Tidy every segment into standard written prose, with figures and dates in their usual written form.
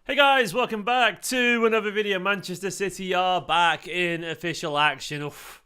Hey guys, welcome back to another video. Manchester City are back in official action. Oof.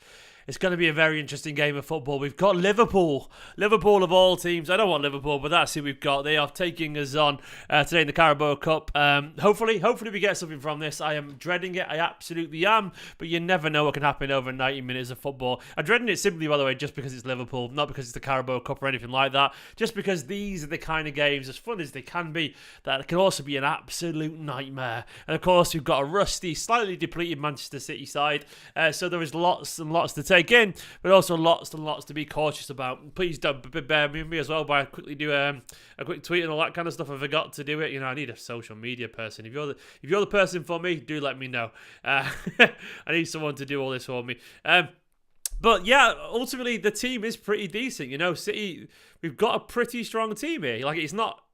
It's going to be a very interesting game of football. We've got Liverpool of all teams. I don't want Liverpool, but that's who we've got. They are taking us on today in the Carabao Cup. Hopefully we get something from this. I am dreading it. I absolutely am. But you never know what can happen over 90 minutes of football. I'm dreading it simply, by the way, just because it's Liverpool, not because it's the Carabao Cup or anything like that. Just because these are the kind of games, as fun as they can be, that can also be an absolute nightmare. And of course, we've got a rusty, slightly depleted Manchester City side. So there is lots and lots to take in, but also lots and lots to be cautious about. Please don't bear with me as well by quickly do a quick tweet and all that kind of stuff. I forgot to do it. You know, I need a social media person. If you're the person for me, do let me know. I need someone to do all this for me. But yeah, ultimately the team is pretty decent. You know, City, we've got a pretty strong team here. Like, it's not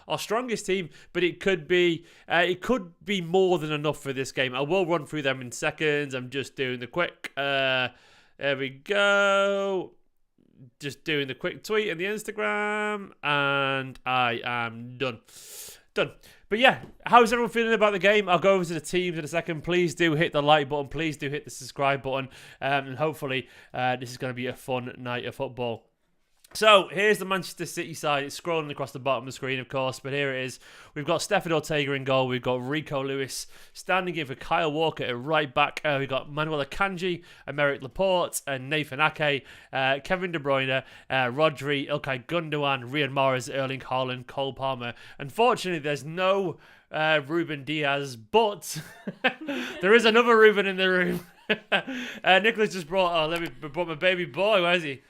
our strongest team, but it could be more than enough for this game. I will run through them in seconds. I'm just doing the quick. There we go. Just doing the quick tweet and the Instagram, and I am done. But yeah, how's everyone feeling about the game? I'll go over to the teams in a second. Please do hit the like button. Please do hit the subscribe button. And hopefully this is going to be a fun night of football. So, here's the Manchester City side. It's scrolling across the bottom of the screen, of course, but here it is. We've got Stefan Ortega in goal. We've got Rico Lewis standing in for Kyle Walker at right back. We've got Manuel Akanji, Emerick Laporte, and Nathan Ake, Kevin De Bruyne, Rodri, Ilkay Gundogan, Riyad Mahrez, Erling Haaland, Cole Palmer. Unfortunately, there's no Ruben Diaz, but there is another Ruben in the room. Nicholas just brought my baby boy. Where is he?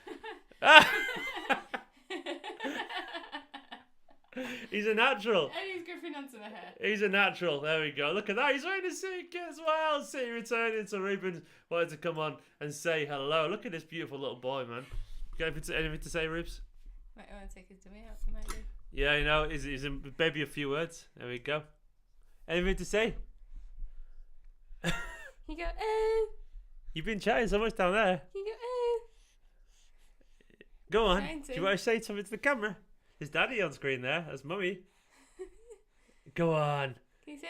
He's a natural. And he's gripping onto the hair. He's a natural. There we go. Look at that. He's wearing a City kit as well. City returning. So Ruben wanted to come on and say hello. Look at this beautiful little boy, man. Got anything to say, Rubes? Might want to take his dummy out. Might do. Yeah, you know, he's maybe a few words. There we go. Anything to say? You go, oh. You've been chatting so much down there. You go, oh. Go on. Do you want to say something to the camera? There's Daddy on screen there. That's Mummy. Go on. Can you say,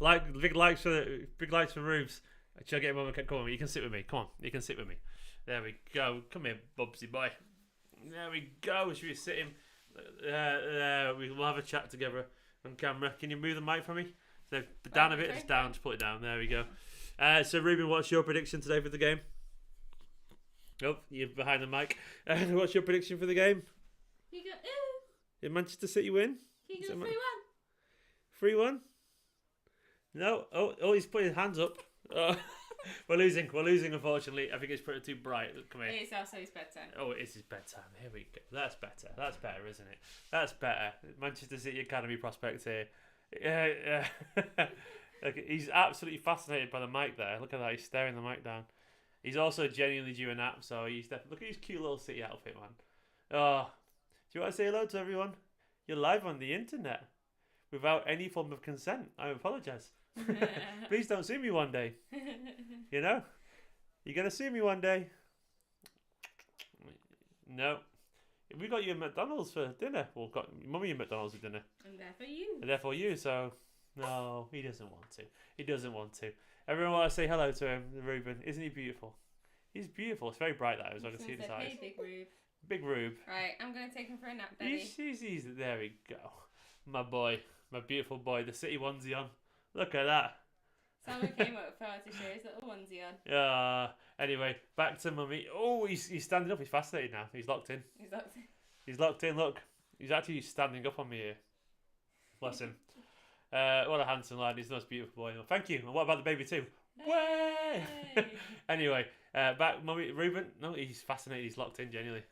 oh? Big likes for Rubes. Should I get him on? Come on, you can sit with me. Come on, you can sit with me. There we go. Come here, Bubsy boy. There we go. Should we sit him? We'll have a chat together on camera. Can you move the mic for me? So down a bit, just down. Just put it down. There we go. So Ruben, what's your prediction today for the game? Oh, you're behind the mic. What's your prediction for the game? You go, oh. Did Manchester City win? You go 3-1. 3-1? No. Oh, he's putting his hands up. Oh. We're losing, unfortunately. I think it's pretty too bright. Come here. It's also his bedtime. Oh, it is his bedtime. Here we go. That's better, isn't it? That's better. Manchester City Academy prospect here. Yeah. Look, he's absolutely fascinated by the mic there. Look at that. He's staring the mic down. He's also genuinely due a nap, so he's definitely... Look at his cute little City outfit, man. Oh, do you want to say hello to everyone? You're live on the internet without any form of consent. I apologise. Please don't sue me one day. You know? You're going to sue me one day. No. We got you at McDonald's for dinner. Well, got Mummy at McDonald's for dinner. And therefore you, so... No, he doesn't want to. Everyone want to say hello to him, Ruben. Isn't he beautiful? He's beautiful. It's very bright, that is. I can see his eyes. Hey, Big Rube. Big Rube. Right, I'm going to take him for a nap, Daddy. He's there we go. My boy. My beautiful boy. The City onesie on. Look at that. Someone came up for to show his little onesie on. Anyway, back to Mummy. Oh, he's standing up. He's fascinated now. He's locked in. He's locked in, look. He's actually standing up on me here. Bless him. What a handsome lad. He's the most beautiful boy. Thank you. And what about the baby too? Way! Anyway, back, Mummy. Ruben. No, he's fascinated. He's locked in, genuinely.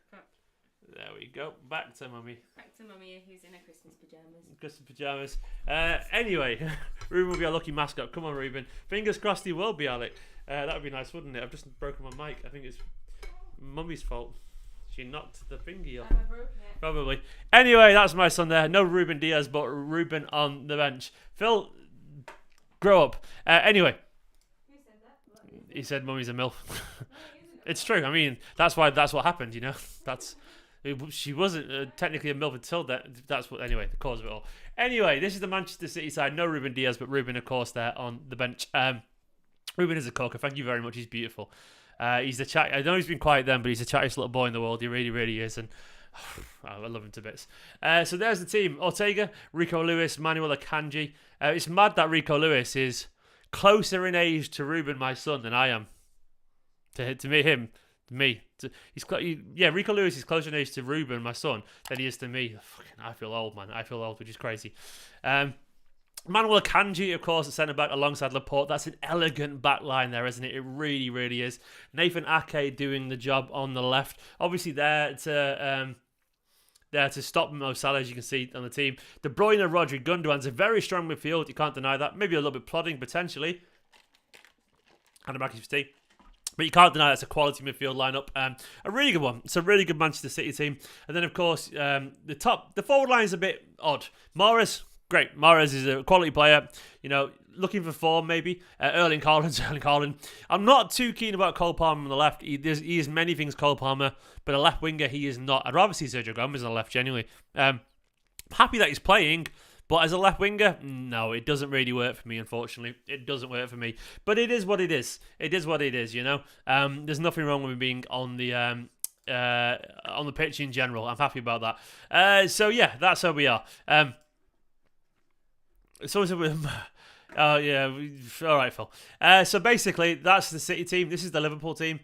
There we go. Back to Mummy. Back to Mummy, who's in her Christmas pyjamas. Christmas pyjamas. Anyway, Ruben will be our lucky mascot. Come on, Ruben. Fingers crossed he will be, Alec. That would be nice, wouldn't it? I've just broken my mic. I think it's Mummy's fault. She knocked the thingy off. Probably. Anyway, that's my son there. No Ruben Diaz, but Ruben on the bench. Phil, grow up. Anyway. Who said that? He said Mummy's a MILF. It's true. I mean, that's what happened, you know. She wasn't technically a MILF until that. That's what. Anyway, the cause of it all. Anyway, this is the Manchester City side. No Ruben Diaz, but Ruben, of course, there on the bench. Ruben is a corker. Thank you very much. He's beautiful. He's the chat. I know he's been quiet then, but he's the chattiest little boy in the world. He really, really is, and I love him to bits. So there's the team: Ortega, Rico Lewis, Manuel Akanji. It's mad that Rico Lewis is closer in age to Ruben, my son, than I am. To me. Rico Lewis is closer in age to Ruben, my son, than he is to me. I feel old, man. I feel old, which is crazy. Manuel Akanji, of course, at centre-back alongside Laporte. That's an elegant back line there, isn't it? It really, really is. Nathan Ake doing the job on the left. Obviously there to stop Mo Salah, as you can see on the team. De Bruyne, Rodri, Gundogan's a very strong midfield. You can't deny that. Maybe a little bit plodding, potentially. And a Mackey's tea. But you can't deny that's a quality midfield lineup. A really good one. It's a really good Manchester City team. And then, of course, the forward line is a bit odd. Mahrez, great. Mahrez is a quality player. You know, looking for form maybe. Erling Haaland. I'm not too keen about Cole Palmer on the left. He is many things Cole Palmer, but a left winger he is not. I'd rather see Sergio Gomez on the left, genuinely. Happy that he's playing. But as a left winger, no, it doesn't really work for me, unfortunately. It doesn't work for me. But it is what it is. It is what it is, you know. There's nothing wrong with me being on the pitch in general. I'm happy about that. So, yeah, that's how we are. Oh, yeah. All right, Phil. So, basically, that's the City team. This is the Liverpool team.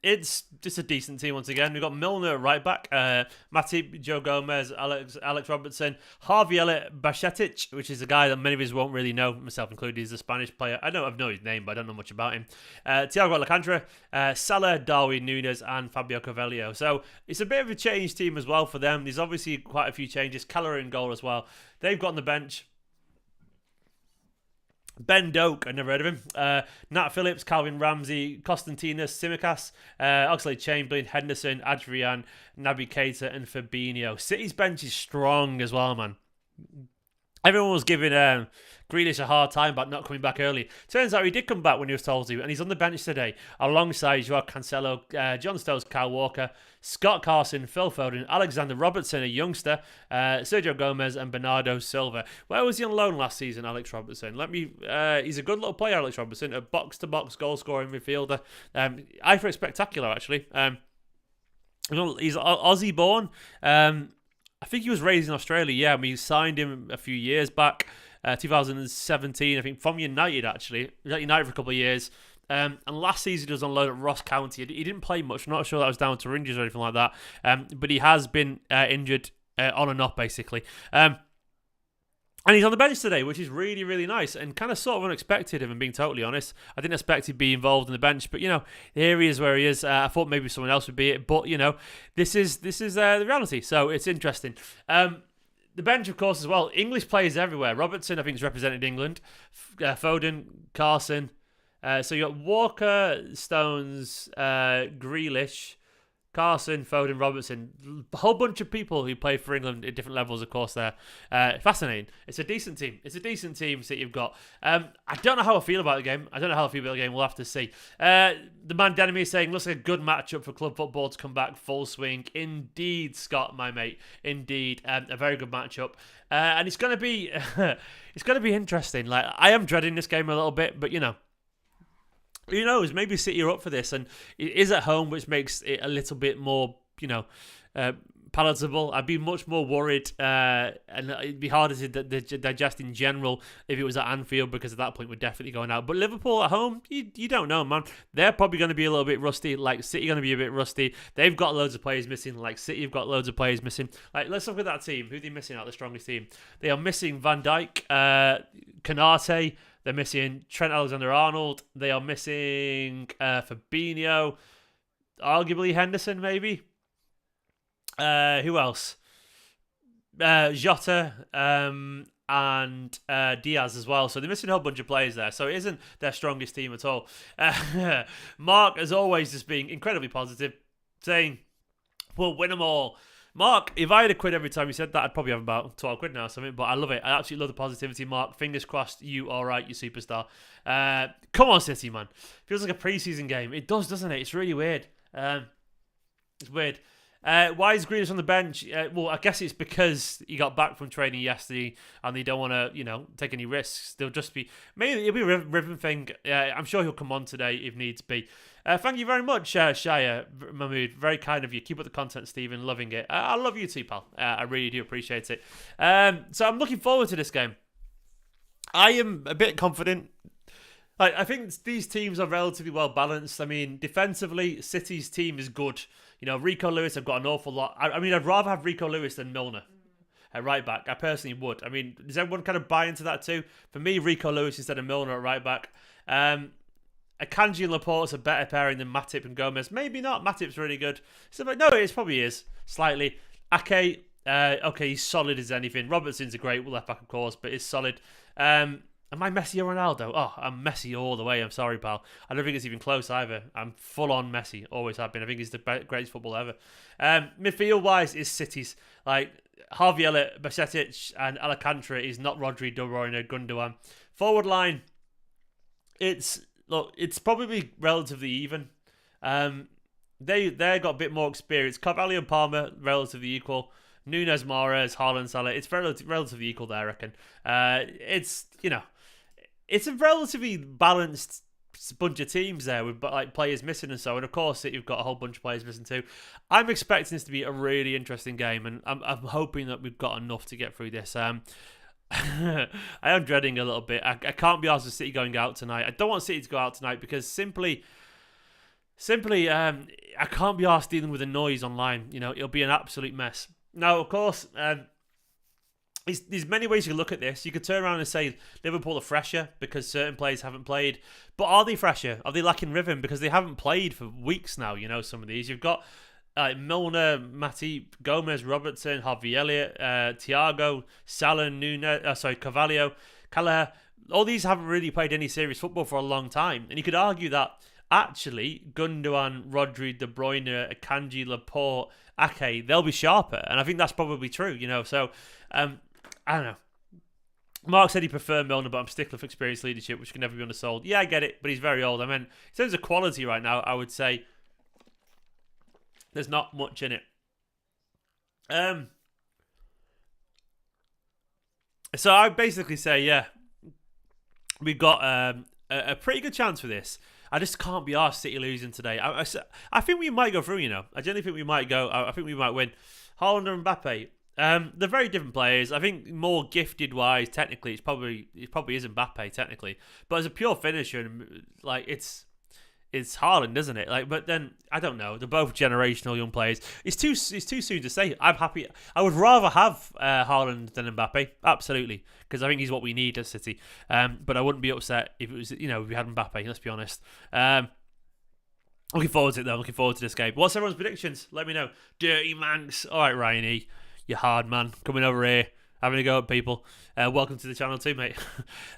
It's just a decent team once again. We've got Milner at right back, Matip, Joe Gomez, Alex Robertson, Harvey Elliott, Bajcetic, which is a guy that many of us won't really know, myself included. He's a Spanish player. I know his name, but I don't know much about him. Thiago Alcantara, Salah, Darwin Nunez, and Fabio Carvalho. So it's a bit of a change team as well for them. There's obviously quite a few changes. Keller in goal as well. They've got on the bench Ben Doak, I never heard of him. Nat Phillips, Calvin Ramsey, Constantinos, Tsimikas, Oxlade-Chamberlain, Henderson, Adrian, Naby Keita, and Fabinho. City's bench is strong as well, man. Everyone was giving Grealish a hard time about not coming back early. Turns out he did come back when he was told to, and he's on the bench today alongside Joao Cancelo, John Stones, Kyle Walker, Scott Carson, Phil Foden, Alexander Robertson, a youngster, Sergio Gomez, and Bernardo Silva. Where was he on loan last season, Alex Robertson? He's a good little player, Alex Robertson, a box-to-box goal-scoring midfielder. I think spectacular, actually. He's Aussie-born. I think he was raised in Australia, yeah. We signed him a few years back, 2017, I think, from United, actually. He was at United for a couple of years. And last season he was on loan at Ross County. He didn't play much. I'm not sure that was down to injuries or anything like that. But he has been injured on and off, basically. And he's on the bench today, which is really, really nice and kind of sort of unexpected, if I'm being totally honest. I didn't expect he'd be involved in the bench, but, you know, here he is where he is. I thought maybe someone else would be it, but, you know, this is the reality, so it's interesting. The bench, of course, as well. English players everywhere. Robertson, I think, has represented England. Foden, Carson. So you got Walker, Stones, Grealish, Carson, Foden, Robertson, a whole bunch of people who play for England at different levels, of course, there. Fascinating. It's a decent team. It's a decent team that you've got. I don't know how I feel about the game. We'll have to see. The man Denemy is saying, looks like a good matchup for club football to come back full swing. Indeed, Scott, my mate. Indeed. A very good matchup. And it's going to be interesting. Like, I am dreading this game a little bit, but, you know, who knows? Maybe City are up for this, and it is at home, which makes it a little bit more, you know, palatable. I'd be much more worried, and it'd be harder to digest in general if it was at Anfield, because at that point we're definitely going out. But Liverpool at home, you don't know, man. They're probably going to be a little bit rusty, like City going to be a bit rusty. They've got loads of players missing, like City have got loads of players missing. Like, let's look at that team. Who are they missing out, the strongest team? They are missing Van Dijk, Konate. They're missing Trent Alexander-Arnold. They are missing Fabinho. Arguably Henderson, maybe. Who else? Jota and Diaz as well. So they're missing a whole bunch of players there. So it isn't their strongest team at all. Mark, as always, just being incredibly positive, saying, we'll win them all. Mark, if I had a quid every time you said that, I'd probably have about 12 quid now or something, but I love it. I absolutely love the positivity, Mark. Fingers crossed you are right, you superstar. Come on, City, man. Feels like a pre-season game. It does, doesn't it? It's really weird. It's weird. Why is Grealish on the bench? Well, I guess it's because he got back from training yesterday and they don't want to, take any risks. They'll just be... Maybe it'll be a Riven thing. I'm sure he'll come on today if needs be. Thank you very much, Shia Mahmood. Very kind of you. Keep up the content, Stephen. Loving it. I love you too, pal. I really do appreciate it. So I'm looking forward to this game. I am a bit confident. I think these teams are relatively well balanced. I mean, defensively, City's team is good. Rico Lewis have got an awful lot. I mean, I'd rather have Rico Lewis than Milner at right back. I personally would. I mean, does everyone kind of buy into that too? For me, Rico Lewis instead of Milner at right back. Akanji and Laporte's a better pairing than Matip and Gomez. Maybe not. Matip's really good. So, no, it probably is. Slightly. Ake, okay, he's solid as anything. Robertson's a great left back, of course, but he's solid. Am I Messi or Ronaldo? Oh, I'm Messi all the way. I'm sorry, pal. I don't think it's even close either. I'm full-on Messi. Always have been. I think he's the greatest footballer ever. Midfield-wise is City's. Like, Harvey Elliott, Bajcetic, and Alcantara is not Rodri, De Bruyne, Gundogan. Forward line, it's probably relatively even. They got a bit more experience. Carvalho and Palmer, relatively equal. Nunez, Mahrez, Haaland, Salah. It's relatively equal there, I reckon. It's a relatively balanced bunch of teams there with players missing and so. And of course, you've got a whole bunch of players missing too. I'm expecting this to be a really interesting game, and I'm hoping that we've got enough to get through this. I am dreading a little bit. I can't be asked with City going out tonight. I don't want City to go out tonight because simply, I can't be asked dealing with the noise online. It'll be an absolute mess. Now, of course, there's many ways you can look at this. You could turn around and say Liverpool are fresher because certain players haven't played. But are they fresher? Are they lacking rhythm? Because they haven't played for weeks now, some of these. You've got Milner, Matip, Gomez, Robertson, Harvey Elliott, Thiago, Salah, Nunez, Carvalho, Callagher. All these haven't really played any serious football for a long time. And you could argue that actually Gundogan, Rodri, De Bruyne, Akanji, Laporte, Ake, they'll be sharper. And I think that's probably true, So, I don't know. Mark said he preferred Milner, but I'm stickler for experienced leadership, which can never be undersold. Yeah, I get it, but he's very old. I mean, in terms of quality right now, I would say there's not much in it. So I basically say, yeah, we've got a pretty good chance for this. I just can't be arsed City losing today. I think we might go through, I genuinely think we might go. I think we might win. Haaland and Mbappe. They're very different players. I think more gifted wise, technically, it probably is Mbappe technically, but as a pure finisher, it's Haaland, isn't it? But then I don't know. They're both generational young players. It's too soon to say. I'm happy. I would rather have Haaland than Mbappe, absolutely, because I think he's what we need at City. But I wouldn't be upset if it was if we had Mbappe. Let's be honest. Looking forward to it though. Looking forward to this game. What's everyone's predictions? Let me know. Dirty Manx. All right, Ryan E. You hard man coming over here, having a go at people. Welcome to the channel too, mate.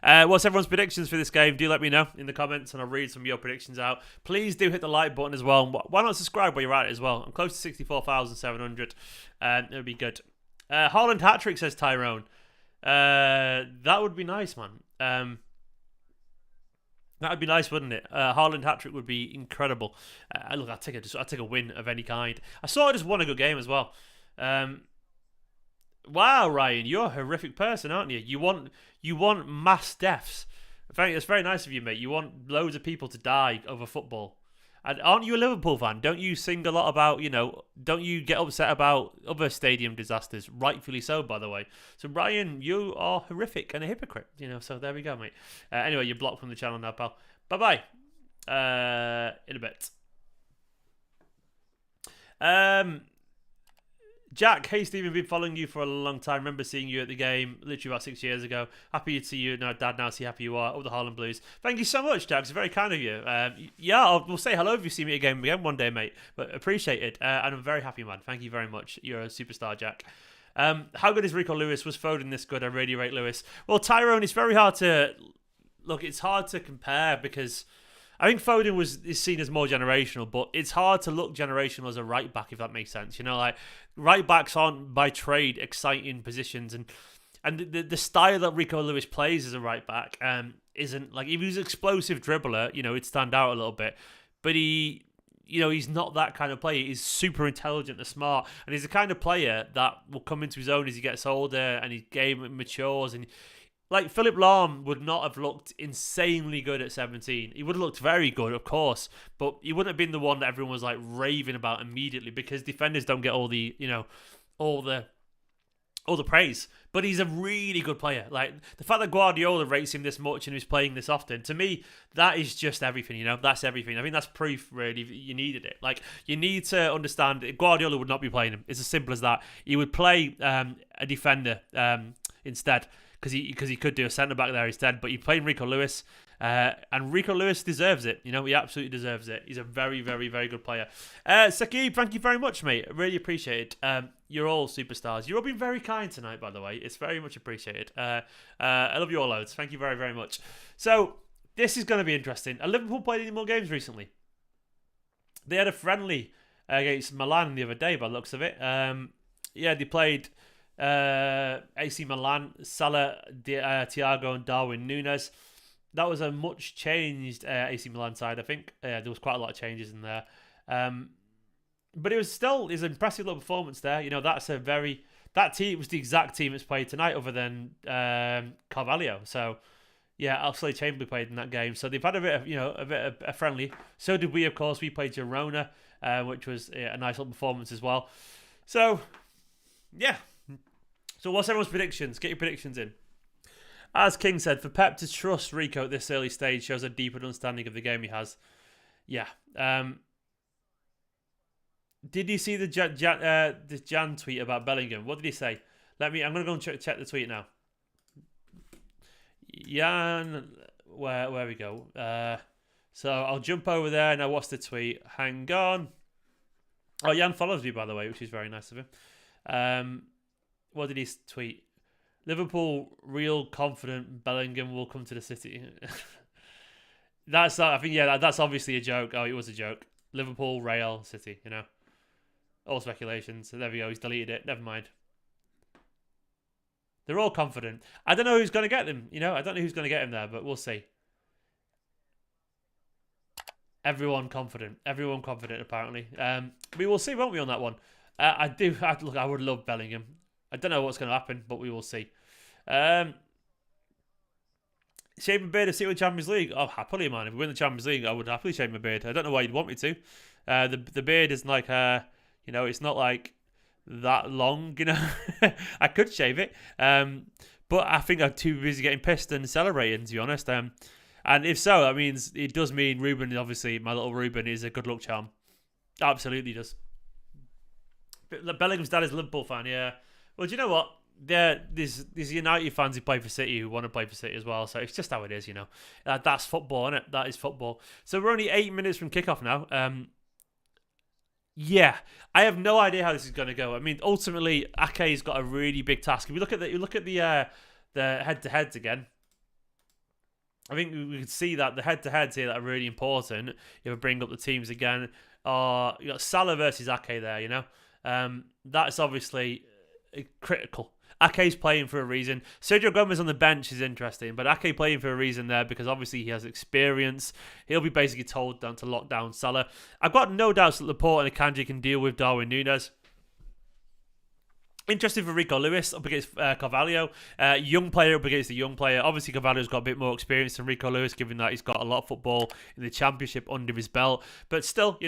What's everyone's predictions for this game? Do let me know in the comments and I'll read some of your predictions out. Please do hit the like button as well. Why not subscribe while you're at it as well? I'm close to 64,700. It would be good. Haaland hat-trick, says Tyrone. That would be nice, man. That would be nice, wouldn't it? Haaland hat-trick would be incredible. Look, I'd take a win of any kind. I sort of just won a good game as well. Wow, Ryan, you're a horrific person, aren't you? You want mass deaths. It's very nice of you, mate. You want loads of people to die over football. And aren't you a Liverpool fan? Don't you sing a lot about, don't you get upset about other stadium disasters? Rightfully so, by the way. So, Ryan, you are horrific and a hypocrite, so there we go, mate. Anyway, you're blocked from the channel now, pal. Bye-bye. In a bit. Jack, hey Stephen, been following you for a long time. Remember seeing you at the game literally about 6 years ago. Happy to see you now, Dad. Now see how happy you are. All the Haaland Blues. Thank you so much, Jack. It's very kind of you. We'll say hello if you see me again one day, mate. But appreciate it. And I'm very happy, man. Thank you very much. You're a superstar, Jack. How good is Rico Lewis? Was Foden this good? I really rate Lewis. Well, Tyrone, it's very hard to look. It's hard to compare because I think Foden is seen as more generational, but it's hard to look generational as a right back, if that makes sense. Right backs aren't by trade exciting positions, and the style that Rico Lewis plays as a right back isn't like, if he was an explosive dribbler, it'd stand out a little bit. But he he's not that kind of player. He's super intelligent and smart, and he's the kind of player that will come into his own as he gets older and his game matures. And like Philip Lahm would not have looked insanely good at 17. He would have looked very good, of course, but he wouldn't have been the one that everyone was like raving about immediately, because defenders don't get all the all the praise. But he's a really good player. Like, the fact that Guardiola rates him this much and he's playing this often, to me, that is just everything, That's everything. I think that's proof, really, you needed it. Like, you need to understand, Guardiola would not be playing him. It's as simple as that. He would play a defender instead, because he could do a centre-back there instead, but he played Rico Lewis, and Rico Lewis deserves it. He absolutely deserves it. He's a very, very, very good player. Saqib, thank you very much, mate. I really appreciate it. You're all superstars. You're all being very kind tonight, by the way. It's very much appreciated. I love you all loads. Thank you very, very much. So, this is going to be interesting. Have Liverpool played any more games recently? They had a friendly against Milan the other day, by the looks of it. They played AC Milan, Salah, Thiago and Darwin Nunez. That was a much changed AC Milan side, I think. There was quite a lot of changes in there. But it was an impressive little performance there. That team was the exact team that's played tonight, other than Carvalho. So yeah, Oxlade-Chamberlain played in that game. So they've had a bit of a friendly. So did we, of course. We played Girona, which was a nice little performance as well. So yeah. So what's everyone's predictions? Get your predictions in. As King said, for Pep to trust Rico at this early stage shows a deeper understanding of the game he has. Yeah. Did you see the Jan tweet about Bellingham? What did he say? I'm going to go and check the tweet now. Jan, where we go? So I'll jump over there now. What's the tweet? Hang on. Oh, Jan follows me, by the way, which is very nice of him. What did he tweet? Liverpool real confident Bellingham will come to the city. That's obviously a joke. Oh, it was a joke. Liverpool, Real, City, All speculations. So there we go. He's deleted it. Never mind. They're all confident. I don't know who's going to get them. I don't know who's going to get him there, but we'll see. Everyone confident. Everyone confident, apparently. We will see, won't we, on that one? I would love Bellingham. I don't know what's going to happen, but we will see. Shave my beard to see with Champions League. Oh, happily, man. If we win the Champions League, I would happily shave my beard. I don't know why you'd want me to. The beard is like, it's not like that long, I could shave it. But I think I'm too busy getting pissed and celebrating, to be honest. And if so, that means it does mean Ruben, obviously, my little Ruben, is a good luck charm. Absolutely does. Bellingham's dad is a Liverpool fan, yeah. Well, do you know what? There's United fans who play for City who want to play for City as well. So it's just how it is, That's football, isn't it? That is football. So we're only 8 minutes from kickoff now. Yeah, I have no idea how this is going to go. I mean, ultimately, Ake's got a really big task. If you look at the head-to-heads again, I think we could see that the head-to-heads here that are really important. You ever bring up the teams again? You got Salah versus Ake there, That's obviously critical. Ake's playing for a reason. Sergio Gomez on the bench is interesting, but Ake playing for a reason there because obviously he has experience. He'll be basically told down to lock down Salah. I've got no doubts that Laporte and Akanji can deal with Darwin Nunez. Interesting for Rico Lewis up against Carvalho. Young player up against a young player. Obviously, Carvalho's got a bit more experience than Rico Lewis, given that he's got a lot of football in the Championship under his belt. But still,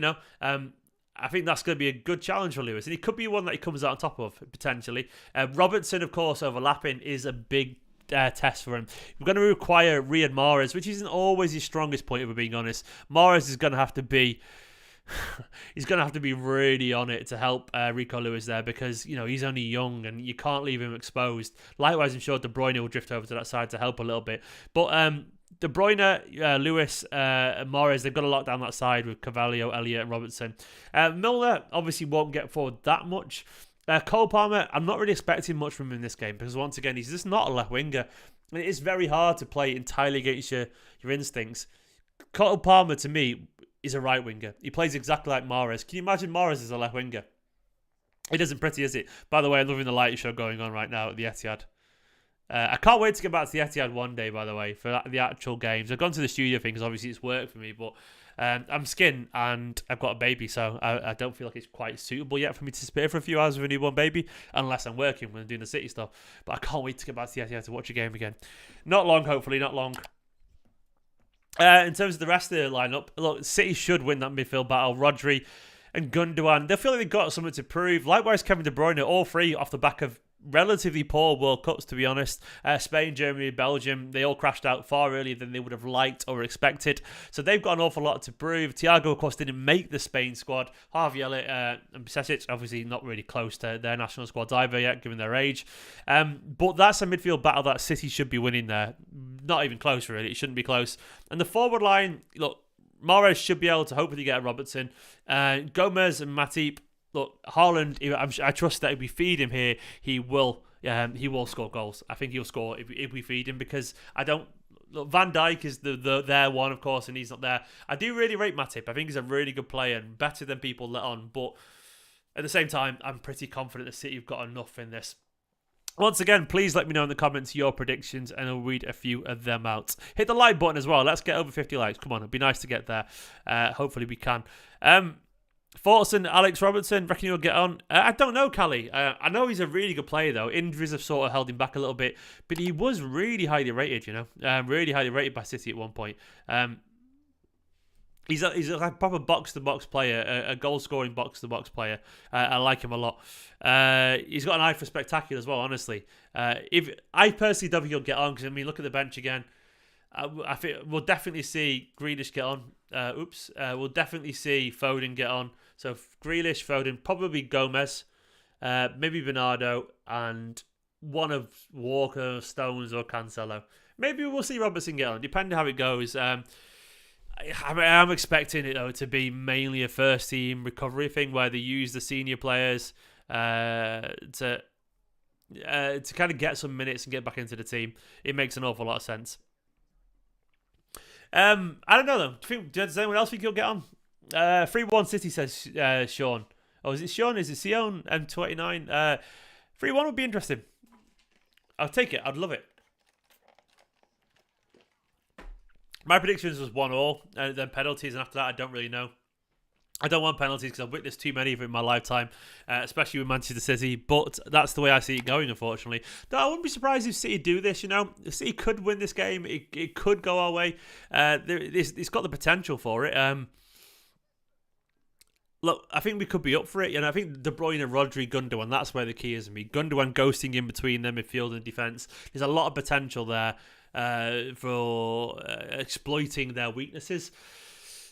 I think that's going to be a good challenge for Lewis. And it could be one that he comes out on top of, potentially. Robertson, of course, overlapping is a big test for him. We're going to require Riyad Mahrez, which isn't always his strongest point, if we're being honest. Mahrez is going to have to be... he's going to have to be really on it to help Rico Lewis there because, he's only young and you can't leave him exposed. Likewise, I'm sure De Bruyne will drift over to that side to help a little bit. But De Bruyne, Lewis, Mahrez, they've got to lock down that side with Carvalho, Elliott and Robertson. Milner obviously won't get forward that much. Cole Palmer, I'm not really expecting much from him in this game because once again, he's just not a left winger. And it is very hard to play entirely against your instincts. Cole Palmer, to me, is a right winger. He plays exactly like Mahrez. Can you imagine Mahrez as a left winger? It isn't pretty, is it? By the way, I'm loving the light show going on right now at the Etihad. I can't wait to get back to the Etihad one day, by the way, for the actual games. I've gone to the studio thing because obviously it's work for me, but I'm skinned and I've got a baby, so I don't feel like it's quite suitable yet for me to spare for a few hours with a newborn baby, unless I'm working when I'm doing the City stuff. But I can't wait to get back to the Etihad to watch a game again. Not long, hopefully, not long. In terms of the rest of the lineup, look, City should win that midfield battle. Rodri and Gundogan, they feel like they've got something to prove. Likewise, Kevin De Bruyne, all three off the back of relatively poor World Cups, to be honest. Spain, Germany, Belgium, they all crashed out far earlier than they would have liked or expected. So they've got an awful lot to prove. Thiago, of course, didn't make the Spain squad. Harvey Elliott and Bisesic, obviously not really close to their national squads either yet, given their age. But that's a midfield battle that City should be winning there. Not even close, really. It shouldn't be close. And the forward line, look, Mahrez should be able to hopefully get a Robertson. Gomez and Matip. Look, Haaland, I trust that if we feed him here, he will score goals. I think he'll score if we feed him, because I don't... Look, Van Dijk is their one, of course, and he's not there. I do really rate Matip. I think he's a really good player and better than people let on. But at the same time, I'm pretty confident that City have got enough in this. Once again, please let me know in the comments your predictions and I'll read a few of them out. Hit the like button as well. Let's get over 50 likes. Come on, it'd be nice to get there. Hopefully we can. Thoughts on Alex Robertson? Reckon he'll get on? I don't know, Callie. I know he's a really good player, though. Injuries have sort of held him back a little bit. But he was really highly rated, you know. Really highly rated by City at one point. He's a proper box-to-box player, a goal-scoring box-to-box player. I like him a lot. He's got an eye for spectacular as well, honestly. If I personally don't think he'll get on, because, I mean, look at the bench again. I think we'll definitely see Grealish get on. We'll definitely see Foden get on. So Grealish, Foden, probably Gomez, maybe Bernardo, and one of Walker, Stones, or Cancelo. Maybe we'll see Robertson get on, depending how it goes. I'm expecting it, though, to be mainly a first-team recovery thing where they use the senior players to kind of get some minutes and get back into the team. It makes an awful lot of sense. I don't know, though. Does anyone else think he'll get on? 3-1 City, says Sean. Oh, is it Sean? Is it Sion? M29? 3-1 would be interesting. I'll take it. I'd love it. My predictions was 1-1, and then penalties, and after that, I don't really know. I don't want penalties because I've witnessed too many of it in my lifetime, especially with Manchester City. But that's the way I see it going, unfortunately. No, I wouldn't be surprised if City do this, you know. If City could win this game. It could go our way. It's got the potential for it. Look, I think we could be up for it. You know, I think De Bruyne, Rodri, Gundogan, that's where the key is. Gundogan ghosting in between them midfield and defence. There's a lot of potential there for exploiting their weaknesses.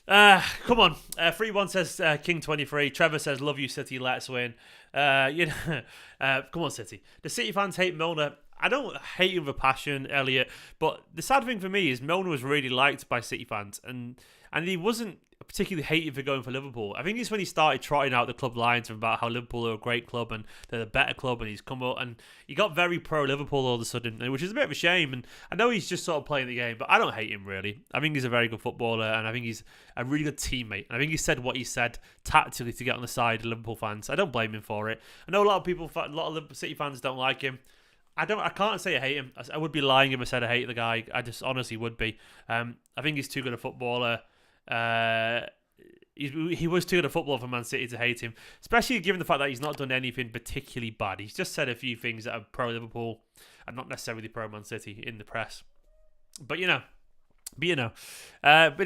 Come on. 3-1 says King23. Trevor says, love you, City, let's win. Come on, City. The City fans hate Milner. I don't hate him with a passion, Elliot, but the sad thing for me is Milner was really liked by City fans, and he wasn't particularly hated for going for Liverpool. I think it's when he started trotting out the club lines about how Liverpool are a great club and they're the better club, and he's come up and he got very pro-Liverpool all of a sudden, which is a bit of a shame. And I know he's just sort of playing the game, but I don't hate him, really. I think he's a very good footballer, and I think he's a really good teammate. And I think he said what he said tactically to get on the side of Liverpool fans. I don't blame him for it. I know a lot of City fans don't like him. I can't say I hate him. I would be lying if I said I hate the guy. I just honestly would be. I think he's too good a footballer. He was too good a footballer for Man City to hate him, especially given the fact that he's not done anything particularly bad. He's just said a few things that are pro-Liverpool and not necessarily pro-Man City in the press. But it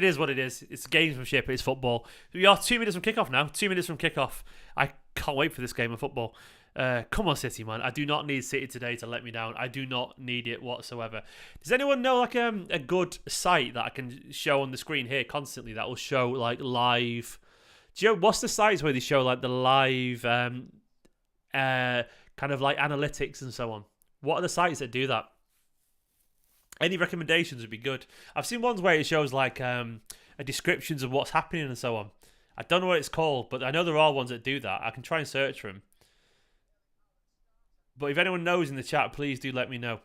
is what it is. It's gamesmanship. It's football. We are 2 minutes from kickoff now. 2 minutes from kickoff. I can't wait for this game of football. Come on, City, man. I do not need City today to let me down. I do not need it whatsoever. Does anyone know like a good site that I can show on the screen here constantly that will show like live? Do you know what's the sites where they show like the live kind of like analytics and so on? What are the sites that do that? Any recommendations would be good. I've seen ones where it shows like descriptions of what's happening and so on. I don't know what it's called, but I know there are ones that do that. I can try and search for them. But if anyone knows in the chat, please do let me know.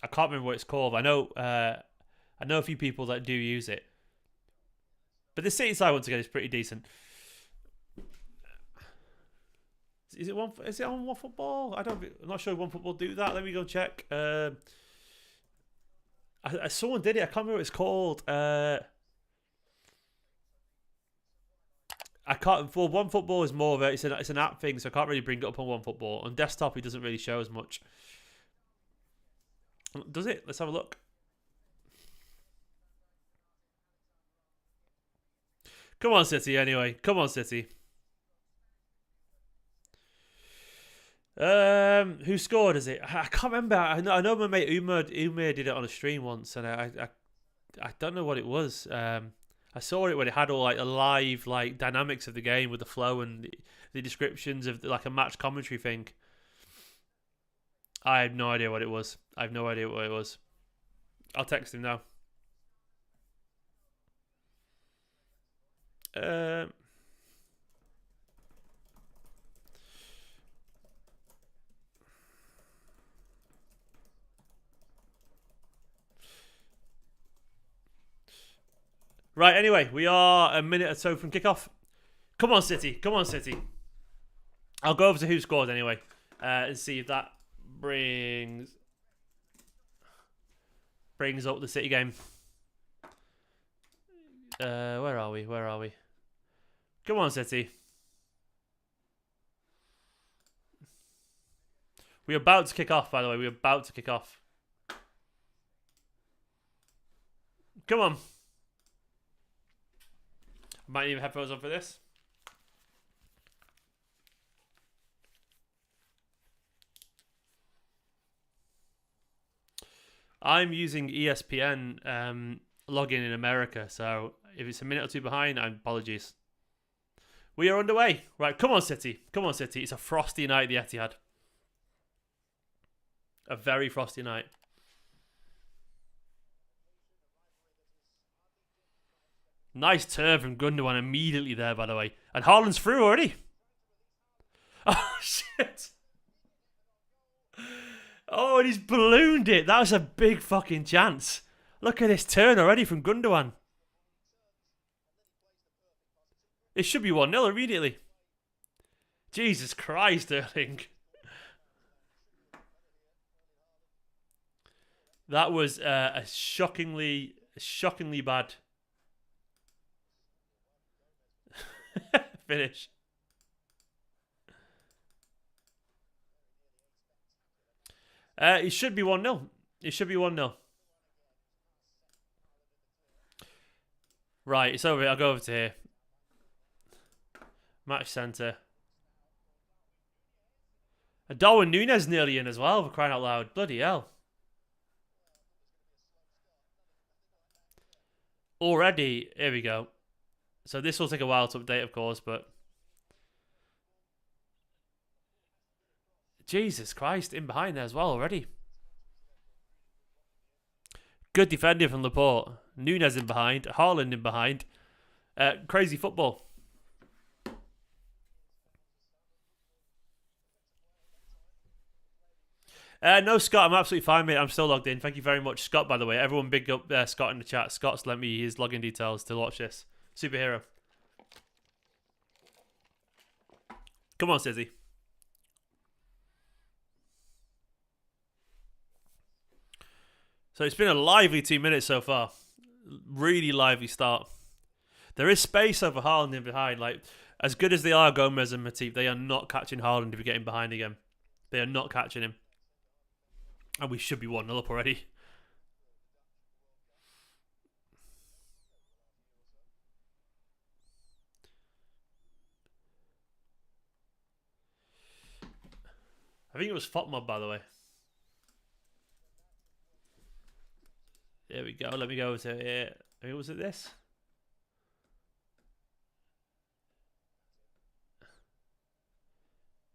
I can't remember what it's called. I know a few people that do use it. But the City side, once again, is pretty decent. Is it one? Is it on OneFootball? I'm not sure if OneFootball do that. Let me go check. Someone did it. I can't remember what it's called. I can't. Well, OneFootball is more of it's an app thing, so I can't really bring it up on OneFootball. On desktop, it doesn't really show as much. Does it? Let's have a look. Come on, City. Anyway, come on, City. Who scored? Is it? I can't remember. I know my mate Umar did it on a stream once, and I don't know what it was. I saw it when it had all like the live like dynamics of the game with the flow and the descriptions of like a match commentary thing. I have no idea what it was. I have no idea what it was. I'll text him now. Right, anyway, we are a minute or so from kickoff. Come on, City. Come on, City. I'll go over to who scored anyway and see if that brings up the City game. Where are we? Where are we? Come on, City. We're about to kick off, by the way. We're about to kick off. Come on. Might need headphones on for this. I'm using ESPN login in America, so if it's a minute or two behind, apologies. We are underway. Right, come on, City. Come on, City. It's a frosty night at the Etihad. A very frosty night. Nice turn from Gundogan immediately there, by the way. And Haaland's through already. Oh, shit. Oh, and he's ballooned it. That was a big fucking chance. Look at this turn already from Gundogan. It should be 1-0 immediately. Jesus Christ, Erling. That was a shockingly bad finish. It should be 1-0. It should be 1-0. Right, it's over. I'll go over to here. Match centre. Darwin Nunez nearly in as well, for crying out loud. Bloody hell. Already, here we go. So this will take a while to update, of course, but... Jesus Christ, in behind there as well already. Good defending from Laporte. Nunez in behind. Haaland in behind. Crazy football. No, Scott, I'm absolutely fine, mate. I'm still logged in. Thank you very much, Scott, by the way. Everyone big up Scott in the chat. Scott's lent me his login details to watch this. Superhero. Come on, Sizzy. So it's been a lively 2 minutes so far. Really lively start. There is space over Haaland in behind. Like, as good as they are, Gomez and Matip, they are not catching Haaland if we get him behind again. They are not catching him. And we should be 1-0 up already. I think it was FOTMob, by the way. There we go. Let me go to here. Who was it this?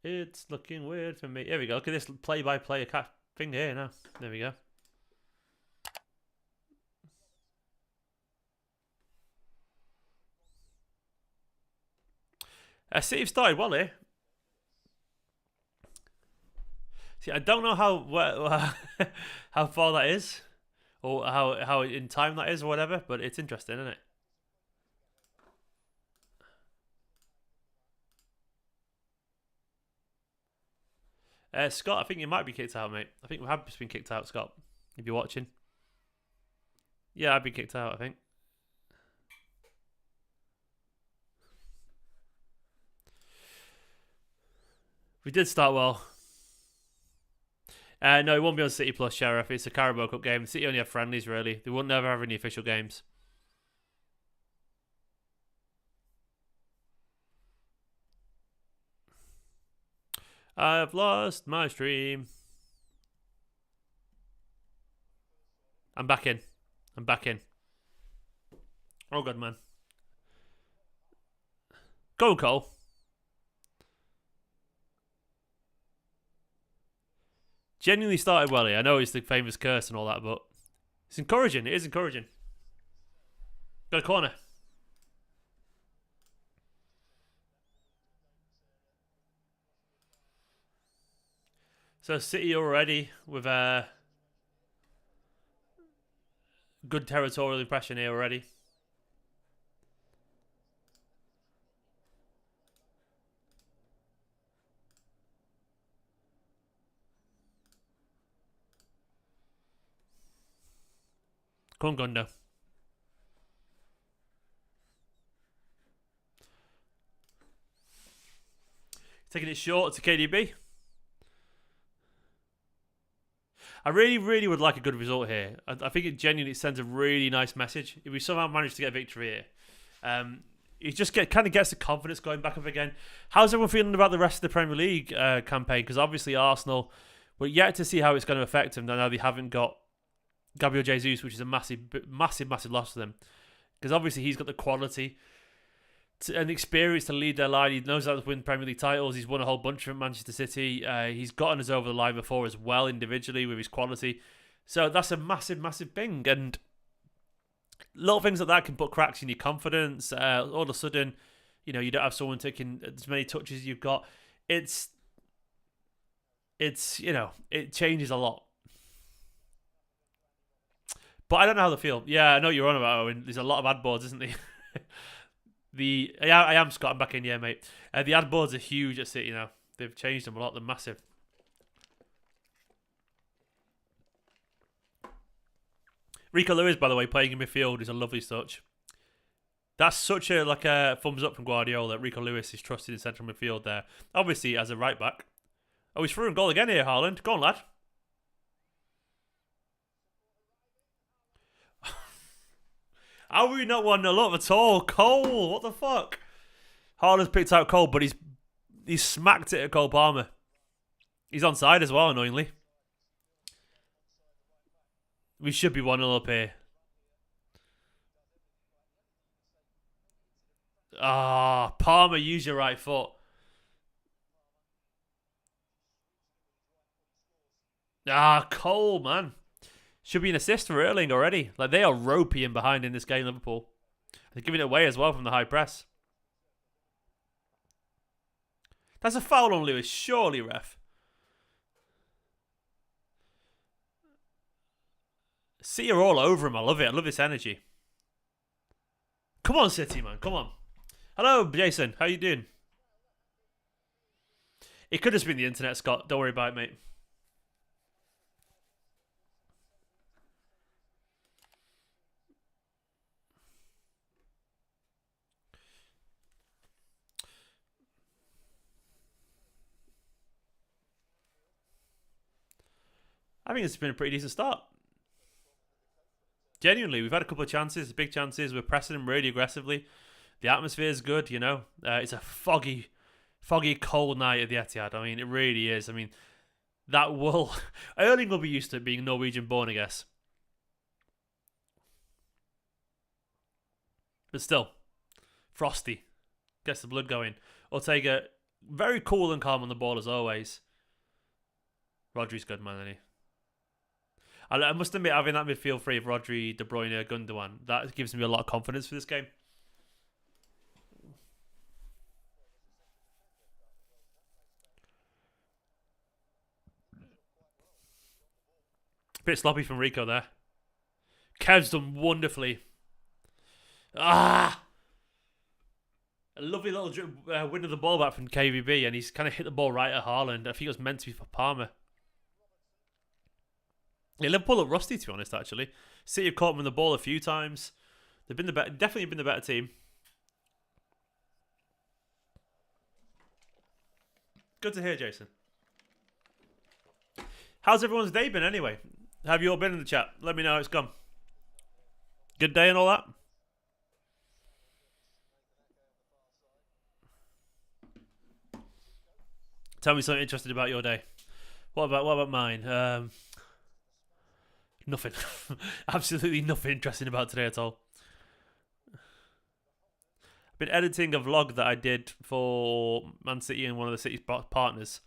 It's looking weird for me. Here we go. Look at this play-by-play thing here now. There we go. City started well here. See, I don't know how far that is, or how in time that is, or whatever. But it's interesting, isn't it? Scott, I think you might be kicked out, mate. I think we have just been kicked out, Scott, if you're watching. Yeah, I've been kicked out, I think. We did start well. No, it won't be on City Plus, Sheriff. It's a Carabao Cup game. City only have friendlies, really. They won't never have any official games. I've lost my stream. I'm back in. I'm back in. Oh, good, man. Go, Cole. Genuinely started well here. I know it's the famous curse and all that, but it's encouraging. It is encouraging. Got a corner. So City already with a good territorial impression here already. Come on, Gundo. Taking it short to KDB. I really would like a good result here. I think it genuinely sends a really nice message. If we somehow manage to get a victory here, it just kind of gets the confidence going back up again. How's everyone feeling about the rest of the Premier League campaign? Because obviously Arsenal, we're yet to see how it's going to affect them. Now they haven't got Gabriel Jesus, which is a massive loss to them. Because obviously he's got the quality and experience to lead their line. He knows how to win Premier League titles. He's won a whole bunch of them at Manchester City. He's gotten us over the line before as well individually with his quality. So that's a massive thing. And little things like that can put cracks in your confidence. All of a sudden, you don't have someone taking as many touches as you've got. It changes a lot. But I don't know how they feel. Yeah, I know what you're on about. I mean, there's a lot of ad boards, isn't there? I am Scott. I'm back in, yeah, mate. The ad boards are huge at City now. They've changed them a lot. They're massive. Rico Lewis, by the way, playing in midfield is a lovely touch. That's such a thumbs up from Guardiola that Rico Lewis is trusted in central midfield there. Obviously, as a right back. Oh, he's through and goal again here, Haaland. Go on, lad. How are we not 1-0 up at all? Cole, what the fuck? Haaland's picked out Cole, but he's smacked it at Cole Palmer. He's onside as well, annoyingly. We should be 1-0 up here. Palmer, use your right foot. Cole, man. Should be an assist for Erling already. Like, they are ropey in behind in this game, Liverpool. They're giving it away as well from the high press. That's a foul on Lewis, surely, ref. City are all over him. I love it. I love this energy. Come on, City, man. Come on. Hello, Jason. How you doing? It could have just been the internet, Scott. Don't worry about it, mate. I think it's been a pretty decent start. Genuinely, we've had a couple of chances, big chances. We're pressing them really aggressively. The atmosphere is good, It's a foggy, cold night at the Etihad. I mean, it really is. I mean, Erling will be used to it being Norwegian born, I guess. But still, frosty. Gets the blood going. Ortega, very cool and calm on the ball as always. Rodri's good, man, isn't he? I must admit, having that midfield three of Rodri, De Bruyne, Gundogan, that gives me a lot of confidence for this game. Bit sloppy from Rico there. Kev's done wonderfully. A lovely little win of the ball back from KVB, and he's kind of hit the ball right at Haaland. I think it was meant to be for Palmer. Yeah, Liverpool look rusty, to be honest, actually. City have caught them in the ball a few times. They've been definitely been the better team. Good to hear, Jason. How's everyone's day been anyway? Have you all been in the chat? Let me know how it's gone. Good day and all that? Tell me something interesting about your day. What about mine? Nothing. Absolutely nothing interesting about today at all. I've been editing a vlog that I did for Man City and one of the City's partners.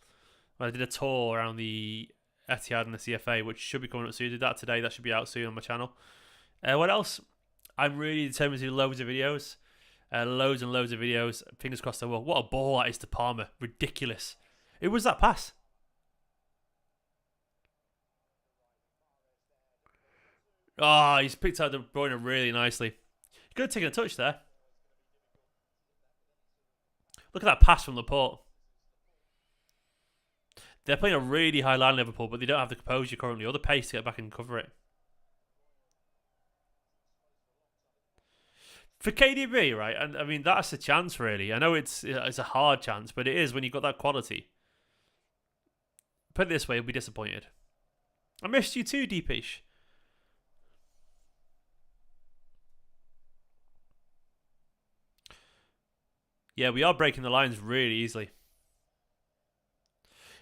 I did a tour around the Eithad and the CFA, which should be coming up soon. I did that today. That should be out soon on my channel. What else? I'm really determined to do loads of videos. Loads and loads of videos. Fingers crossed I will. What a ball that is to Palmer. Ridiculous. Who was that pass? Oh, he's picked out the Bruyne really nicely. He could have taken a touch there. Look at that pass from Laporte. They're playing a really high line, Liverpool, but they don't have the composure currently or the pace to get back and cover it. For KDB, right? And I mean, that's a chance, really. I know it's a hard chance, but it is when you've got that quality. Put it this way, you'll be disappointed. I missed you too, Deepish. Yeah, we are breaking the lines really easily.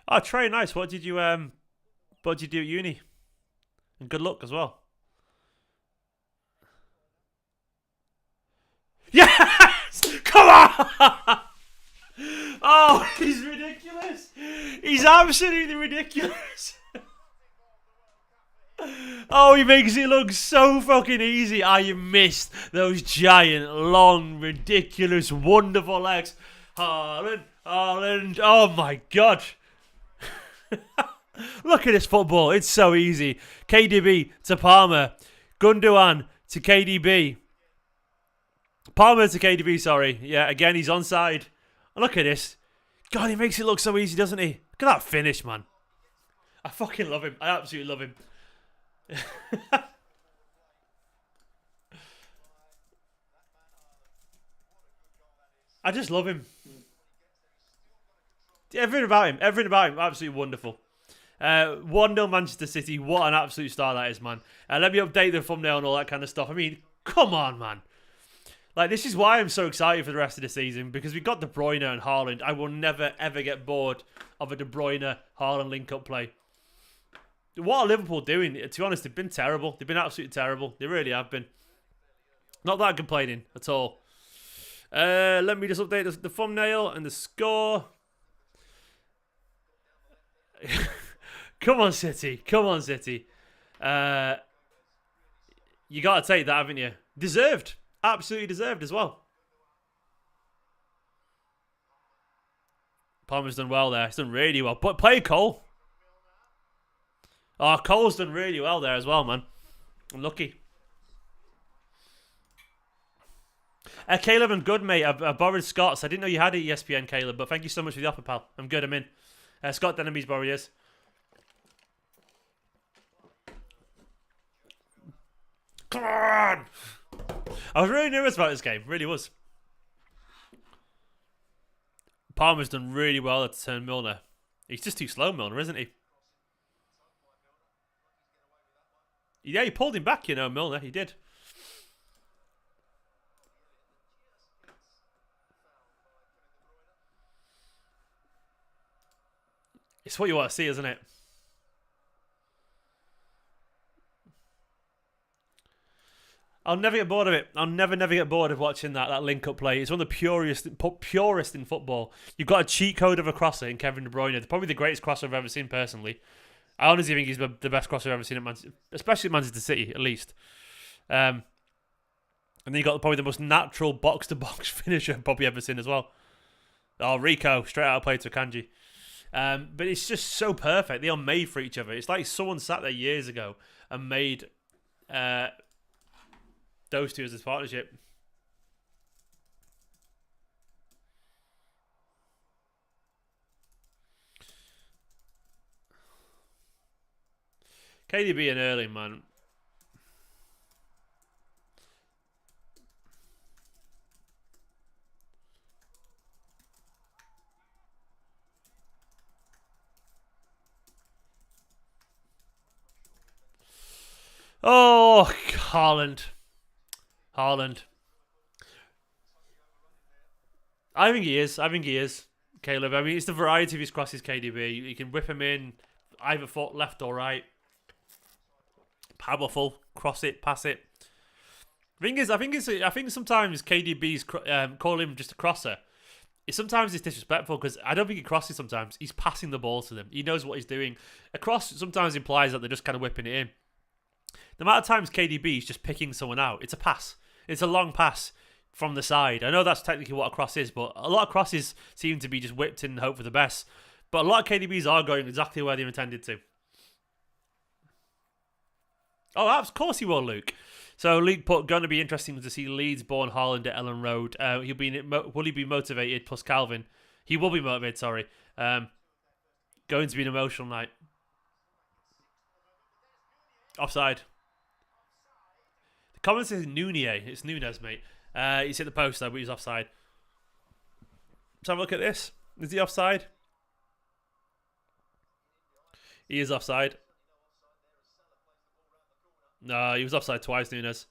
Oh, Trey, nice. What did you do at uni? And good luck as well. Yes! Come on! Oh, he's ridiculous. He's absolutely ridiculous. Oh, he makes it look so fucking easy. You missed those giant, long, ridiculous, wonderful legs. Haaland. Oh my God. Look at this football. It's so easy. KDB to Palmer. Gundogan to KDB. Palmer to KDB, sorry. Yeah, again, he's onside. Look at this. God, he makes it look so easy, doesn't he? Look at that finish, man. I fucking love him. I absolutely love him. I just love him. Everything about him, absolutely wonderful. 1-0 Manchester City. What an absolute star that is, man. Let me update the thumbnail and all that kind of stuff. I mean, come on, man. Like, this is why I'm so excited for the rest of the season, because we've got De Bruyne and Haaland. I will never, ever get bored of a De Bruyne-Haaland link-up play. What are Liverpool doing? To be honest, they've been terrible. They've been absolutely terrible. They really have been. Not that complaining at all. Let me just update the thumbnail and the score. Come on, City. Come on, City. You got to take that, haven't you? Deserved. Absolutely deserved as well. Palmer's done well there. He's done really well. But play Cole. Oh, Cole's done really well there as well, man. Unlucky. Caleb, I'm good, mate. I borrowed Scott's. I didn't know you had an ESPN, Caleb, but thank you so much for the offer, pal. I'm good, I'm in. Scott Denaby's borrowed his. Come on! I was really nervous about this game. Really was. Palmer's done really well to turn Milner. He's just too slow, Milner, isn't he? Yeah, he pulled him back, you know, Milner. He did. It's what you want to see, isn't it? I'll never get bored of it. I'll never get bored of watching that link-up play. It's one of the purest in football. You've got a cheat code of a crosser in Kevin De Bruyne. Probably the greatest crosser I've ever seen, personally. I honestly think he's the best crosser I've ever seen at Manchester, especially at Manchester City, at least. And then you got probably the most natural box-to-box finisher I've probably ever seen as well. Oh, Rico, straight out of play to Kanji. But it's just so perfect. They are made for each other. It's like someone sat there years ago and made those two as this partnership. KDB and Erling, man. Oh, Haaland. Haaland. I think he is. I think he is, Caleb. I mean, it's the variety of his crosses, KDB. You can whip him in either foot, left or right. Powerful. Cross it, pass it. Thing is, I think sometimes KDB's call him just a crosser. Sometimes it's disrespectful because I don't think he crosses sometimes. He's passing the ball to them. He knows what he's doing. A cross sometimes implies that they're just kind of whipping it in. The amount of times KDB is just picking someone out, it's a pass. It's a long pass from the side. I know that's technically what a cross is, but a lot of crosses seem to be just whipped in and hope for the best. But a lot of KDBs are going exactly where they're intended to. Oh, of course he will, Luke. So Luke put, going to be interesting to see Leeds-born Haaland at Ellen Road. Will he be motivated? Plus Calvin. He will be motivated, sorry. Going to be an emotional night. Offside. The comment says Nunez. It's Nunez, mate. He's hit the post though, but he's offside. Let's have a look at this. Is he offside? He is offside. No, he was offside twice, Nunez.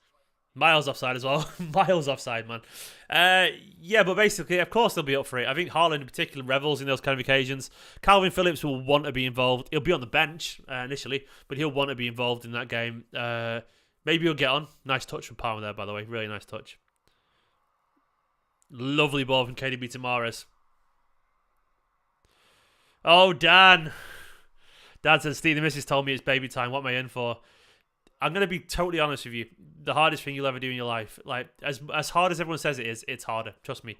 Miles offside as well. Miles offside, man. Yeah, but basically, of course they'll be up for it. I think Haaland in particular revels in those kind of occasions. Calvin Phillips will want to be involved. He'll be on the bench initially, but he'll want to be involved in that game. Maybe he'll get on. Nice touch from Palmer there, by the way. Really nice touch. Lovely ball from KDB to Mahrez. Oh, Dan. Dan said, Steve, the missus told me it's baby time. What am I in for? I'm going to be totally honest with you. The hardest thing you'll ever do in your life, like as hard as everyone says it is, it's harder. Trust me.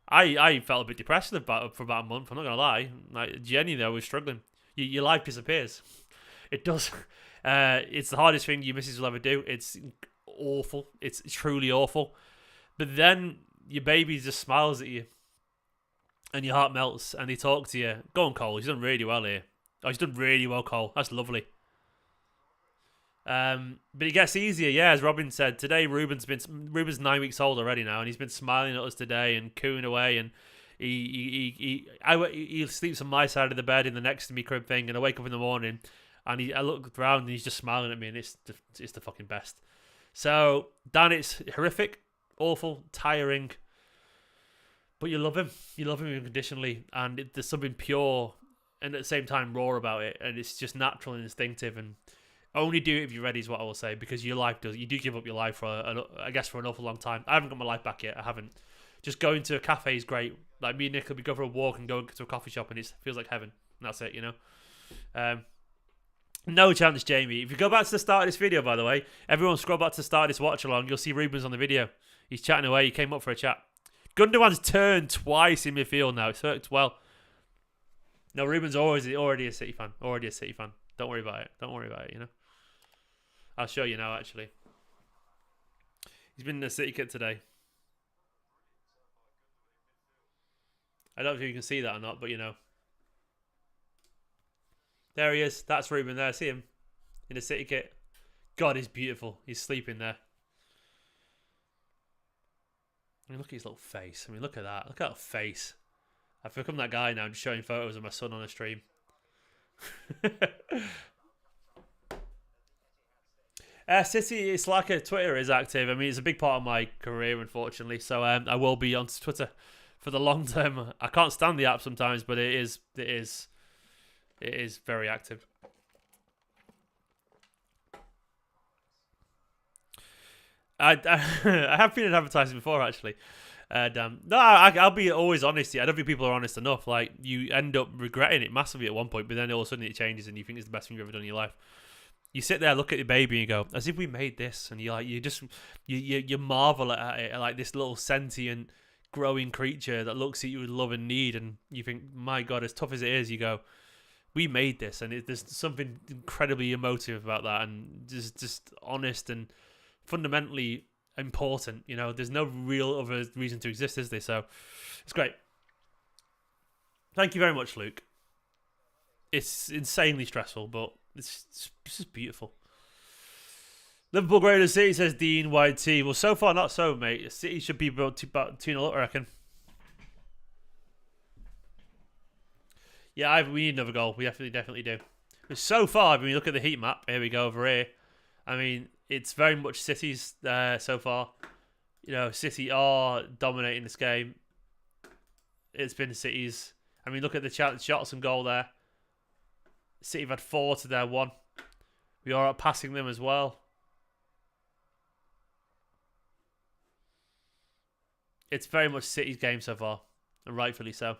I felt a bit depressed for about a month. I'm not going to lie. Like Jenny, though, was struggling. Your life disappears. It does. It's the hardest thing your missus will ever do. It's awful. It's truly awful. But then your baby just smiles at you, and your heart melts, and they talk to you. Go on, Cole. He's done really well here. Oh, he's done really well, Cole. That's lovely. But it gets easier, yeah. As Robin said today, Ruben's 9 weeks old already now, and he's been smiling at us today and cooing away. And he sleeps on my side of the bed in the next to me crib thing, and I wake up in the morning, and I look around and he's just smiling at me, and it's the fucking best. So Dan, it's horrific, awful, tiring, but you love him unconditionally, and there's something pure and at the same time raw about it, and it's just natural and instinctive. And only do it if you're ready is what I will say, because your life you do give up your life for I guess for an awful long time. I haven't got my life back yet. I haven't. Just going to a cafe is great. Like me and Nick will go for a walk and go to a coffee shop, and it feels like heaven. And that's it, you know. No chance, Jamie. If you go back to the start of this video, by the way, everyone scroll back to the start of this watch along. You'll see Ruben's on the video. He's chatting away. He came up for a chat. Gundogan's turned twice in midfield now. It's worked well. No, Ruben's already a City fan. Already a City fan. Don't worry about it. Don't worry about it, you know. I'll show you now, actually. He's been in the City kit today. I don't know if you can see that or not, but you know. There he is. That's Ruben there. See him in the City kit. God, he's beautiful. He's sleeping there. I mean, look at his little face. I mean, look at that. Look at that face. I've become that guy now, just showing photos of my son on a stream. City, it's like Twitter is active. I mean, it's a big part of my career, unfortunately. So I will be on Twitter for the long term. I can't stand the app sometimes, but it is very active. I have been in advertising before, actually. Damn. No, I'll be always honest here. I don't think people are honest enough. Like, you end up regretting it massively at one point, but then all of a sudden it changes and you think it's the best thing you've ever done in your life. You sit there, look at your baby, and you go, as if we made this, and you marvel at it, like this little sentient, growing creature that looks at you with love and need, and you think, my God, as tough as it is, you go, we made this, and there's something incredibly emotive about that, and just honest and fundamentally important. You know, there's no real other reason to exist, is there? So it's great. Thank you very much, Luke. It's insanely stressful, but This is beautiful. Liverpool greater than City, says Dean YT. Well, so far not so, mate. City should be about 2-0 up, I reckon. Yeah, we need another goal. We definitely do. But so far, when you look at the heat map, here we go over here. I mean, it's very much City's so far. You know, City are dominating this game. It's been City's. I mean, look at the shots and goal there. City have had 4 to their 1. We are passing them as well. It's very much City's game so far, and rightfully so.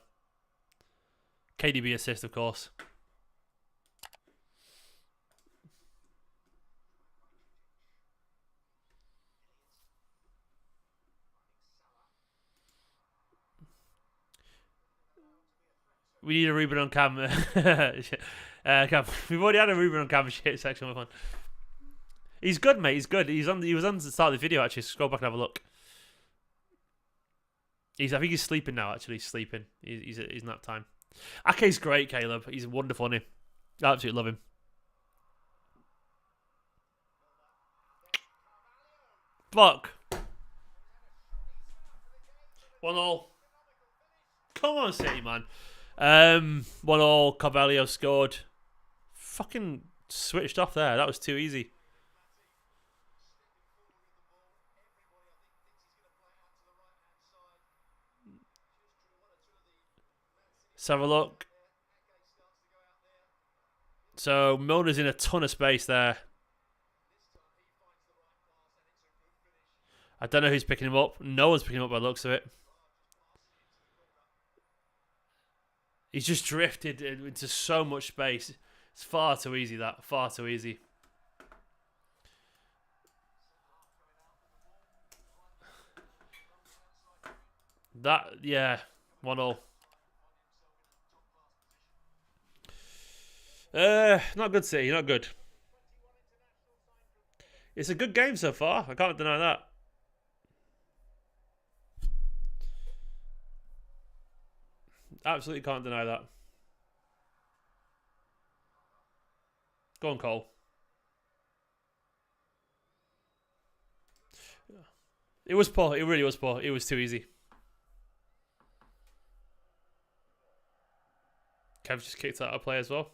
KDB assist, of course. We need a Ruben on Cam. Cam. We've already had a Ruben on Cam shit section with one. He's good, mate. He's good. He was on the start of the video actually. Scroll back and have a look. I think he's sleeping now. Actually, he's sleeping. He's nap time. Ake's great, Caleb. He's wonderful, isn't he? I absolutely love him. Fuck. 1-0. Come on, City, man. 1-0. Carvalho scored. Fucking switched off there. That was too easy. Let's have a look. So Milner's in a ton of space there. I don't know who's picking him up. No one's picking him up by the looks of it. He's just drifted into so much space. It's far too easy, that. Far too easy. That, yeah. 1-0. Not good, City. Not good. It's a good game so far. I can't deny that. Absolutely can't deny that. Go on, Cole. It was poor. It really was poor. It was too easy. Kev just kicked out a play as well.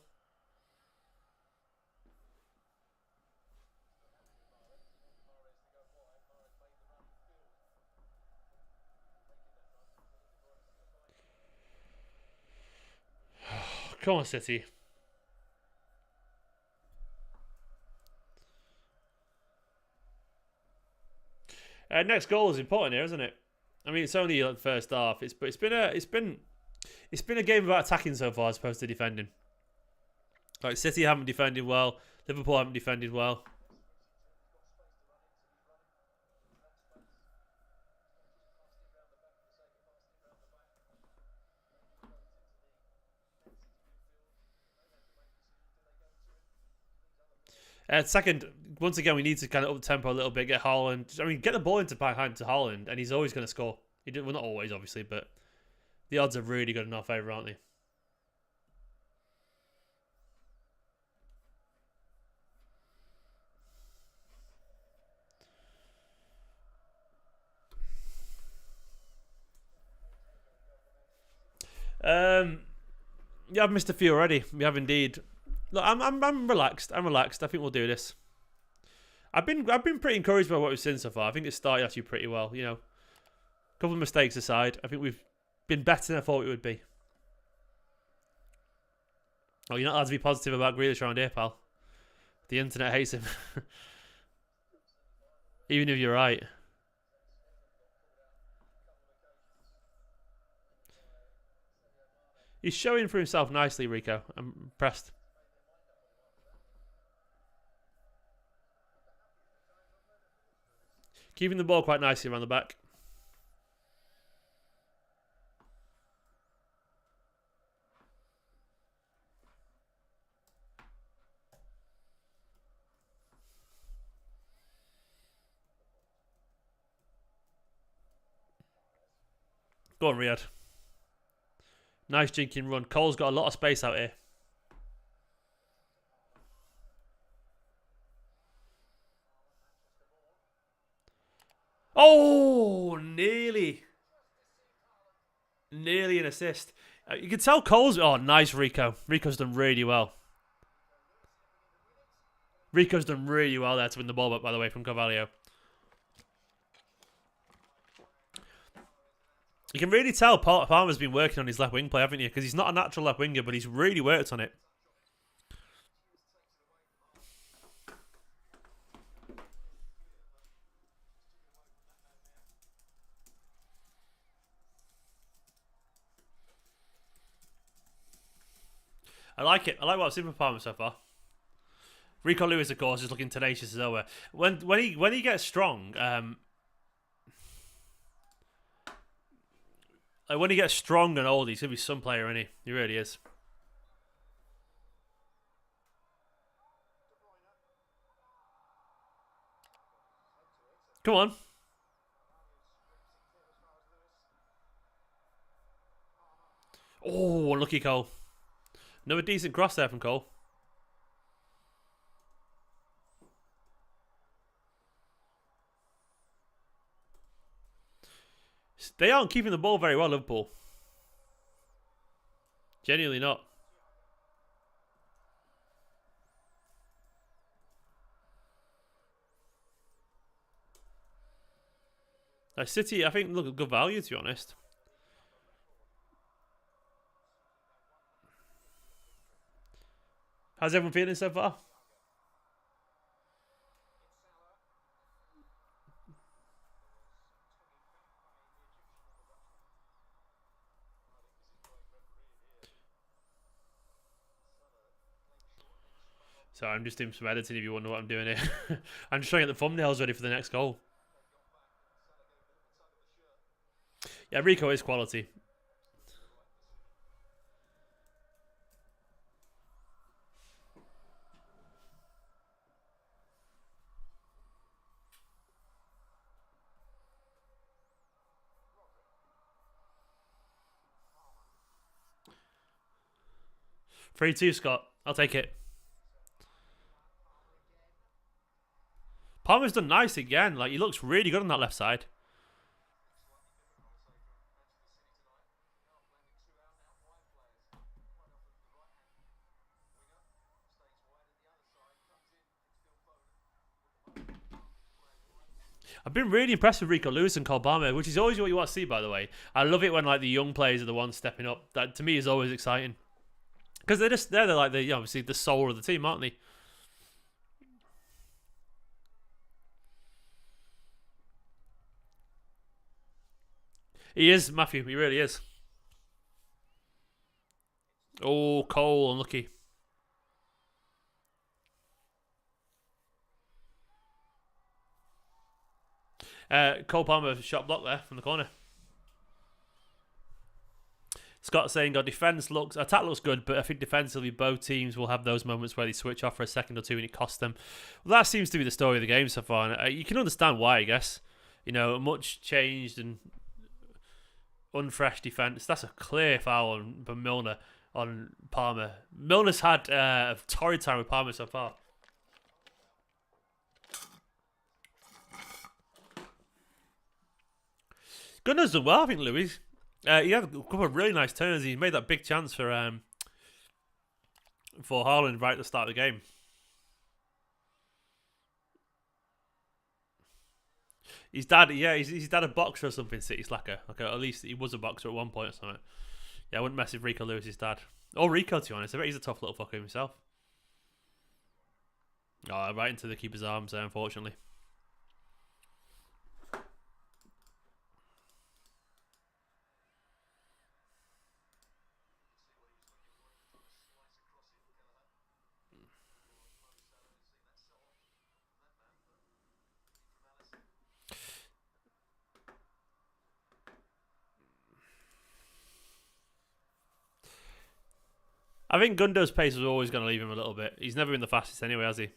Come on, City. Next goal is important here, isn't it? I mean, it's only like first half. It's been a game about attacking so far as opposed to defending. Like City haven't defended well. Liverpool haven't defended well. Second, once again, we need to kind of up the tempo a little bit, get Haaland. I mean, get the ball into behind to Haaland, and he's always going to score. Well, not always, obviously, but the odds are really good in our favour, aren't they? Yeah, I've missed a few already. We have indeed. Look, I'm relaxed. I'm relaxed. I think we'll do this. I've been pretty encouraged by what we've seen so far. I think it started actually pretty well. You know, a couple of mistakes aside, I think we've been better than I thought we would be. Oh, you're not allowed to be positive about Grealish around here, pal. The internet hates him. Even if you're right. He's showing for himself nicely, Rico. I'm impressed. Keeping the ball quite nicely around the back. Go on, Riyad. Nice jinking run. Cole's got a lot of space out here. Oh, nearly. Nearly an assist. You can tell Cole's... Oh, nice Rico. Rico's done really well. Rico's done really well there to win the ball back, by the way, from Carvalho. You can really tell Palmer's been working on his left wing play, haven't you? Because he's not a natural left winger, but he's really worked on it. I like it. I like what I've seen from Palmer so far. Rico Lewis, of course, is looking tenacious as ever. When he gets strong, like when he gets strong and old, he's gonna be some player, isn't he? He really is. Come on. Oh, unlucky Cole. Another decent cross there from Cole. They aren't keeping the ball very well, Liverpool. Genuinely not. City, I think, look at good value, to be honest. How's everyone feeling so far? So I'm just doing some editing if you wonder what I'm doing here. I'm just trying to get the thumbnails ready for the next goal. Yeah, Rico is quality. Three-two, Scott. I'll take it. Palmer's done nice again. Like, he looks really good on that left side. I've been really impressed with Rico Lewis and Cole Palmer, which is always what you want to see, by the way. I love it when like the young players are the ones stepping up. That to me is always exciting because they're like the obviously the soul of the team, aren't they? He is, Matthew. He really is. Oh, Cole, unlucky. Cole Palmer shot block there from the corner. Scott saying our attack looks good, but I think defensively both teams will have those moments where they switch off for a second or two and it costs them. Well, that seems to be the story of the game so far. And you can understand why, I guess. You know, much changed and unfresh defence. That's a clear foul on Milner on Palmer. Milner's had a torrid time with Palmer so far. Gunner's done well, I think, Louis. He had a couple of really nice turns. He made that big chance for Haaland right at the start of the game. His dad, yeah, his dad a boxer or something, City Slacker. Okay, at least he was a boxer at one point or something. Yeah, I wouldn't mess with Rico Lewis's dad. Or Rico, to be honest. I bet he's a tough little fucker himself. Oh, right into the keeper's arms there, unfortunately. I think Gundo's pace was always going to leave him a little bit. He's never been the fastest anyway, has he?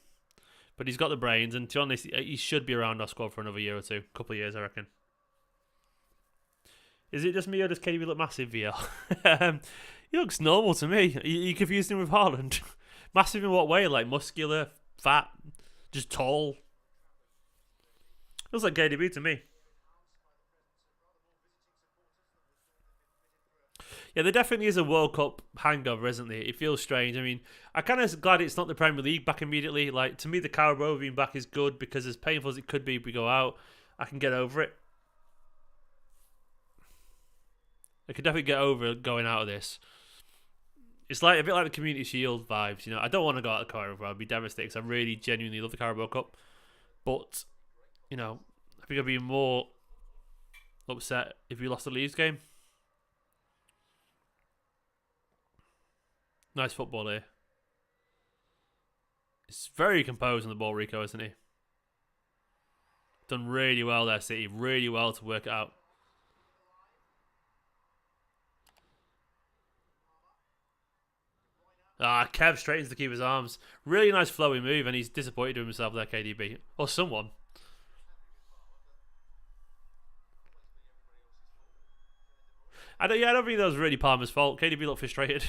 But he's got the brains, and to be honest, he should be around our squad for another year or two. A couple of years, I reckon. Is it just me or does KDB look massive, VL? He looks normal to me. You confused him with Haaland. Massive in what way? Like muscular, fat, just tall? Looks like KDB to me. Yeah, there definitely is a World Cup hangover, isn't there? It feels strange. I mean, I'm kind of glad it's not the Premier League back immediately. Like, to me, the Carabao being back is good because as painful as it could be if we go out, I can get over it. I could definitely get over going out of this. It's like a bit like the Community Shield vibes, you know. I don't want to go out of the Carabao. I'd be devastated because I really genuinely love the Carabao Cup. But, you know, I think I'd be more upset if we lost the Leeds game. Nice football here. It's very composed on the ball, Rico, isn't he? Done really well there, City. Really well to work it out. Kev straight into the keeper's arms. Really nice flowy move, and he's disappointed with himself there, KDB. Or someone. I don't think that was really Palmer's fault. KDB looked frustrated.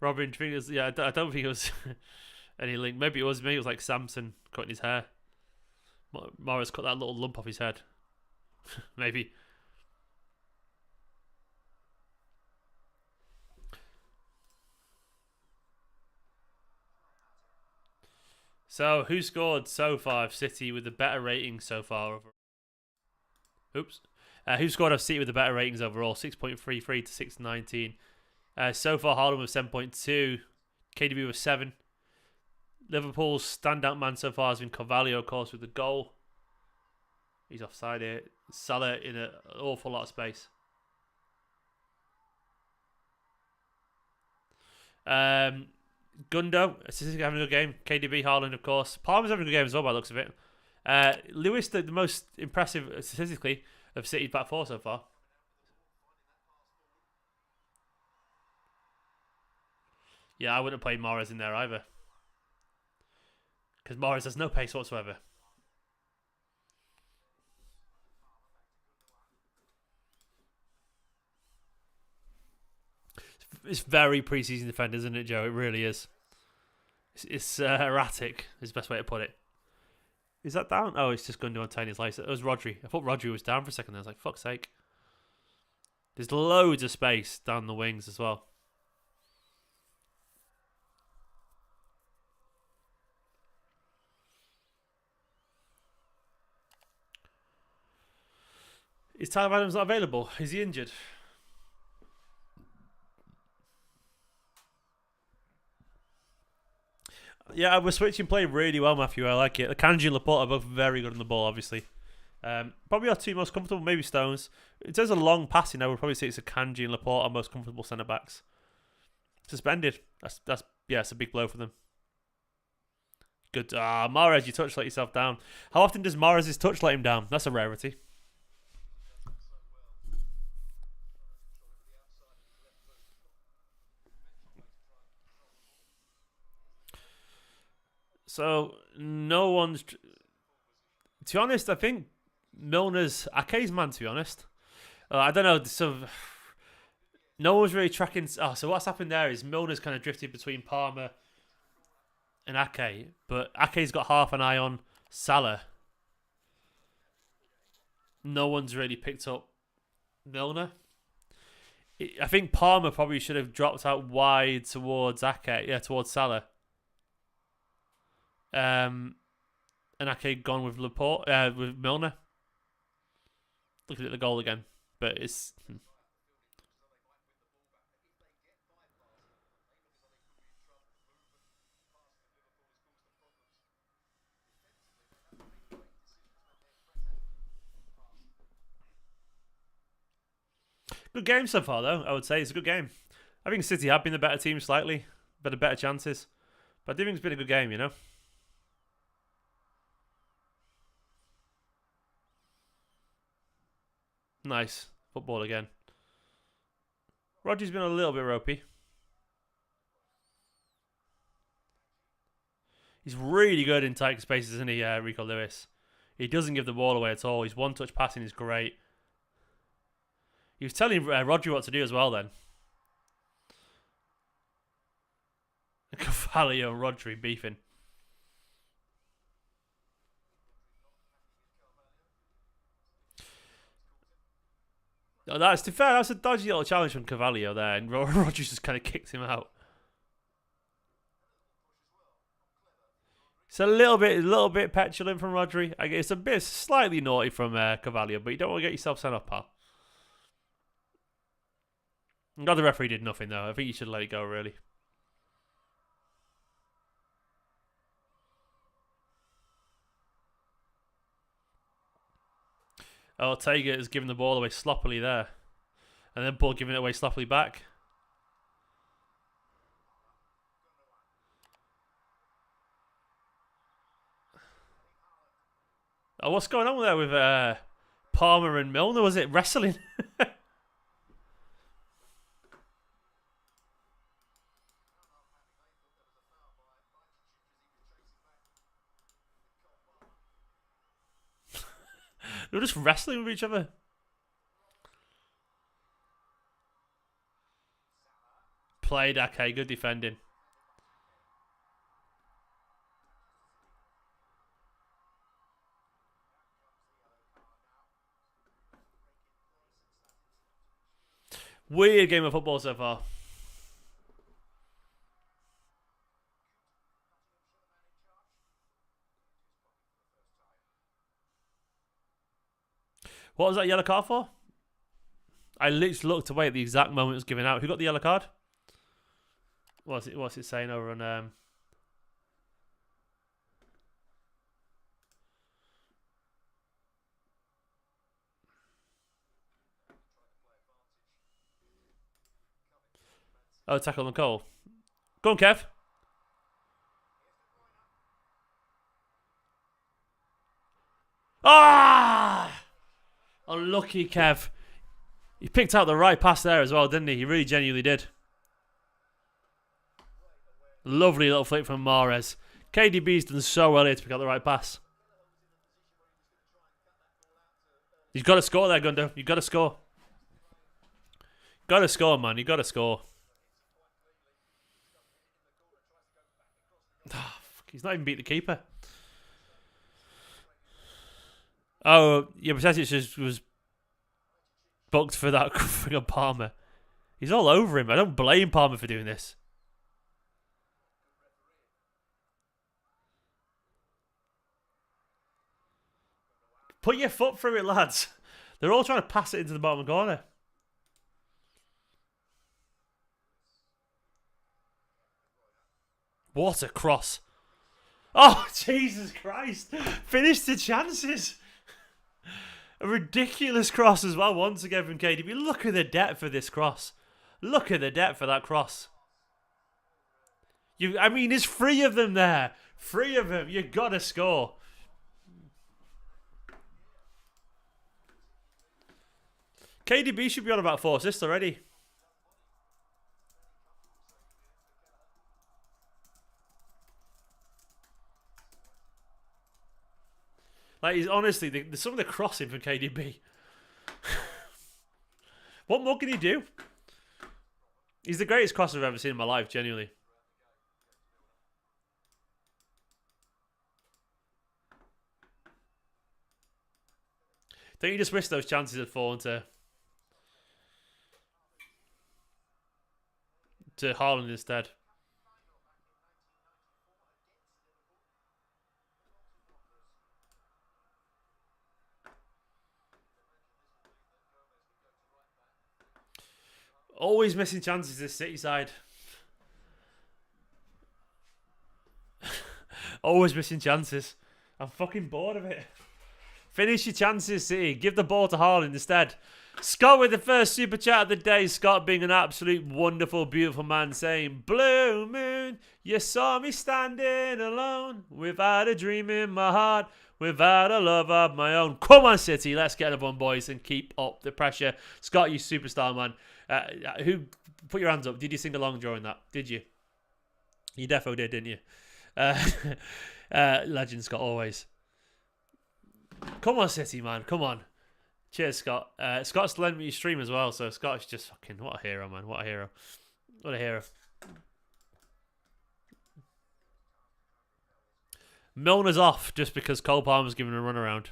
Robin, I don't think it was any link. Maybe it was like Samson cutting his hair. Mahrez cut that little lump off his head. Maybe. So, who scored so far of City with the better ratings so far? Oops. Who scored of City with the better ratings overall? 6.33 to 6.19. So far, Haaland was 7.2. KDB was 7. Liverpool's standout man so far has been Carvalho, of course, with the goal. He's offside here. Salah in an awful lot of space. Gundo, statistically having a good game. KDB, Haaland, of course. Palmer's having a good game as well by the looks of it. Lewis, the most impressive statistically of City's back four so far. Yeah, I wouldn't have played Mahrez in there either. Because Mahrez has no pace whatsoever. It's very pre-season defender, isn't it, Joe? It really is. It's erratic, is the best way to put it. Is that down? Oh, it's just going to untie his license. It was Rodri. I thought Rodri was down for a second. I was like, fuck's sake. There's loads of space down the wings as well. Is Tyler Adams not available? Is he injured? Yeah, we're switching play really well, Matthew. I like it. Kanji and Laporte are both very good on the ball, obviously. Probably our two most comfortable, maybe Stones. In terms of long passing, I would probably say it's Kanji and Laporte our most comfortable centre backs. Suspended. That's it's a big blow for them. Good. Mahrez, you touch let yourself down. How often does Mahrez's touch let him down? That's a rarity. So, no one's... To be honest, I think Milner's Ake's man, to be honest. I don't know, no one's really tracking... Oh, so what's happened there is Milner's kind of drifted between Palmer and Ake, but Ake's got half an eye on Salah. No one's really picked up Milner. I think Palmer probably should have dropped out wide towards towards Salah. And Ake gone with Laporte, with Milner. Looking at the goal again, but it's... Good game so far, though, I would say. It's a good game. I think City have been the better team slightly, better chances. But I do think it's been a good game, you know? Nice. Football again. Rodri's been a little bit ropey. He's really good in tight spaces, isn't he, Rico Lewis? He doesn't give the ball away at all. His one-touch passing is great. He was telling Rodri what to do as well then. Carvalho and Rodri beefing. Oh, that's to be fair. That's a dodgy little challenge from Carvalho there, and Rodgers just kind of kicked him out. It's a little bit petulant from Rodri. I guess it's a bit slightly naughty from Carvalho, but you don't want to get yourself sent off, pal. No, the referee did nothing though. I think you should let it go, really. Oh, Ortega is giving the ball away sloppily there. And then Paul giving it away sloppily back. Oh, what's going on there with Palmer and Milner? Was it wrestling? They were just wrestling with each other. Played, okay, good defending. Weird game of football so far. What was that yellow card for? I literally looked away at the exact moment it was given out. Who got the yellow card? What's it saying over on Oh, tackle on Cole. Go on, Kev. Ah! Unlucky, Kev. He picked out the right pass there as well, didn't he? He really genuinely did. Lovely little flick from Mahrez. KDB's done so well here to pick out the right pass. You've got to score there, Gundo. You've got to score. Got to score, man. You've got to score. Oh, fuck, he's not even beat the keeper. Oh, yeah, Persetic was booked for that thing on Palmer. He's all over him. I don't blame Palmer for doing this. Put your foot through it, lads. They're all trying to pass it into the bottom corner. What a cross. Oh, Jesus Christ. Finished the chances. A ridiculous cross as well, once again from KDB. Look at the depth of this cross. Look at the depth of that cross. I mean, there's 3 of them there. 3 of them. You've got to score. KDB should be on about 4 assists already. Like, he's honestly, some of the crossing from KDB. What more can he do? He's the greatest crosser I've ever seen in my life, genuinely. Don't you just wish those chances had fallen to Haaland instead? Always missing chances this City side. Always missing chances. I'm fucking bored of it. Finish your chances, City. Give the ball to Haaland instead. Scott with the first super chat of the day. Scott being an absolute wonderful, beautiful man saying, Blue moon, you saw me standing alone without a dream in my heart, without a love of my own. Come on, City. Let's get up on, boys, and keep up the pressure. Scott, you superstar, man. Who put your hands up? Did you sing along during that? Did you? You defo did, didn't you? Legend Scott, always. Come on, City, man. Come on. Cheers, Scott. Scott's lent me his stream as well, so Scott's just fucking... What a hero, man. What a hero. What a hero. Milner's off just because Cole Palmer's giving a run around.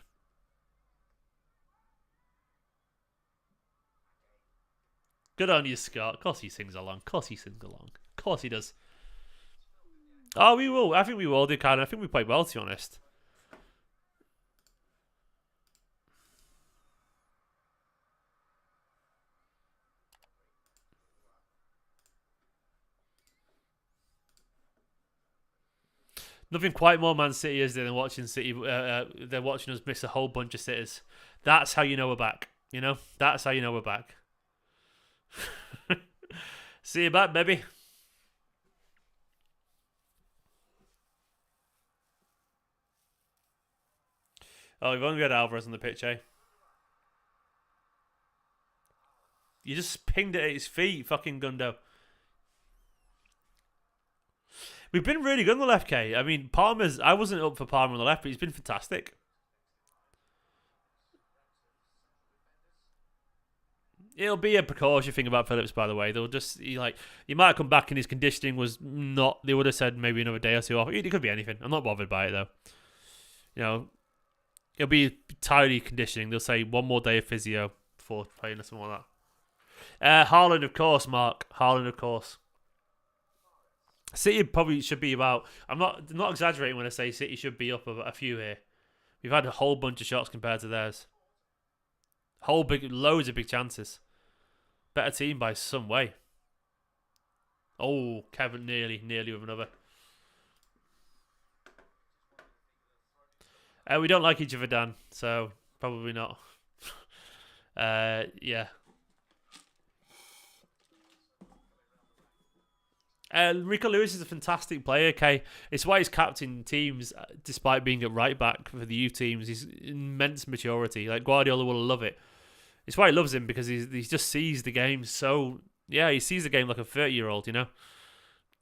Good on you, Scott. Of course he sings along. Of course he sings along. Of course he does. Oh, we will. I think we will do, kind of. I think we played well, to be honest. Nothing quite more Man City is there than watching City. They're watching us miss a whole bunch of sitters. That's how you know we're back. You know, that's how you know we're back. See you back, baby. Oh, we've only got Alvarez on the pitch, eh? You just pinged it at his feet, fucking Gundo. We've been really good on the left, K. I mean, Palmer's... I wasn't up for Palmer on the left, but he's been fantastic. It'll be a precaution thing about Phillips, by the way. They'll just... He might come back and his conditioning was not... They would have said maybe another day or two off. It could be anything. I'm not bothered by it, though. You know, it'll be entirely conditioning. They'll say 1 more day of physio before playing or something like that. Haaland, of course, Mark. Haaland, of course. City probably should be about... I'm not exaggerating when I say City should be up a few here. We've had a whole bunch of shots compared to theirs. Loads of big chances. Better team by some way. Oh, Kevin nearly with another. We don't like each other, Dan, so probably not. Yeah. Rico Lewis is a fantastic player, okay? It's why he's captain teams despite being at right back for the youth teams. He's immense maturity. Like, Guardiola will love it. It's why he loves him, because he just sees the game so... Yeah, he sees the game like a 30-year-old, you know?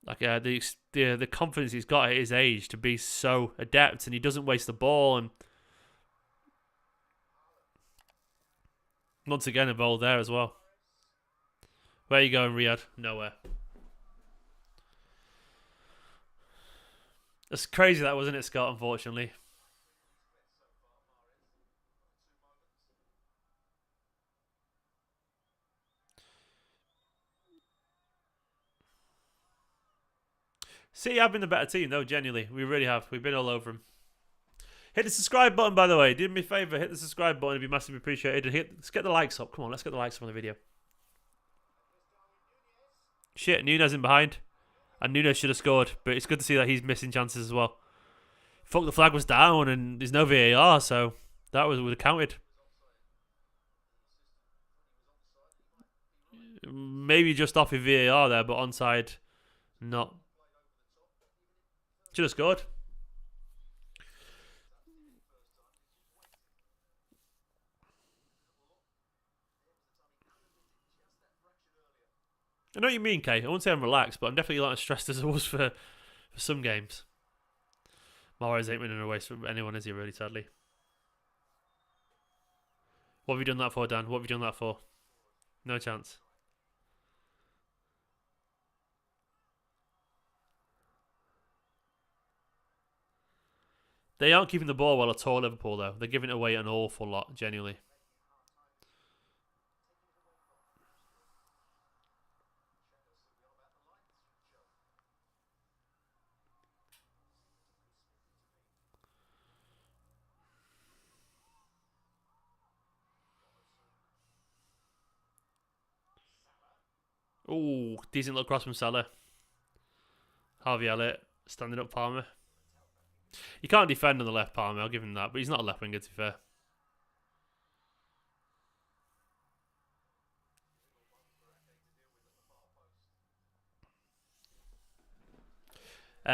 Like, the confidence he's got at his age to be so adept, and he doesn't waste the ball, and... Once again, involved there as well. Where are you going, Riyad? Nowhere. It's crazy that, wasn't it, Scott, unfortunately? City have been the better team, though, genuinely. We really have. We've been all over them. Hit the subscribe button, by the way. Do me a favour. Hit the subscribe button. It'd be massively appreciated. Let's get the likes up. Come on, let's get the likes up on the video. Shit, Nunez in behind. And Nunez should have scored. But it's good to see that he's missing chances as well. Fuck, the flag was down and there's no VAR, so that would have counted. Maybe just off with VAR there, but onside, not. Should have scored. I know what you mean, Kay. I won't say I'm relaxed, but I'm definitely not as stressed as I was for some games. Mahrez ain't winning a race for anyone, is he, really, sadly? What have you done that for, Dan? What have you done that for? No chance. They aren't keeping the ball well at all, Liverpool, though. They're giving it away an awful lot, genuinely. Ooh, decent little cross from Salah. Harvey Elliott, standing up Palmer. He can't defend on the left, Palmer, I'll give him that, but he's not a left winger, to be fair.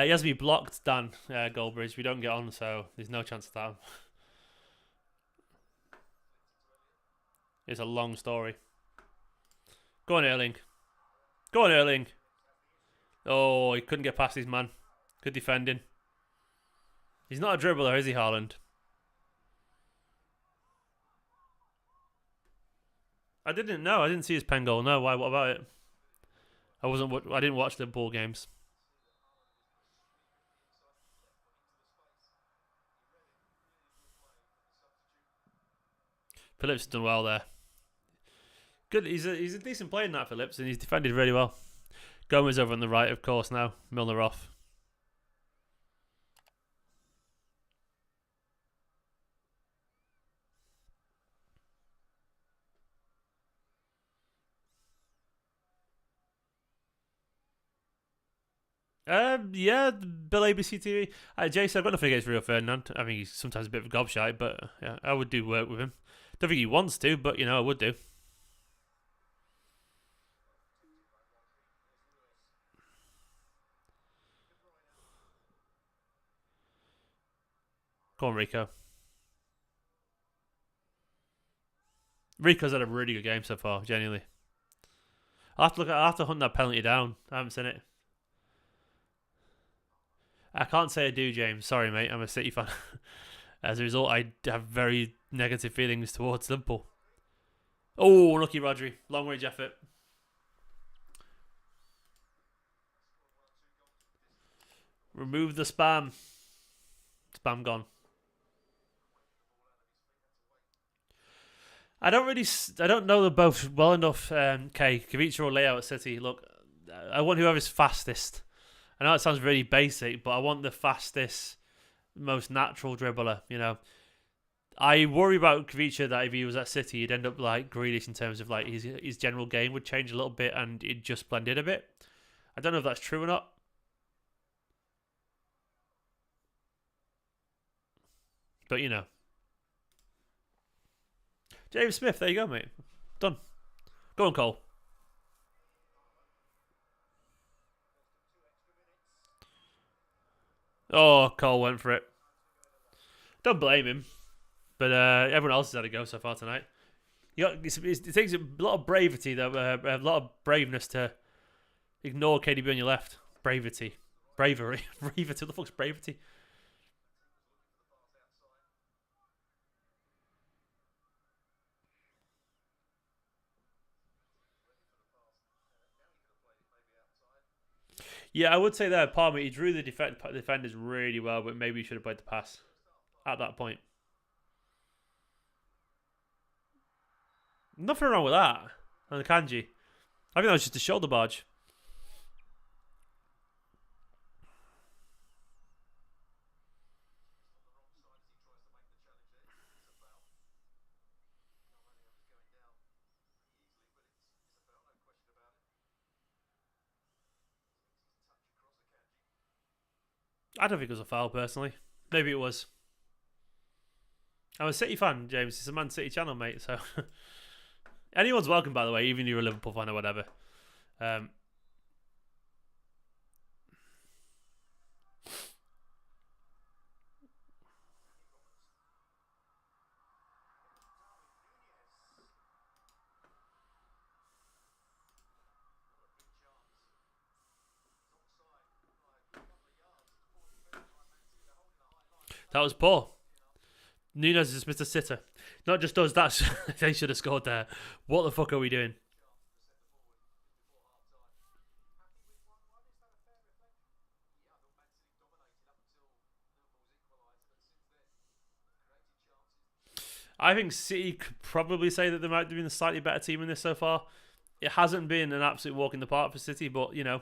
He has to be blocked, Dan, Goldbridge. We don't get on, so there's no chance of that. It's a long story. Go on, Erling. Go on, Erling. Oh, he couldn't get past his man. Good defending. He's not a dribbler, is he, Haaland? I didn't know. I didn't see his pen goal. No, why? What about it? I didn't watch the ball games. Phillips has done well there. Good. He's a decent player in that, Phillips, and he's defended really well. Gomez over on the right, of course, now. Milner off. Yeah, Bill ABC TV. Jason, I've got nothing against Rio Ferdinand. I mean, he's sometimes a bit of a gobshite, but yeah, I would do work with him. Don't think he wants to, but you know, I would do. Go on, Rico. Rico's had a really good game so far, genuinely. I'll have to hunt that penalty down. I haven't seen it. I can't say I do, James. Sorry, mate. I'm a City fan. As a result, I have very negative feelings towards Liverpool. Oh, lucky Rodri. Long range effort. Remove the spam. Spam gone. I don't know them both well enough. Kavicha or Leo at City. Look, I want whoever's fastest. I know it sounds really basic, but I want the fastest, most natural dribbler. You know, I worry about Kavicha that if he was at City, he'd end up like Grealish in terms of like his general game would change a little bit and it'd just blend in a bit. I don't know if that's true or not. But you know. James Smith, there you go, mate. Done. Go on, Cole. Oh, Cole went for it. Don't blame him. But everyone else has had a go so far tonight. It takes a lot of bravery, though. A lot of braveness to ignore KDB on your left. Bravery. Bravery. What the fuck's bravery? Yeah, I would say that Palmer, he drew the defenders really well, but maybe he should have played the pass at that point. Nothing wrong with that. And Kanji. I think that was just a shoulder barge. I don't think it was a foul, personally. Maybe it was. I'm a City fan, James. It's a Man City channel, mate, so... Anyone's welcome, by the way, even if you're a Liverpool fan or whatever. That was poor. Nunez is Mr. Sitter. Not just us, that's they should have scored there. What the fuck are we doing? I think City could probably say that they might have been a slightly better team in this so far. It hasn't been an absolute walk in the park for City, but, you know,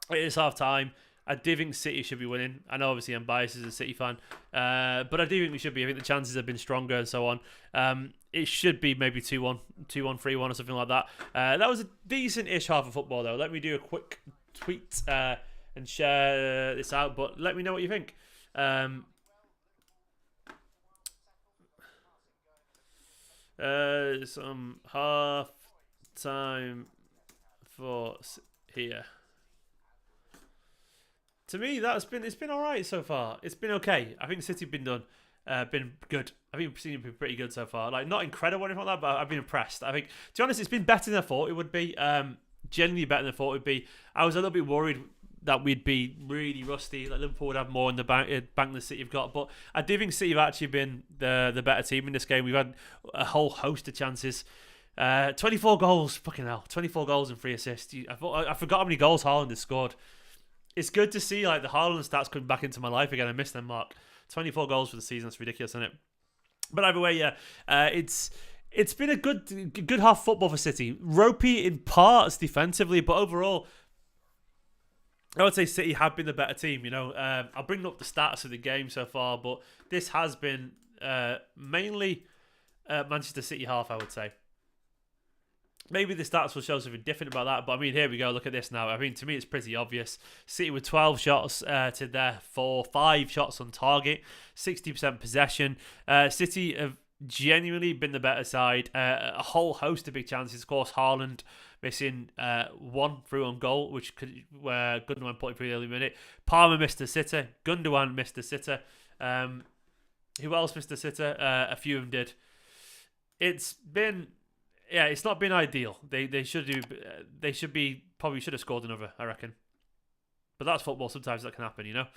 it is half time. I do think City should be winning. I know obviously I'm biased as a City fan, but I do think we should be. I think the chances have been stronger and so on. It should be maybe 2-1, 2-1, 3-1 or something like that. That was a decent-ish half of football though. Let me do a quick tweet and share this out, but let me know what you think. Some half time for here. To me, it's been all right so far. It's been okay. I think City have been good. I think we've seen it been pretty good so far. Like not incredible or anything like that, but I've been impressed. I think, to be honest, it's been better than I thought it would be. Genuinely better than I thought it would be. I was a little bit worried that we'd be really rusty. Like Liverpool would have more in the bank than City have got. But I do think City have actually been the better team in this game. We've had a whole host of chances. 24 goals, fucking hell. 24 goals and 3 assists. I forgot how many goals Haaland has scored. It's good to see like the Haaland stats coming back into my life again. I missed them, Mark. 24 goals for the season. That's ridiculous, isn't it? But either way, yeah, it's It's been a good half football for City. Ropey in parts defensively, but overall, I would say City have been the better team. I'll bring up the stats of the game so far, but this has been mainly Manchester City half, I would say. Maybe the stats will show something different about that, but I mean, here we go. Look at this now. I mean, to me, it's pretty obvious. City with 12 shots to their 5 shots on target, 60% possession. City have genuinely been the better side. A whole host of big chances. Of course, Haaland missing one through on goal, which where Gundogan put it through the early minute. Palmer missed a sitter. Gundogan missed a sitter. Who else missed a sitter? A few of them did. It's not been ideal. They should have scored another, I reckon. But that's football. Sometimes that can happen,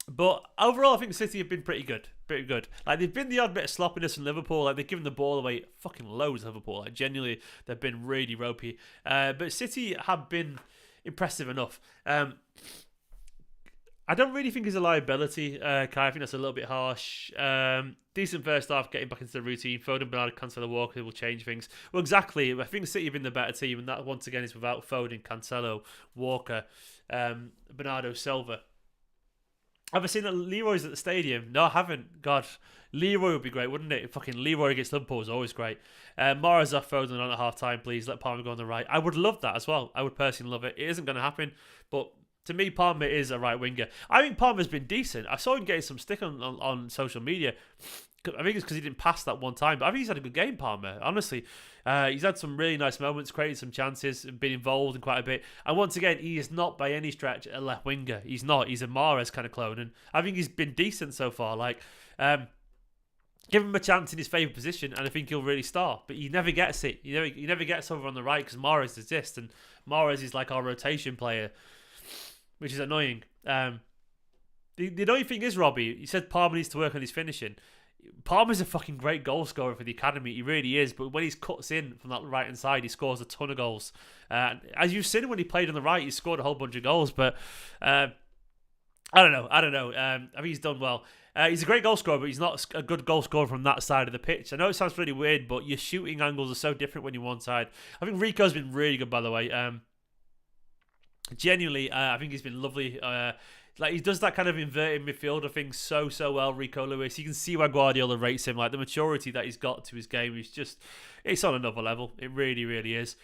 But overall, I think City have been pretty good. Pretty good. Like, they've been the odd bit of sloppiness in Liverpool. Like, they've given the ball away fucking loads, Liverpool. Like, genuinely, they've been really ropey. But City have been impressive enough. I don't really think he's a liability, Kai. I think that's a little bit harsh. Decent first half, getting back into the routine. Foden, Bernardo, Cancelo, Walker will change things. Well, exactly. I think City have been the better team, and that once again is without Foden, Cancelo, Walker, Bernardo Silva. Have I seen that Leroy's at the stadium? No, I haven't. God, Leroy would be great, wouldn't it? Fucking Leroy against Liverpool is always great. Mahrez off Foden on at half time, please. Let Palmer go on the right. I would love that as well. I would personally love it. It isn't going to happen, but to me, Palmer is a right winger. I think Palmer's been decent. I saw him getting some stick on social media. I think it's because he didn't pass that one time, but I think he's had a good game, Palmer. Honestly, he's had some really nice moments, created some chances, and been involved in quite a bit. And once again, he is not by any stretch a left winger. He's not. He's a Mahrez kind of clone, and I think he's been decent so far. Like, give him a chance in his favourite position, and I think he'll really start. But he never gets it. He never gets over on the right because Mahrez exists, and Mahrez is like our rotation player, which is annoying. The annoying thing is, Robbie, you said Palmer needs to work on his finishing. Palmer's a fucking great goal scorer for the academy. He really is. But when he cuts in from that right-hand side, he scores a ton of goals. As you've seen when he played on the right, he scored a whole bunch of goals. But I don't know. I think he's done well. He's a great goal scorer, but he's not a good goal scorer from that side of the pitch. I know it sounds really weird, but your shooting angles are so different when you're one side. I think Rico's been really good, by the way. Genuinely, I think he's been lovely. Like, he does that kind of inverted midfielder thing so well, Rico Lewis. You can see why Guardiola rates him. Like, the maturity that he's got to his game is just, it's on another level. It really, really is.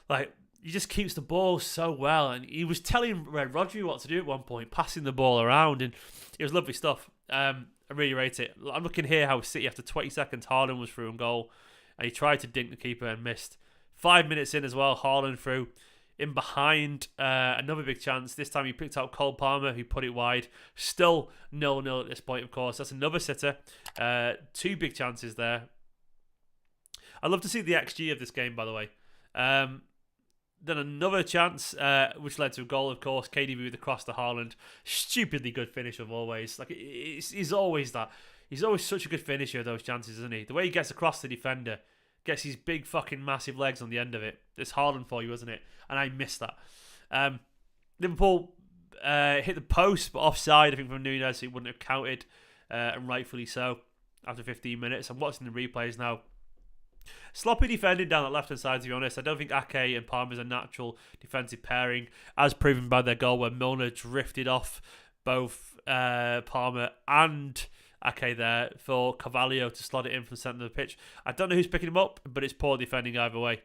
Like, he just keeps the ball so well. And he was telling Rodri what to do at one point, passing the ball around. And it was lovely stuff. I really rate it. I'm looking here how City, after 20 seconds, Haaland was through on goal. And he tried to dink the keeper and missed. 5 minutes in as well, Haaland through. In behind, another big chance. This time he picked out Cole Palmer, who put it wide. Still 0-0 at this point, of course. That's another sitter. 2 big chances there. I'd love to see the XG of this game, by the way. Then another chance, which led to a goal, of course. KDB with the cross to Haaland. Stupidly good finish of always. Like, he's always that. He's always such a good finisher of those chances, isn't he? The way he gets across the defender, gets his big fucking massive legs on the end of it. It's Haaland for you, isn't it? And I missed that. Liverpool hit the post, but offside, I think, from Nunez, so he wouldn't have counted, and rightfully so, after 15 minutes. I'm watching the replays now. Sloppy defending down that left-hand side, to be honest. I don't think Ake and Palmer is a natural defensive pairing, as proven by their goal where Milner drifted off both Palmer and Ake there for Carvalho to slot it in from the centre of the pitch. I don't know who's picking him up, but it's poor defending either way.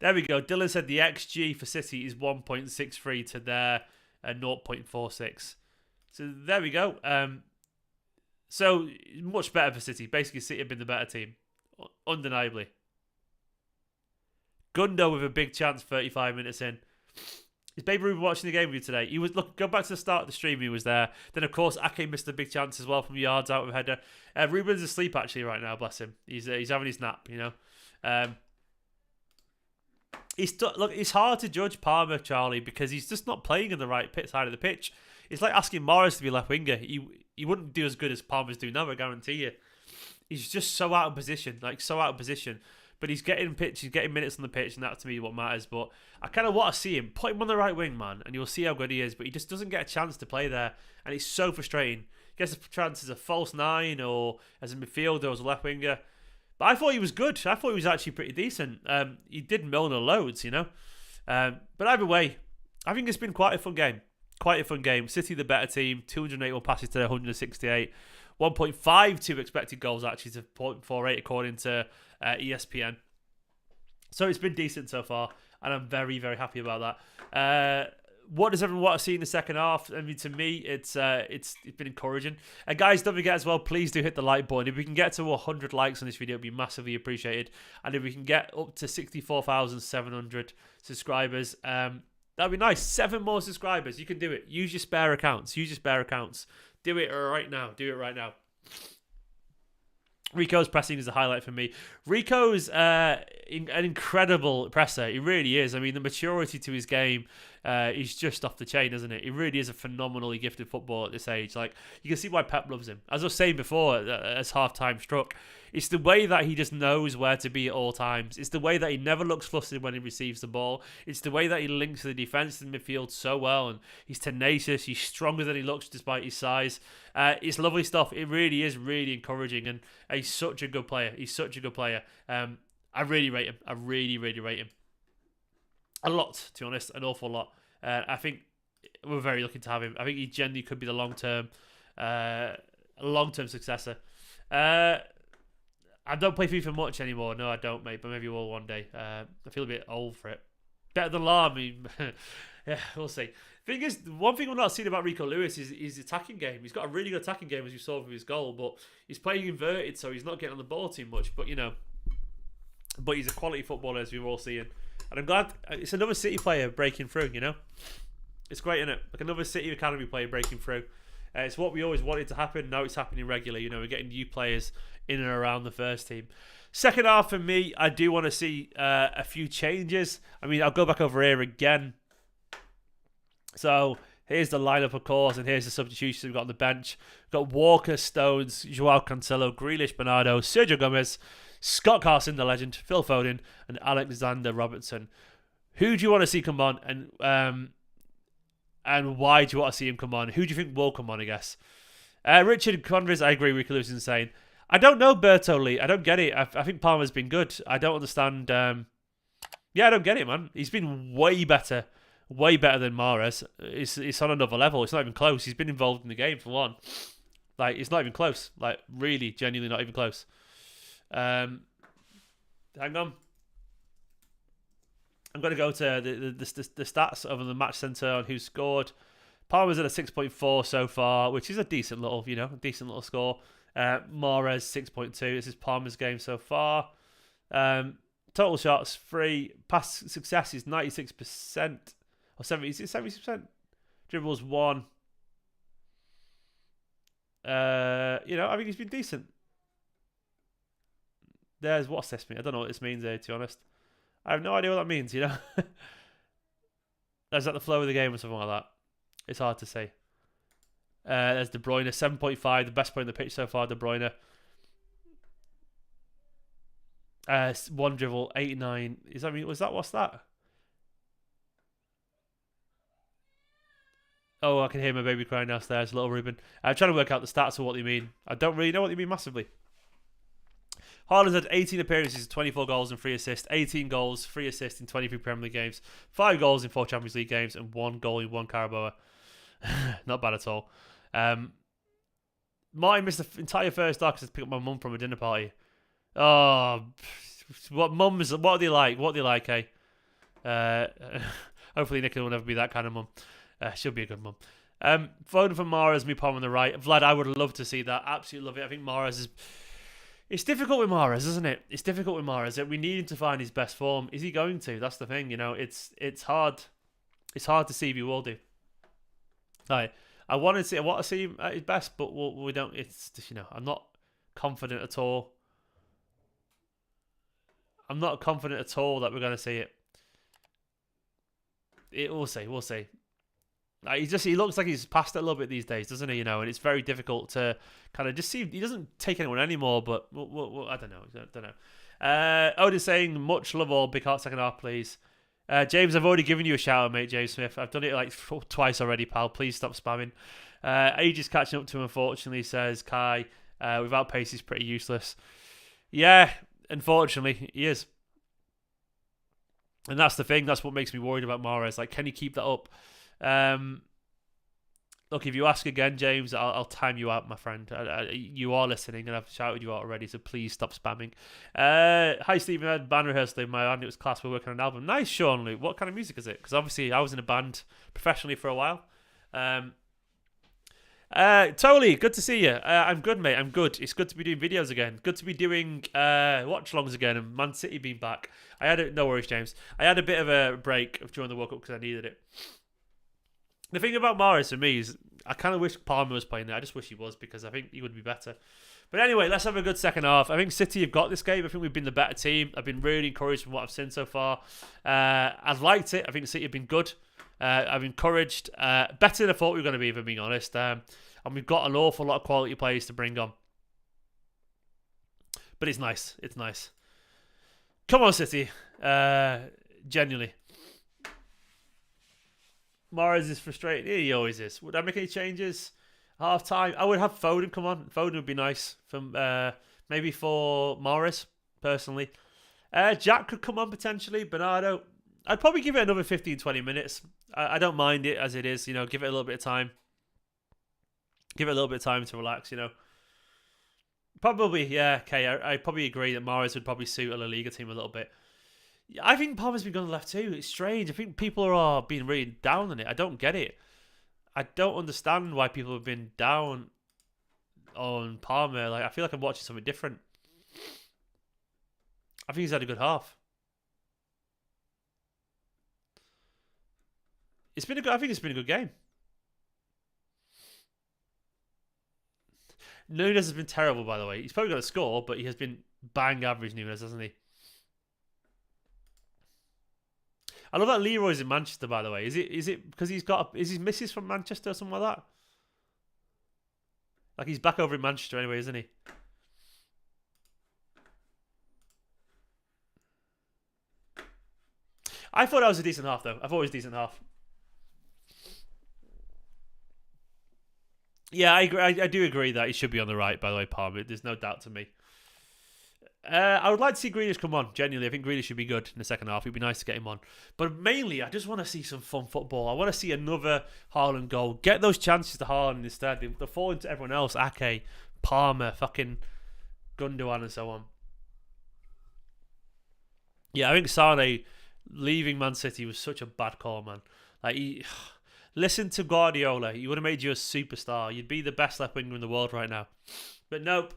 There we go. Dylan said the XG for City is 1.63 to their 0.46. So there we go. So much better for City. Basically, City have been the better team. Undeniably. Gundo with a big chance 35 minutes in. Is Baby Ruben watching the game with you today? He was. Look, go back to the start of the stream. He was there. Then, of course, Ake missed a big chance as well from yards out of a header. Ruben's asleep actually right now. Bless him. He's having his nap. You know. It's hard to judge Palmer, Charlie, because he's just not playing in the right side of the pitch. It's like asking Mahrez to be left winger. He wouldn't do as good as Palmer's doing now, I guarantee you. He's just so out of position, But he's getting minutes on the pitch, and that to me what matters. But I kind of want to see him. Put him on the right wing, man, and you'll see how good he is. But he just doesn't get a chance to play there, and it's so frustrating. gets a chance as a false 9 or as a midfielder or as a left winger. But I thought he was good. I thought he was actually pretty decent. He did Milner loads, you know. But either way, I think it's been quite a fun game. Quite a fun game. City the better team. 281 passes to 168. 1.52 expected goals actually to 0.48 according to ESPN. So it's been decent so far, and I'm very, very happy about that. What does everyone want to see in the second half? I mean, to me, it's been encouraging. Guys, don't forget as well, please do hit the like button. If we can get to 100 likes on this video, it'd be massively appreciated. And if we can get up to 64,700 subscribers, that'd be nice. 7 more subscribers. You can do it. Use your spare accounts. Do it right now. Rico's pressing is a highlight for me. Rico's an incredible presser. He really is. I mean, the maturity to his game is just off the chain, isn't it? He really is a phenomenally gifted footballer at this age. Like, you can see why Pep loves him. As I was saying before, as half-time struck, it's the way that he just knows where to be at all times. It's the way that he never looks flustered when he receives the ball. It's the way that he links to the defence and midfield so well. And he's tenacious. He's stronger than he looks despite his size. It's lovely stuff. It really is really encouraging. And he's such a good player. I really rate him. I really, really rate him. A lot, to be honest. An awful lot. I think we're very lucky to have him. I think he genuinely could be the long-term successor. I don't play FIFA much anymore. No, I don't, mate. But maybe I will one day. I feel a bit old for it. Better than Law. I mean, yeah, we'll see. Thing is, one thing we're not seeing about Rico Lewis is his attacking game. He's got a really good attacking game, as you saw from his goal, but he's playing inverted, so he's not getting on the ball too much. But, you know, he's a quality footballer, as we've all seen. And I'm glad it's another City player breaking through, you know? It's great, isn't it? Like another City Academy player breaking through. It's what we always wanted to happen. Now it's happening regularly. You know, we're getting new players in and around the first team. Second half for me, I do want to see a few changes. I mean, I'll go back over here again. So here's the lineup, of course, and here's the substitutions we've got on the bench. We've got Walker, Stones, Joao Cancelo, Grealish, Bernardo, Sergio Gomez, Scott Carson, the legend, Phil Foden, and Alexander Robertson. Who do you want to see come on, and why do you want to see him come on? Who do you think will come on, I guess? Richard Converse, I agree, Rico Lewis is insane. I don't know Bertoli. I don't get it. I think Palmer's been good. I don't understand. I don't get it, man. He's been way better than Mahrez. It's on another level. It's not even close. He's been involved in the game, for one. Like, it's not even close. Like, really, genuinely not even close. Hang on. I'm going to go to the stats over the match centre on who scored. Palmer's at a 6.4 so far, which is a decent little score. Mahrez 6.2. This is Palmer's game so far. Total shots 3. Pass success is 96% or 70%. Dribbles 1. I think he's been decent. What's this mean? I don't know what this means here, to be honest. I have no idea what that means, you know? Is that the flow of the game or something like that? It's hard to say. There's De Bruyne, 7.5, the best player on the pitch so far, De Bruyne. 1 dribble, 89. What's that? Oh, I can hear my baby crying downstairs, little Ruben. I'm trying to work out the stats of what they mean. I don't really know what they mean massively. Haaland's had 18 appearances, 24 goals and 3 assists, 18 goals, 3 assists in 23 Premier League games, 5 goals in 4 Champions League games, and 1 goal in 1 Carabao. Not bad at all. Martin missed the entire first half because I picked up my mum from a dinner party. Oh, what are they like? Hopefully Nicola will never be that kind of mum. She'll be a good mum. Foden for Mahrez, me palm on the right. Vlad, I would love to see that. Absolutely love it. I think Mahrez is... It's difficult with Mahrez, isn't it? It's difficult with Mahrez. We need him to find his best form. Is he going to? That's the thing, you know. It's hard. It's hard to see if he will do. I want to see him at his best, but we don't. It's just, you know, I'm not confident at all. I'm not confident at all that we're going to see it. We'll see. Like, he looks like he's passed it a little bit these days, doesn't he? You know, and it's very difficult to kind of just see. He doesn't take anyone anymore, but I don't know. Odin's saying, much love all, big heart second half, please. James, I've already given you a shout out, mate, James Smith. I've done it like twice already, pal. Please stop spamming. Aegis catching up to him, unfortunately, says Kai. Without pace, he's pretty useless. Yeah, unfortunately, he is. And that's the thing. That's what makes me worried about Mahrez. Like, can he keep that up? Look, if you ask again, James, I'll time you out, my friend. You are listening, and I've shouted you out already, so please stop spamming. Hi, Stephen. I had band rehearsal in my band. It was class. We're working on an album. Nice, Sean Luke. What kind of music is it? Because obviously I was in a band professionally for a while. Totally. Good to see you. I'm good, mate. I'm good. It's good to be doing videos again. Good to be doing watch-alongs again, and Man City being back. No worries, James. I had a bit of a break during the World Cup because I needed it. The thing about Mahrez for me is I kind of wish Palmer was playing there. I just wish he was because I think he would be better. But anyway, let's have a good second half. I think City have got this game. I think we've been the better team. I've been really encouraged from what I've seen so far. I've liked it. I think City have been good. I've encouraged. Better than I thought we were going to be, if I'm being honest. And we've got an awful lot of quality players to bring on. But it's nice. It's nice. Come on, City. Genuinely. Mahrez is frustrated. He always is. Would I make any changes? Half time. I would have Foden come on. Foden would be nice. Maybe for Mahrez, personally. Jack could come on potentially. Bernardo. I'd probably give it another 15, 20 minutes. I don't mind it as it is. You know, give it a little bit of time. Give it a little bit of time to relax, you know. Probably, yeah, okay. I probably agree that Mahrez would probably suit a La Liga team a little bit. I think Palmer's been going left too. It's strange. I think people are being really down on it. I don't get it. I don't understand why people have been down on Palmer. Like, I feel like I'm watching something different. I think he's had a good half. I think it's been a good game. Nunez has been terrible, by the way. He's probably got to score, but he has been bang average, Nunez, hasn't he? I love that Leroy's in Manchester, by the way. Is it because is his missus from Manchester or something like that? Like, he's back over in Manchester anyway, isn't he? I thought that was a decent half, though. I thought it was a decent half. Yeah, I agree. I do agree that he should be on the right, by the way, Palmer. There's no doubt to me. I would like to see Grealish come on, genuinely. I think Grealish should be good in the second half. It'd be nice to get him on. But mainly, I just want to see some fun football. I want to see another Haaland goal. Get those chances to Haaland instead. They're falling to everyone else. Ake, Palmer, fucking Gundogan and so on. Yeah, I think Sane leaving Man City was such a bad call, man. Like, listen to Guardiola. He would have made you a superstar. You'd be the best left winger in the world right now. But nope.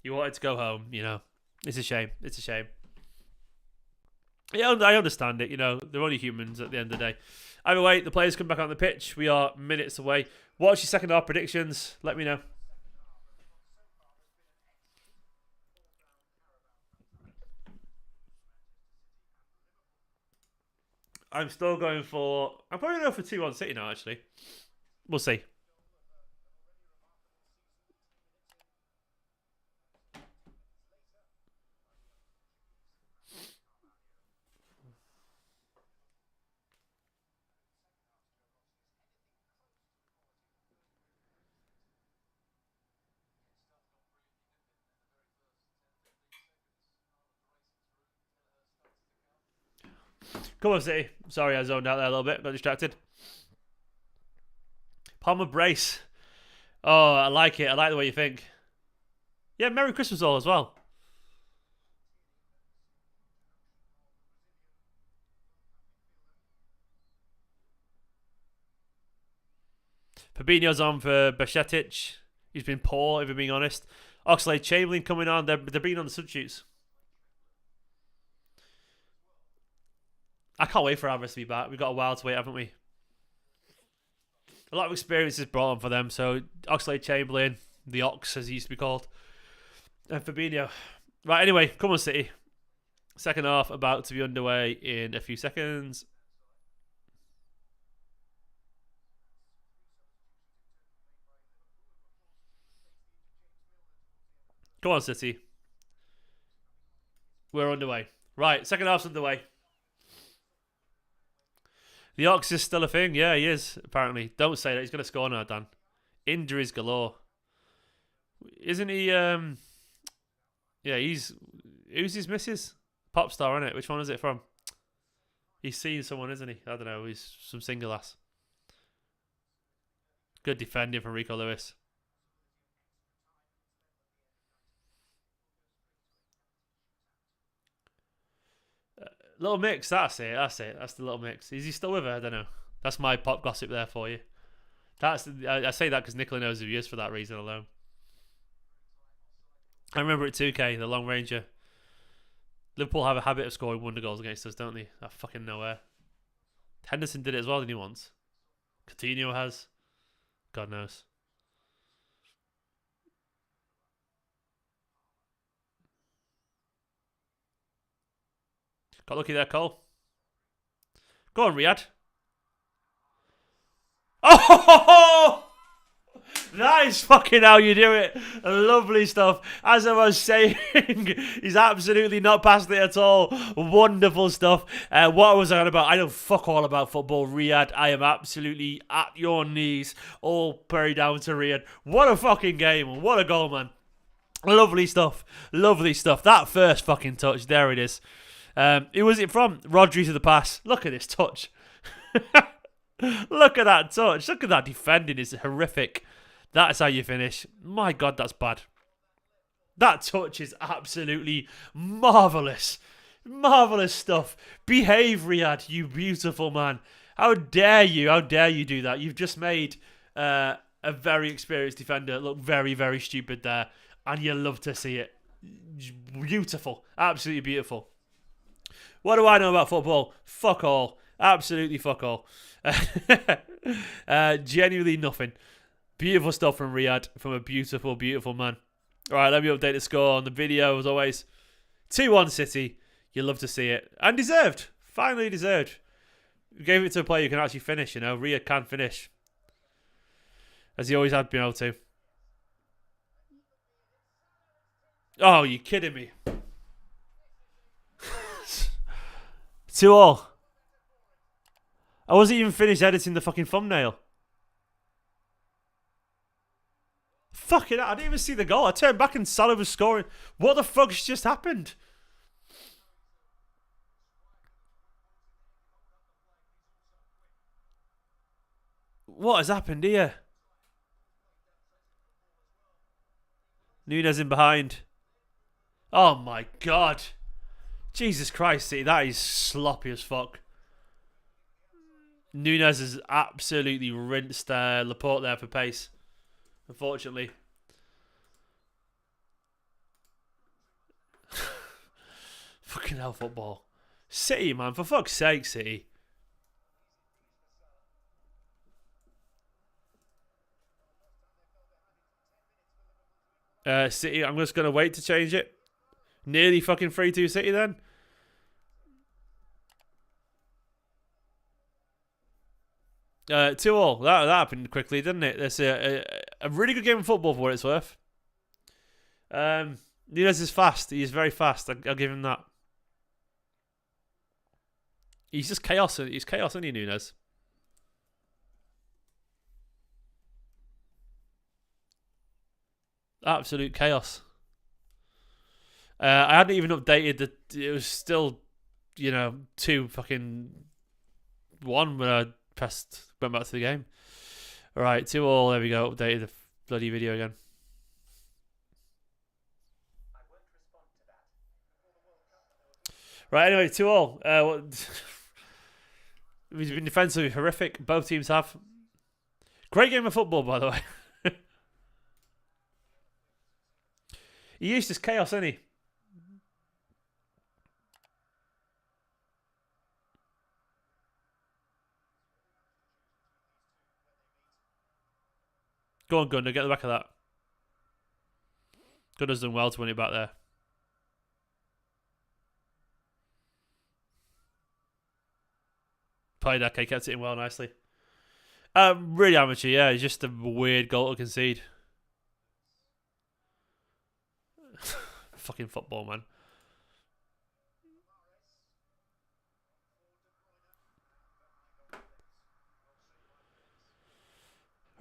You wanted to go home, you know. It's a shame. It's a shame. Yeah, I understand it, you know. They're only humans at the end of the day. Either way, the players come back on the pitch. We are minutes away. What's your second half predictions? Let me know. I'm still going for... I'm probably going to go for 2-1 City now, actually. We'll see. Come on, City. Sorry, I zoned out there a little bit. Got distracted. Palmer brace. Oh, I like it. I like the way you think. Yeah, Merry Christmas all as well. Fabinho's on for Bajcetic. He's been poor, if I'm being honest. Oxlade-Chamberlain coming on. They're bringing on the substitutes. I can't wait for Alvarez to be back. We've got a while to wait, haven't we? A lot of experience is brought on for them. So, Oxlade-Chamberlain, the Ox, as he used to be called, and Fabinho. Right, anyway, come on, City. Second half about to be underway in a few seconds. Come on, City. We're underway. Right, second half's underway. The Ox is still a thing. Yeah, he is, apparently. Don't say that. He's going to score now, Dan. Injuries galore. Isn't he, yeah, who's his missus? Pop star, isn't it? Which one is it from? He's seen someone, isn't he? I don't know. He's some single ass. Good defending from Rico Lewis. Little mix, that's it. That's the little mix. Is he still with her? I don't know. That's my pop gossip there for you. I say that because Nicola knows who he is for that reason alone. I remember at 2K, the Long Ranger. Liverpool have a habit of scoring wonder goals against us, don't they? I fucking nowhere. Henderson did it as well, didn't he, once? Coutinho has. God knows. Got lucky there, Cole. Go on, Riyad. Oh! That is fucking how you do it. Lovely stuff. As I was saying, he's absolutely not past it at all. Wonderful stuff. What was I on about? I know fuck all about football, Riyad. I am absolutely at your knees. All buried down to Riyad. What a fucking game. What a goal, man. Lovely stuff. Lovely stuff. That first fucking touch. There it is. Who was it from? Rodri to the pass. Look at this touch. Look at that touch. Look at that defending. It's horrific. That's how you finish. My God, that's bad. That touch is absolutely marvellous. Marvellous stuff. Behave, Riyad, you beautiful man. How dare you? How dare you do that? You've just made a very experienced defender look very, very stupid there. And you love to see it. Beautiful. Absolutely beautiful. What do I know about football? Fuck all. Absolutely fuck all. Genuinely nothing. Beautiful stuff from Riyad, from a beautiful, beautiful man. All right, let me update the score on the video, as always. 2-1 City. You love to see it. And deserved. Finally deserved. We gave it to a player who can actually finish, you know. Riyad can finish. As he always had been able to. Oh, you kidding me? 2-2. I wasn't even finished editing the fucking thumbnail. Fucking hell, I didn't even see the goal. I turned back and Salah was scoring. What the fuck's just happened? What has happened here? Nunez in behind. Oh my God. Jesus Christ, that is sloppy as fuck. Nunez has absolutely rinsed Laporte there for pace. Unfortunately. Fucking hell, football. City, man. For fuck's sake, City. City, I'm just going to wait to change it. Nearly fucking 3-2 City then. Two all. That happened quickly, didn't it? That's a really good game of football for what it's worth. Nunez is fast. He is very fast. I'll give him that. He's just chaos. He's chaos, isn't he, Nunez? Absolute chaos. I hadn't even updated that. It was still, 2-1 when I went back to the game. Alright, 2-2. There we go. Updated the bloody video again. Right, anyway, 2-2. He's been defensively horrific. Both teams have. Great game of football, by the way. He used his chaos, isn't he? Go on, Gunnar. Get the back of that. Gunnar's done well to win it back there. Played that. Okay, kept it in well nicely. Really amateur, yeah. It's just a weird goal to concede. Fucking football, man.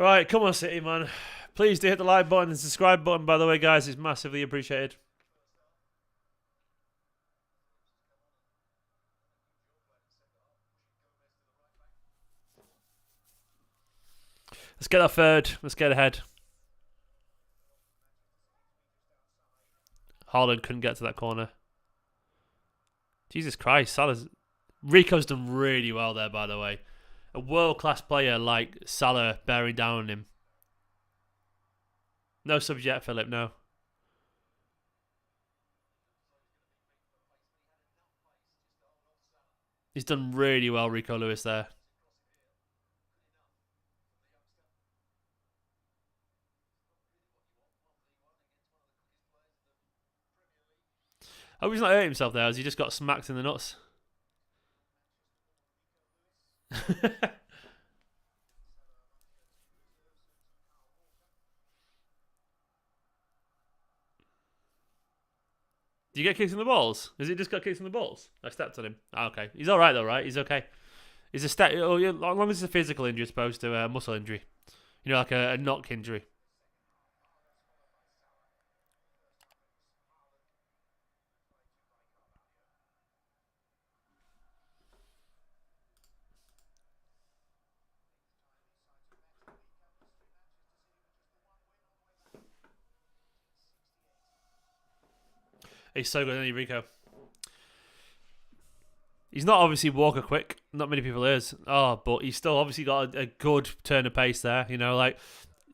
Right, come on, City, man. Please do hit the like button and subscribe button, by the way, guys. It's massively appreciated. Let's get our third. Let's get ahead. Haaland couldn't get to that corner. Jesus Christ, Salah's... Rico's done really well there, by the way. A world-class player like Salah bearing down on him. No subs yet, Philip, no. He's done really well, Rico Lewis, there. I hope he's not hurt himself there, as he just got smacked in the nuts. Do you get kicked in the balls? Has he just got kicked in the balls? I stepped on him. Oh, okay. He's all right, though, right? He's okay. He's a step. Oh, yeah, as long as it's a physical injury as opposed to a muscle injury. You know, like a knock injury. He's so good, isn't he, Rico? He's not obviously Walker quick. Not many people is. Oh, but he's still obviously got a good turn of pace there. You know, like,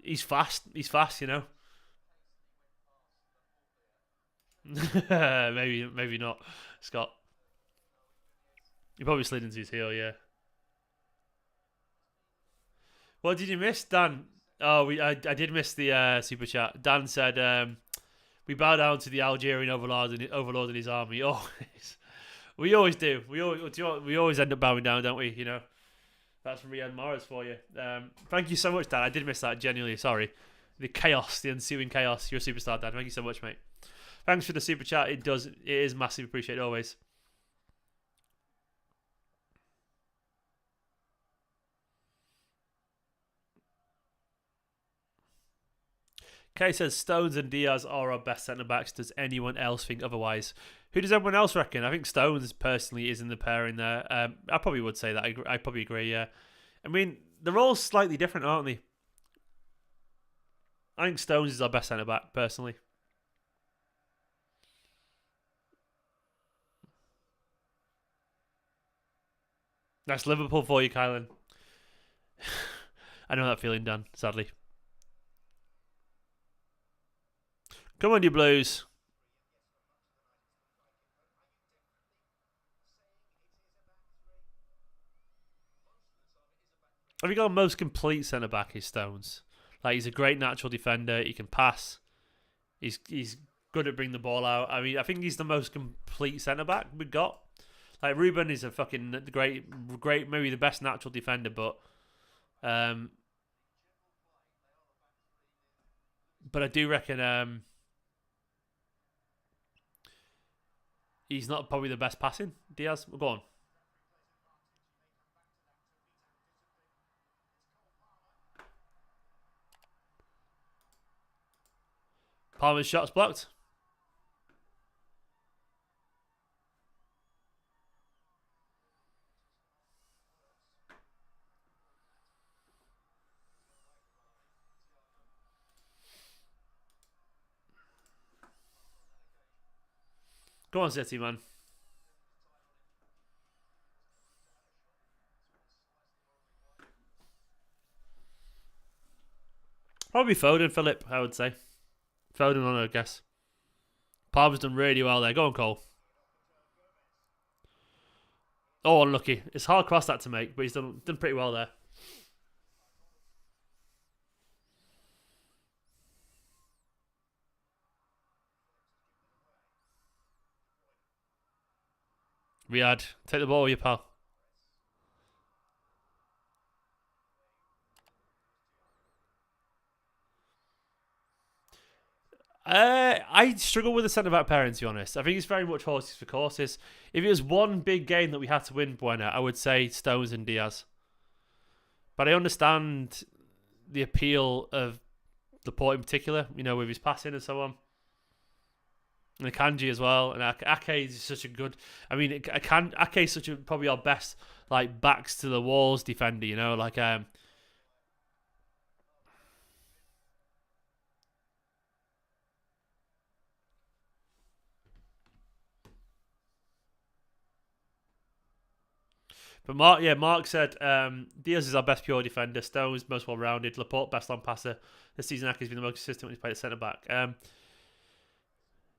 he's fast. He's fast, you know. maybe not, Scott. He probably slid into his heel, yeah. What did you miss, Dan? Oh, I did miss the super chat. Dan said, we bow down to the Algerian overlord and his army. Always. We always do. We always end up bowing down, don't we? You know. That's from Riyad Mahrez for you. Thank you so much, Dan. I did miss that. Genuinely, sorry. The chaos, the ensuing chaos. You're a superstar, Dan. Thank you so much, mate. Thanks for the super chat. It is massively appreciated always. Kay says Stones and Diaz are our best centre backs. Does anyone else think otherwise? Who does everyone else reckon? I think Stones personally is in the pairing there. I probably would say that. I probably agree. Yeah, I mean they're all slightly different, aren't they? I think Stones is our best centre back personally. That's Liverpool for you, Kylan. I know that feeling, Dan. Sadly. Come on, you Blues. I think our most complete centre back is Stones. Like, he's a great natural defender. He can pass. He's good at bringing the ball out. I mean, I think he's the most complete centre back we've got. Like, Ruben is a fucking great, maybe the best natural defender, but I do reckon he's not probably the best passing. Diaz, go on. Palmer's shot's blocked. Go on, City, man. Probably Foden, Philip, I would say. Foden on, I guess. Palmer's done really well there. Go on, Cole. Oh, unlucky. It's hard cross that to make, but he's done pretty well there. Riyad, take the ball with you, pal. I struggle with the centre-back pairing, to be honest. I think it's very much horses for courses. If it was one big game that we had to win, Bruyne, I would say Stones and Diaz. But I understand the appeal of Laporte in particular, you know, with his passing and so on. And Akanji as well. And Ake is such a good... I mean, Ake is such a, probably our best, like, backs to the walls defender, you know? Like, But Mark said Diaz is our best pure defender. Stones most well-rounded. Laporte best long passer. This season, Ake's been the most consistent when he's played at centre back.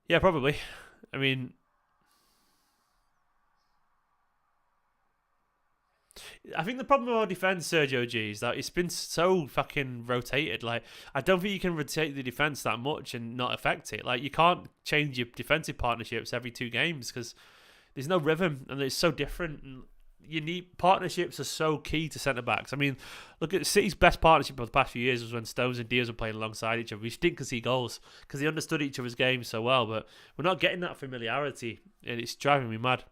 Yeah, probably. I mean, I think the problem with our defence, Sergio G, is that it's been so fucking rotated. Like, I don't think you can rotate the defence that much and not affect it. Like, you can't change your defensive partnerships every 2 games because there's no rhythm and it's so different. And you need partnerships are so key to centre backs. I mean, look at City's best partnership of the past few years was when Stones and Diaz were playing alongside each other. We didn't concede goals because they understood each other's games so well. But we're not getting that familiarity, and it's driving me mad.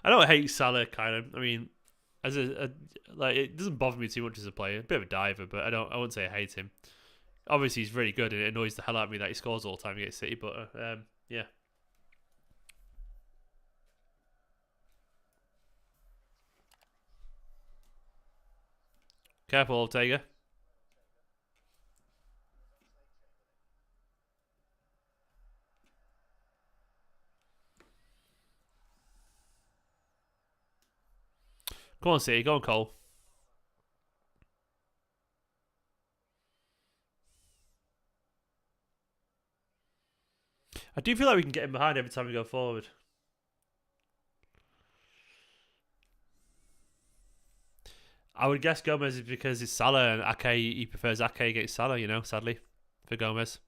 I don't hate Salah, kind of. I mean, as like, it doesn't bother me too much as a player. A bit of a diver, but I wouldn't say I hate him. Obviously, he's really good, and it annoys the hell out of me that he scores all the time against City. But yeah. Careful, Ortega. Go on, City. Go on, Cole. I do feel like we can get him behind every time we go forward. I would guess Gomez is because it's Salah and Ake. He prefers Ake against Salah, you know, sadly, for Gomez.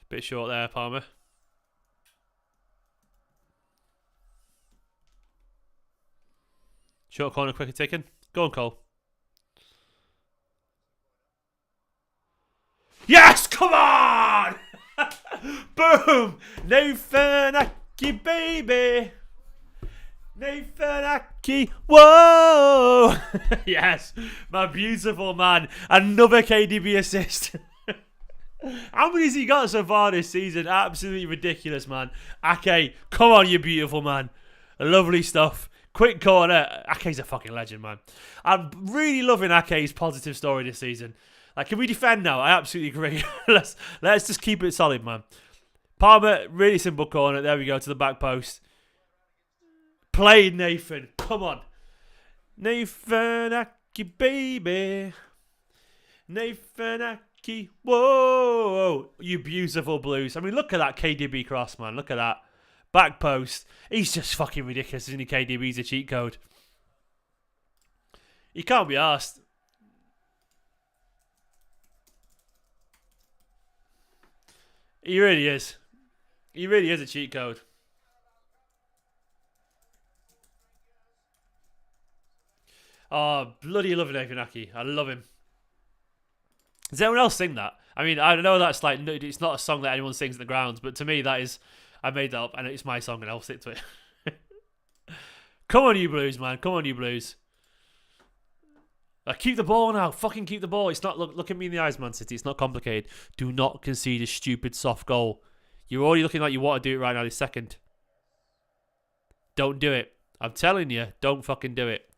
Bit short there, Palmer. Short corner, quicker ticking. Go on, Cole. Yes, come on! Boom! Nathan Ake, baby. Nathan Ake, whoa! Yes, my beautiful man. Another KDB assist. How many has he got so far this season? Absolutely ridiculous, man. Ake, come on, you beautiful man. Lovely stuff. Quick corner. Ake's a fucking legend, man. I'm really loving Ake's positive story this season. Like, can we defend now? I absolutely agree. let's just keep it solid, man. Palmer, really simple corner. There we go, to the back post. Play Nathan. Come on. Nathan Ake, baby. Nathan Ake. Whoa. You beautiful Blues. I mean, look at that KDB cross, man. Look at that. Back post. He's just fucking ridiculous, isn't he? KDB's a cheat code. He can't be asked. He really is. He really is a cheat code. Oh, bloody love Nathan Ake. I love him. Does anyone else sing that? I mean, I know that's like, it's not a song that anyone sings in the grounds, but to me that is, I made that up and it's my song and I'll stick to it. Come on, you Blues, man. Come on, you Blues. Keep the ball now. Fucking keep the ball. It's not, look at me in the eyes, Man City. It's not complicated. Do not concede a stupid soft goal. You're already looking like you want to do it right now this second. Don't do it. I'm telling you, don't fucking do it.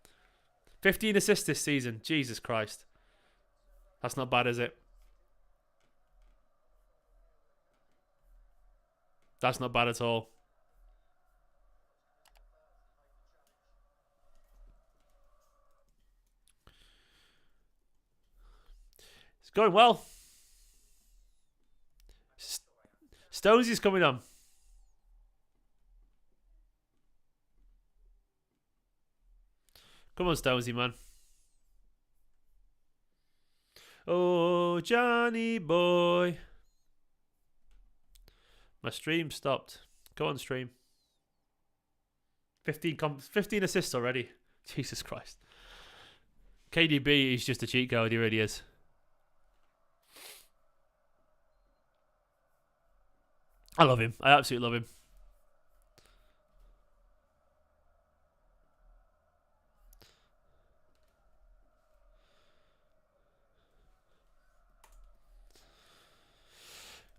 15 assists this season. Jesus Christ. That's not bad, is it? That's not bad at all. It's going well. Stonesy's coming on. Come on, Stonesy, man. Oh, Johnny boy. My stream stopped. Go on stream. 15 assists already. Jesus Christ. KDB is just a cheat code. He really is. I love him. I absolutely love him.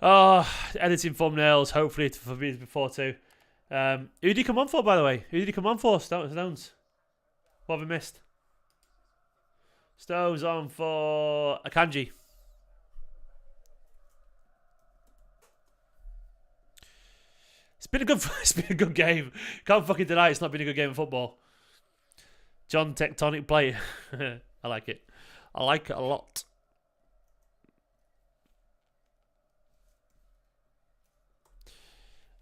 Oh, editing thumbnails, hopefully for me before too. Who did he come on for, by the way? Who did he come on for, Stones? What have I missed? Stones on for Akanji. It's been a good game. Can't fucking deny it's not been a good game of football. John Tectonic play. I like it. I like it a lot.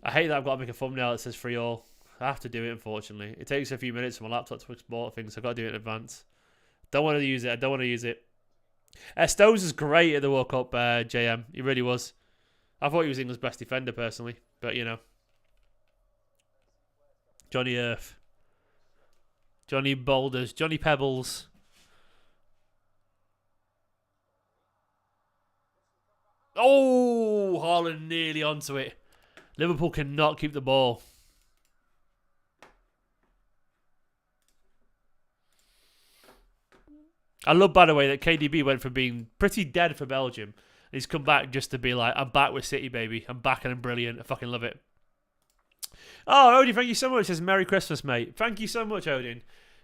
I hate that I've got to make a thumbnail that says free all. I have to do it, unfortunately. It takes a few minutes for my laptop to export things, so I've got to do it in advance. Don't want to use it. I don't want to use it. Stones is great at the World Cup, JM. He really was. I thought he was England's best defender, personally. But, you know. Johnny Earth. Johnny Boulders. Johnny Pebbles. Oh, Haaland nearly onto it. Liverpool cannot keep the ball. I love, by the way, that KDB went from being pretty dead for Belgium. He's come back just to be like, I'm back with City, baby. I'm back and I'm brilliant. I fucking love it. Oh, Odin, thank you so much. It says Merry Christmas, mate. Thank you so much, Odin.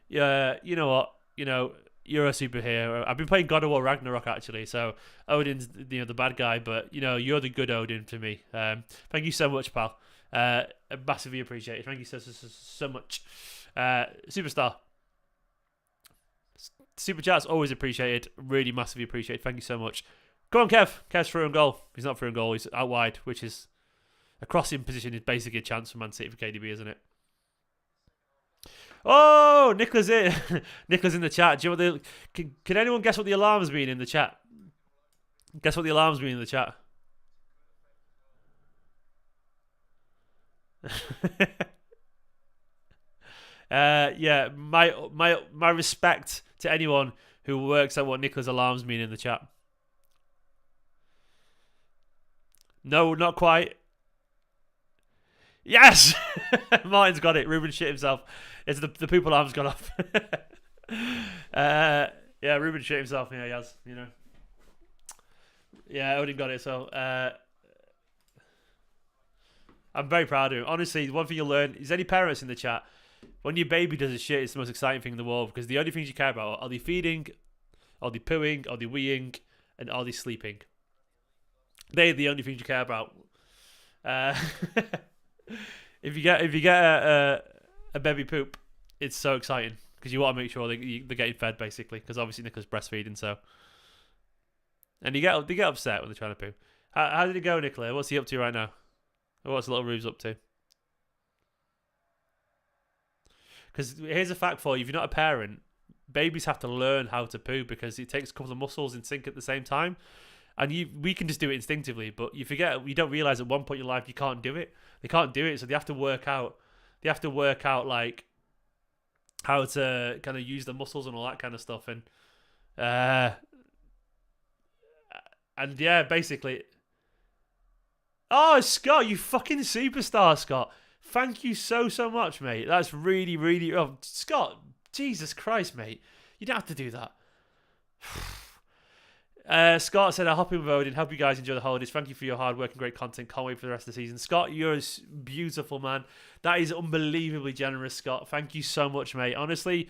Yeah, you know what? You know, you're a superhero. I've been playing God of War Ragnarok, actually. So Odin's, you know, the bad guy, but, you know, you're the good Odin to me. Thank you so much, pal. Massively appreciated. Thank you so much. Superstar. Super chat's always appreciated. Really massively appreciated. Thank you so much. Come on, Kev. Kev's through and goal. He's not through and goal. He's out wide, which is a crossing position is basically a chance for Man City for KDB, isn't it? Oh, Nicola's in. Nicola's in the chat. Do you know what can anyone guess what the alarm's been in the chat? Guess what the alarm's been in the chat? Yeah, my respect to anyone who works out what Nicola's alarms mean in the chat. No, not quite. Yes! Martin's got it. Ruben shit himself. It's the poop alarm's gone off. Yeah, Ruben shit himself. Yeah, he has, you know. Yeah, Odin got it, so I'm very proud of him. Honestly, one thing you'll learn is any parents in the chat, when your baby does a shit, it's the most exciting thing in the world because the only things you care about are they feeding, are they pooing, are they weeing, and are they sleeping. They're the only things you care about. If you get a baby poop, it's so exciting because you want to make sure they're getting fed basically. Because obviously Nicola's breastfeeding, so and they get upset when they're trying to poo. How did it go, Nicola? What's he up to right now? What's little Rube's up to? Because here's a fact for you: if you're not a parent, babies have to learn how to poo because it takes a couple of muscles in sync at the same time. And we can just do it instinctively, but you forget, you don't realize at one point in your life you can't do it. They can't do it, so they have to work out. They have to work out like how to kind of use the muscles and all that kind of stuff. And yeah, basically. Oh, Scott, you fucking superstar, Scott. Thank you so much, mate. That's really, really. Oh, Scott, Jesus Christ, mate, you don't have to do that. Scott said, I'll hop in with Odin. Hope you guys enjoy the holidays. Thank you for your hard work and great content. Can't wait for the rest of the season. Scott, you're beautiful, man. That is unbelievably generous, Scott. Thank you so much, mate. Honestly,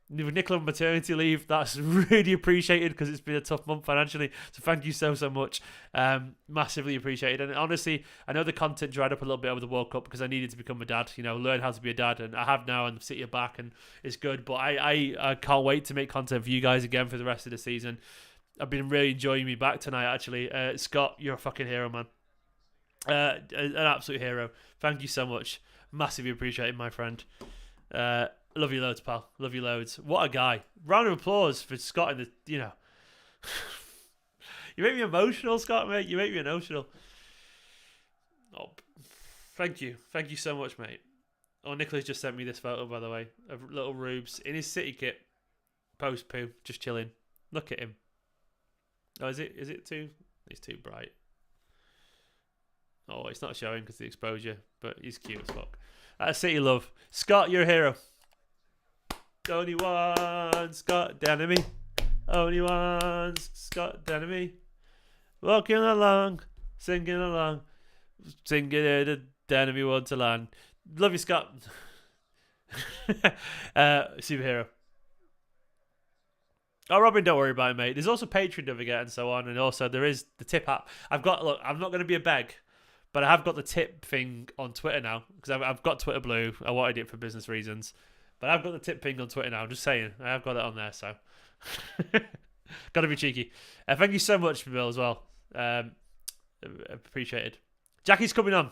with Nicola on maternity leave, that's really appreciated because it's been a tough month financially. So thank you so much. Massively appreciated. And honestly, I know the content dried up a little bit over the World Cup because I needed to become a dad, you know, learn how to be a dad. And I have now, and City are back, and it's good. But I can't wait to make content for you guys again for the rest of the season. I've been really enjoying me back tonight, actually. Scott, you're a fucking hero, man. An absolute hero. Thank you so much. Massively appreciated, my friend. Love you loads, pal. Love you loads. What a guy. Round of applause for Scott in the, you know. You make me emotional, Scott, mate. You make me emotional. Oh, Thank you. Thank you so much, mate. Oh, Nicholas just sent me this photo, by the way, of little Rubes in his City kit, post-poo, just chilling. Look at him. Oh, is it too? It's too bright. Oh, it's not showing because of the exposure, but he's cute as fuck. City love. Scott, you're a hero. Only one Scott Denemy. Only one Scott Denemy. Walking along, singing along, singing the Denemy Wonderland. Love you, Scott. Superhero. Oh, Robin, don't worry about it, mate. There's also Patreon, don't forget, and so on. And also, there is the tip app. Look, I'm not going to be a beg, but I have got the tip thing on Twitter now. Because I've got Twitter Blue. I wanted it for business reasons. But I've got the tip thing on Twitter now. I'm just saying. I have got it on there, so. Got to be cheeky. Thank you so much, Bill, as well. Appreciated. Jackie's coming on.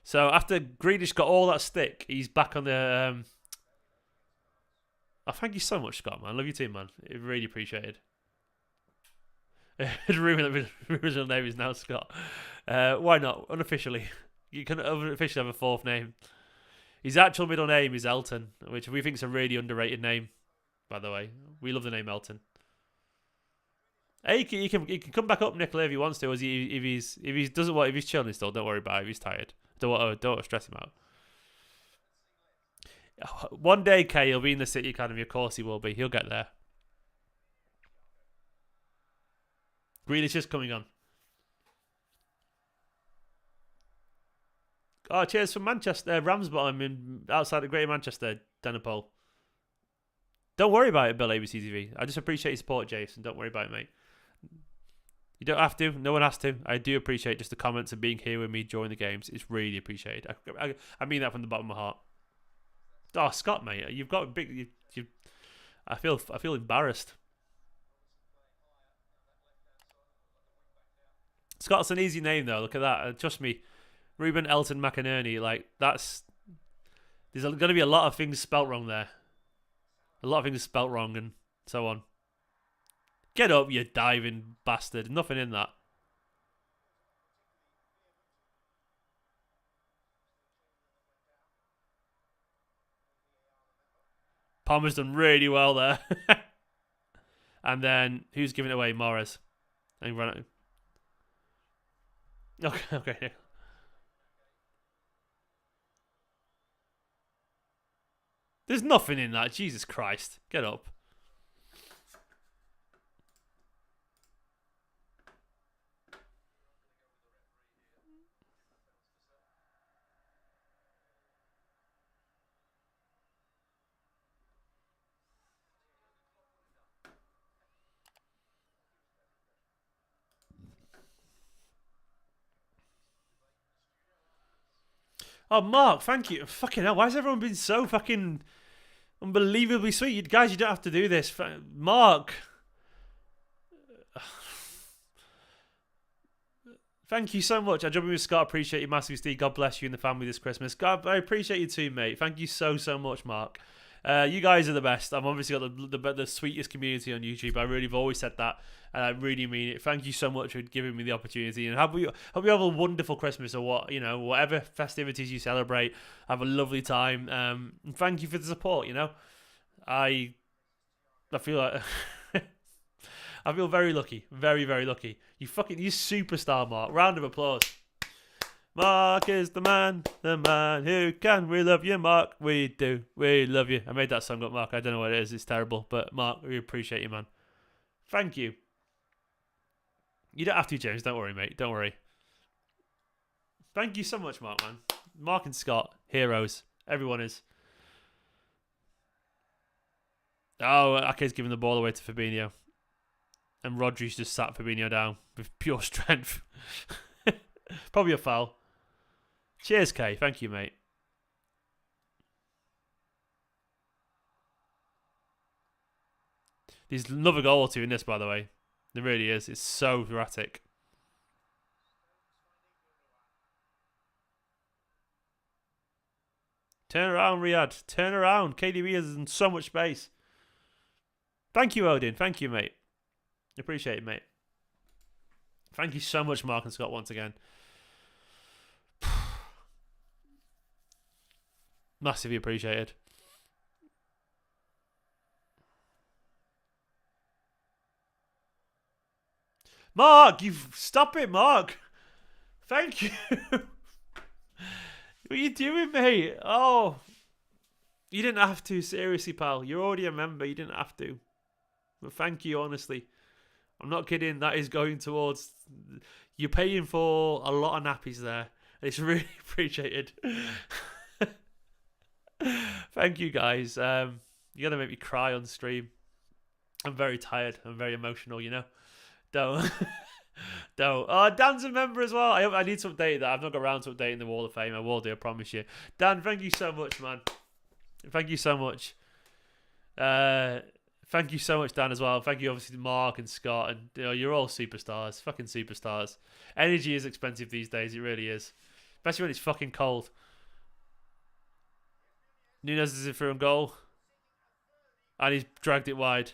So after Grealish got all that stick, he's back on the. Oh, thank you so much, Scott, man. Love you too, man. Really appreciated. His original name is now Scott. Why not? Unofficially. You can officially have a fourth name. His actual middle name is Elton, which we think is a really underrated name, by the way. We love the name Elton. Hey, he can come back up, Nicola, if he wants to. If he's chilling still, don't worry about it. If he's tired, don't stress him out. One day, Kay, he'll be in the City Academy. Of course, he will be. He'll get there. Grealish is coming on. Oh, cheers from Manchester, Ramsbottom outside of Greater Manchester, Denapole. Don't worry about it, Bill ABCTV. I just appreciate your support, Jason. Don't worry about it, mate. You don't have to. No one has to. I do appreciate just the comments and being here with me during the games. It's really appreciated. I mean that from the bottom of my heart. Oh, Scott, mate, you've got a big. I feel embarrassed. Scott's an easy name though. Look at that. Trust me, Ruben Elton McInerney. Like there's going to be a lot of things spelt wrong there. A lot of things spelt wrong and so on. Get up, you diving bastard. Nothing in that. Palmer's done really well there. And then, who's giving it away? Mahrez. And run it. Okay. There's nothing in that. Jesus Christ. Get up. Oh, Mark, thank you. Fucking hell, why has everyone been so fucking unbelievably sweet? Guys, you don't have to do this. Mark. Thank you so much. I jump in with Scott. Appreciate you massively, Steve. God bless you and the family this Christmas. God, I appreciate you too, mate. Thank you so much, Mark. You guys are the best. I've obviously got the sweetest community on YouTube. I really have always said that, and I really mean it. Thank you so much for giving me the opportunity, and hope you have a wonderful Christmas or whatever festivities you celebrate. Have a lovely time. And thank you for the support. I feel like I feel very lucky, very lucky. You superstar, Mark. Round of applause. Mark is the man who can. We love you, Mark. We do. We love you. I made that song up, Mark. I don't know what it is. It's terrible. But, Mark, we appreciate you, man. Thank you. You don't have to, James. Don't worry, mate. Don't worry. Thank you so much, Mark, man. Mark and Scott, heroes. Everyone is. Oh, Ake's giving the ball away to Fabinho. And Rodri's just sat Fabinho down with pure strength. Probably a foul. Cheers, Kay. Thank you, mate. There's another goal or two in this, by the way. There really is. It's so erratic. Turn around, Riyad. Turn around. KDB is in so much space. Thank you, Odin. Thank you, mate. Appreciate it, mate. Thank you so much, Mark and Scott, once again. Massively appreciated. Mark, stop it, Mark. Thank you. What are you doing, mate? Oh, you didn't have to. Seriously, pal. You're already a member. You didn't have to. But thank you, honestly. I'm not kidding. That is going towards... You're paying for a lot of nappies there. It's really appreciated. Thank you, guys. You're going to make me cry on stream. I'm very tired. I'm very emotional, you know? Don't. Don't. Oh, Dan's a member as well. I need to update that. I've not got around to updating the Wall of Fame. I will do, I promise you. Dan, thank you so much, man. Thank you so much. Thank you so much, Dan, as well. Thank you, obviously, to Mark and Scott. And you're all superstars. Fucking superstars. Energy is expensive these days. It really is. Especially when it's fucking cold. Nunez is in through on goal. And he's dragged it wide.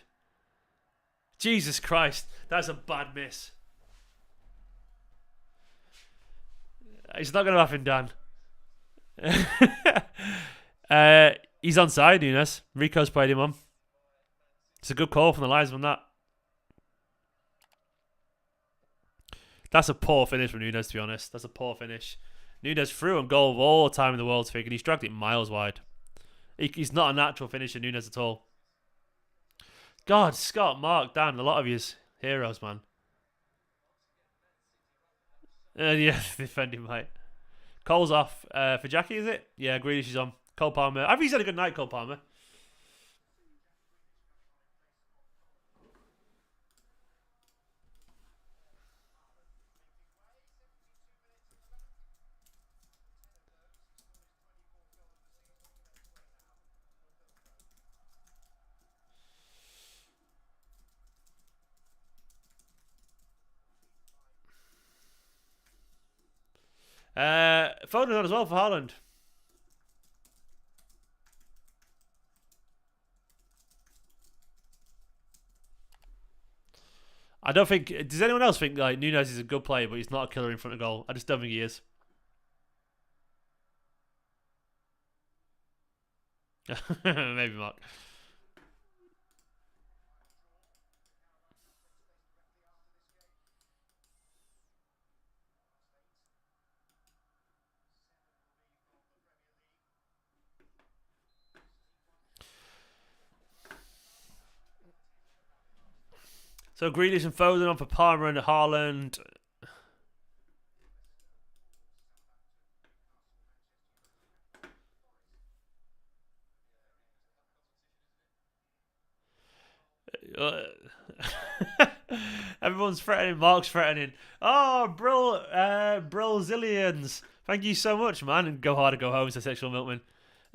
Jesus Christ. That's a bad miss. It's not going to happen, Dan. He's onside, Nunez. Rico's played him on. It's a good call from the linesman, that. That's a poor finish from Nunez, to be honest. That's a poor finish. Nunez threw on goal of all the time in the world, and he's dragged it miles wide. He's not a natural finisher, Nunez, at all. God, Scott, Mark, Dan, a lot of yous heroes, man. Yeah, defending, mate. Cole's off for Jackie, is it? Yeah, Grealish is on. Cole Palmer. I think he's had a good night, Cole Palmer. Foden on as well for Haaland. I don't think... Does anyone else think like Nunez is a good player, but he's not a killer in front of goal? I just don't think he is. Maybe, Mark. So Grealish and Foden on for Palmer and Haaland. Everyone's threatening. Mark's threatening. Oh, Brazilians. Thank you so much, man. And go hard or go home, says Sexual Milkman.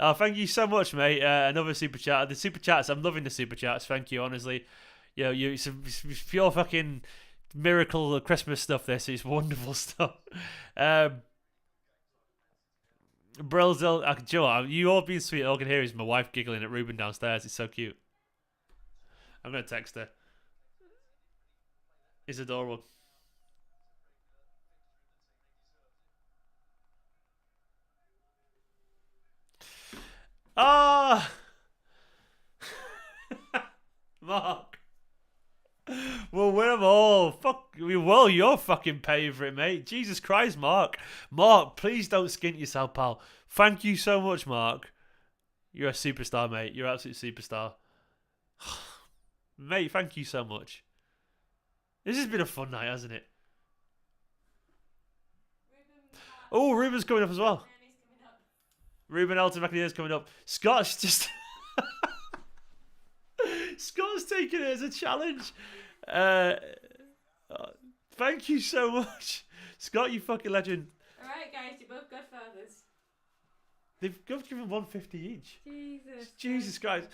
Oh, thank you so much, mate. Another super chat. The super chats. I'm loving the super chats. Thank you, honestly. It's pure fucking miracle of Christmas stuff. This is wonderful stuff. Brazil. You all being sweet. All I can hear is my wife giggling at Ruben downstairs. It's so cute. I'm gonna text her. It's adorable. Ah, Mark. We'll win them all. Fuck. Well, you're fucking paying for it, mate. Jesus Christ, Mark. Mark, please don't skint yourself, pal. Thank you so much, Mark. You're a superstar, mate. You're an absolute superstar. Mate, thank you so much. This has been a fun night, hasn't it? Oh, Ruben's coming up as well. Ruben Elton McNeil's coming up. Scott's just... Scott's taking it as a challenge. Thank you so much. Scott, you fucking legend. Alright, guys, you're both godfathers. They've given 150 each. Jesus Christ.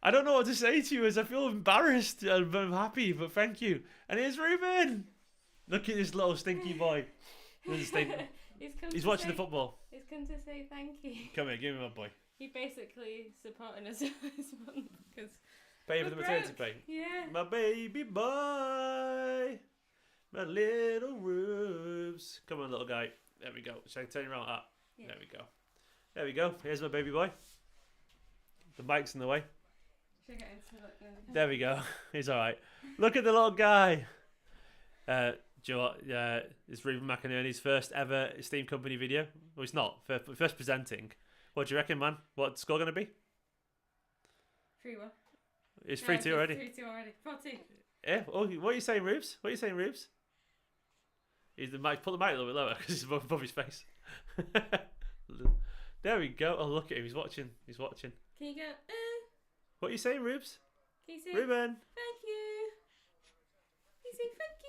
I don't know what to say to you as I feel embarrassed and I'm happy, but thank you. And here's Ruben. Look at this little stinky boy. He's watching the football. He's come to say thank you. Come here, give me my boy. He basically supporting us this month because pay for the maternity pay. Yeah. My baby boy. My little Rubes. Come on, little guy. There we go. Shall I turn you around? Yeah. There we go. There we go. Here's my baby boy. The mic's in the way. Should I get into it? There we go. He's all right. Look at the little guy. Do you know what? It's Ruben McInerney's first ever Esteemed Kompany video. Well, it's not. First presenting. What do you reckon, man? What's the score going to be? 3-1. It's 3-2 already. 3-2 already. 4-2. Yeah. Oh, what are you saying, Rubes? What are you saying, Rubes? He's the mic. Put the mic a little bit lower because it's above his face. There we go. Oh, look at him. He's watching. He's watching. Can you go? What are you saying, Rubes? Can you say? Ruben. Thank you. Can you say thank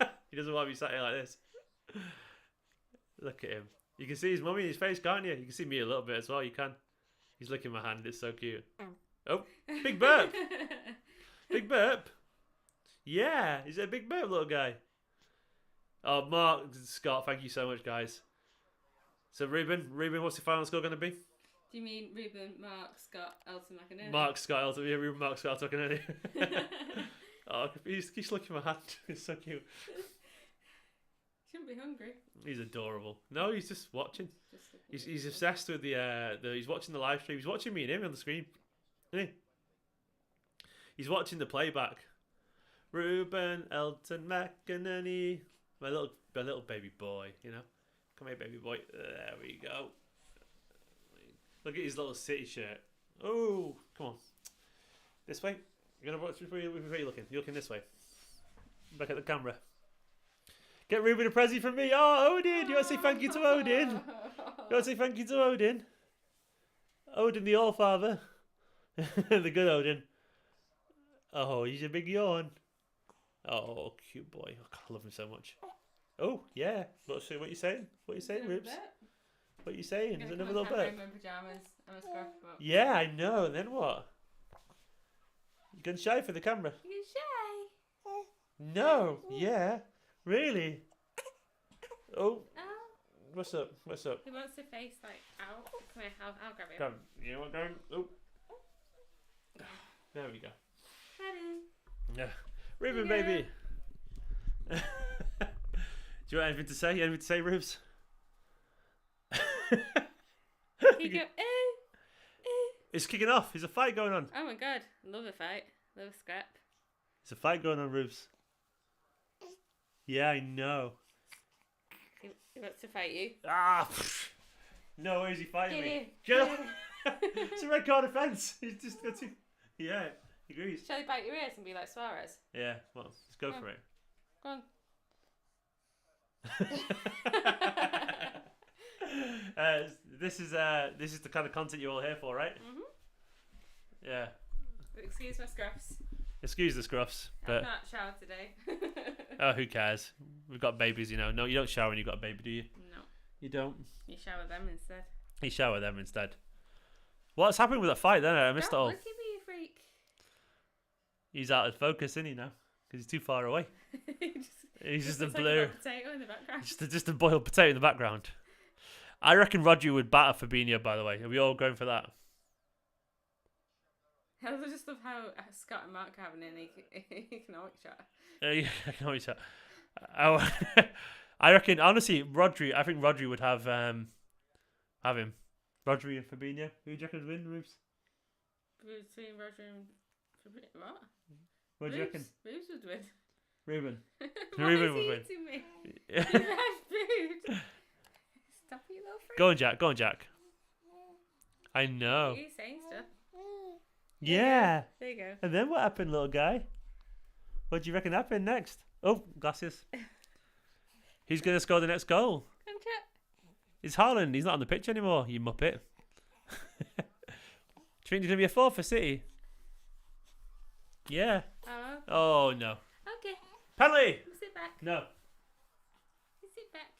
you? He doesn't want to be sat here like this. Look at him. You can see his mummy in his face, can't you? You can see me a little bit as well. You can. He's licking my hand. It's so cute. Oh, big burp. Big burp. Yeah, he's a big burp, little guy. Oh, Mark, Scott, thank you so much, guys. So, Ruben, what's the final score going to be? Do you mean Ruben, Mark, Scott, Elton, McInerney? Mark, Scott, Elton. Yeah, Ruben, Mark, Scott, Elton, McInerney. Oh, he's licking my hand. It's so cute. Shouldn't be hungry. He's adorable. No, he's just watching. Just He's obsessed with the he's watching the live stream. He's watching me and him on the screen. Isn't he? He's watching the playback. Ruben, Elton, McInerney. My little baby boy, you know. Come here, baby boy. There we go. Look at his little City shirt. Oh, come on. This way. You're gonna watch. Where are you looking? You're looking this way. Back at the camera. Get Ruben a present from me. Oh, Odin! You want to say thank you to Odin? You want to say thank you to Odin? Odin, the All-Father. The good Odin. Oh, he's a big yawn. Oh, cute boy. Oh, God, I love him so much. Oh, yeah. What are you saying? What are you saying, Rubes? What are you saying? Is it another little bit? I'm in pyjamas. I'm a scruff up. Yeah, I know. And then what? You going shy for the camera? You shy? No. Yeah. Really? Oh. Oh. What's up? What's up? He wants to face like out. Come here, I'll grab him. Come. You know what? Going. Oh. There we go. Ready? Yeah. Ruben, Yeah. baby. Do you want anything to say? Anything to say, Rubes? You go, It's kicking off. There's a fight going on. Oh my god. Love a fight. Love a scrap. There's a fight going on, Rubes. Yeah, I know. He wants to fight you. Ah, no way is he fighting me. Get Get in. off. It's a red card offence. He's just got to. Yeah, he agrees. Shall he bite your ears and be like Suarez? Yeah, well, let's go for it. Go on. This is the kind of content you're all here for, right? Mhm. Yeah. Excuse my scruffs. Excuse the scruffs, I've but not showered today. oh, who cares? We've got babies, you know. No, you don't shower when you've got a baby, do you? No. You don't. You shower them instead. You shower them instead. What's happened with that fight then? I missed it Don't all. look at me, you freak. He's out of focus, isn't he now? Because he's too far away. He's just a looks like blur. little potato in the background. Just a boiled potato in the background. I reckon Rodri would batter Fabinho, by the way. Are we all going for that? I just love how Scott and Mark are having an economic chat. Yeah, I can always tell. I reckon, honestly, Rodri. I think Rodri would have him. Rodri and Fabinho. Who do you reckon would win, Rubes? Between Roger and Fabinho. What? What do you reckon? Rubes would win. Ruben. Why Ruben is would he win. eating me? You've had food. Stop it, you little freak. Go on, Jack. I know. You're saying stuff. Yeah. There you go. And then what happened, little guy? What do you reckon happened next? Oh, glasses. Who's going to score the next goal? Come chat. It's Haaland. He's not on the pitch anymore, you muppet. Do you think there's going to be a 4 for City? Yeah. Oh, no. Okay. Penalty! Sit back. No. Sit back.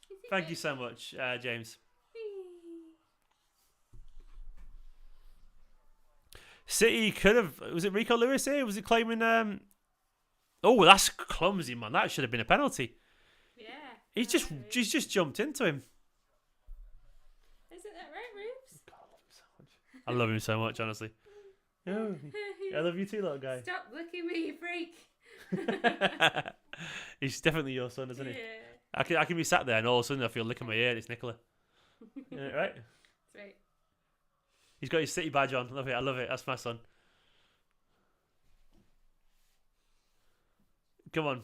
Sit Thank back. you so much, James. City could have... Was it Rico Lewis here? Was it claiming... Oh, that's clumsy, man. That should have been a penalty. Yeah. He's just jumped into him. Isn't that right, Rubes? I love him so much, honestly. Oh, I love you too, little guy. Stop looking at me, you freak. He's definitely your son, isn't he? Yeah. I can be sat there and all of a sudden I feel licking my ear and it's Nicola. Yeah, right? That's right. He's got his City badge on. Love it. I love it. That's my son. Come on.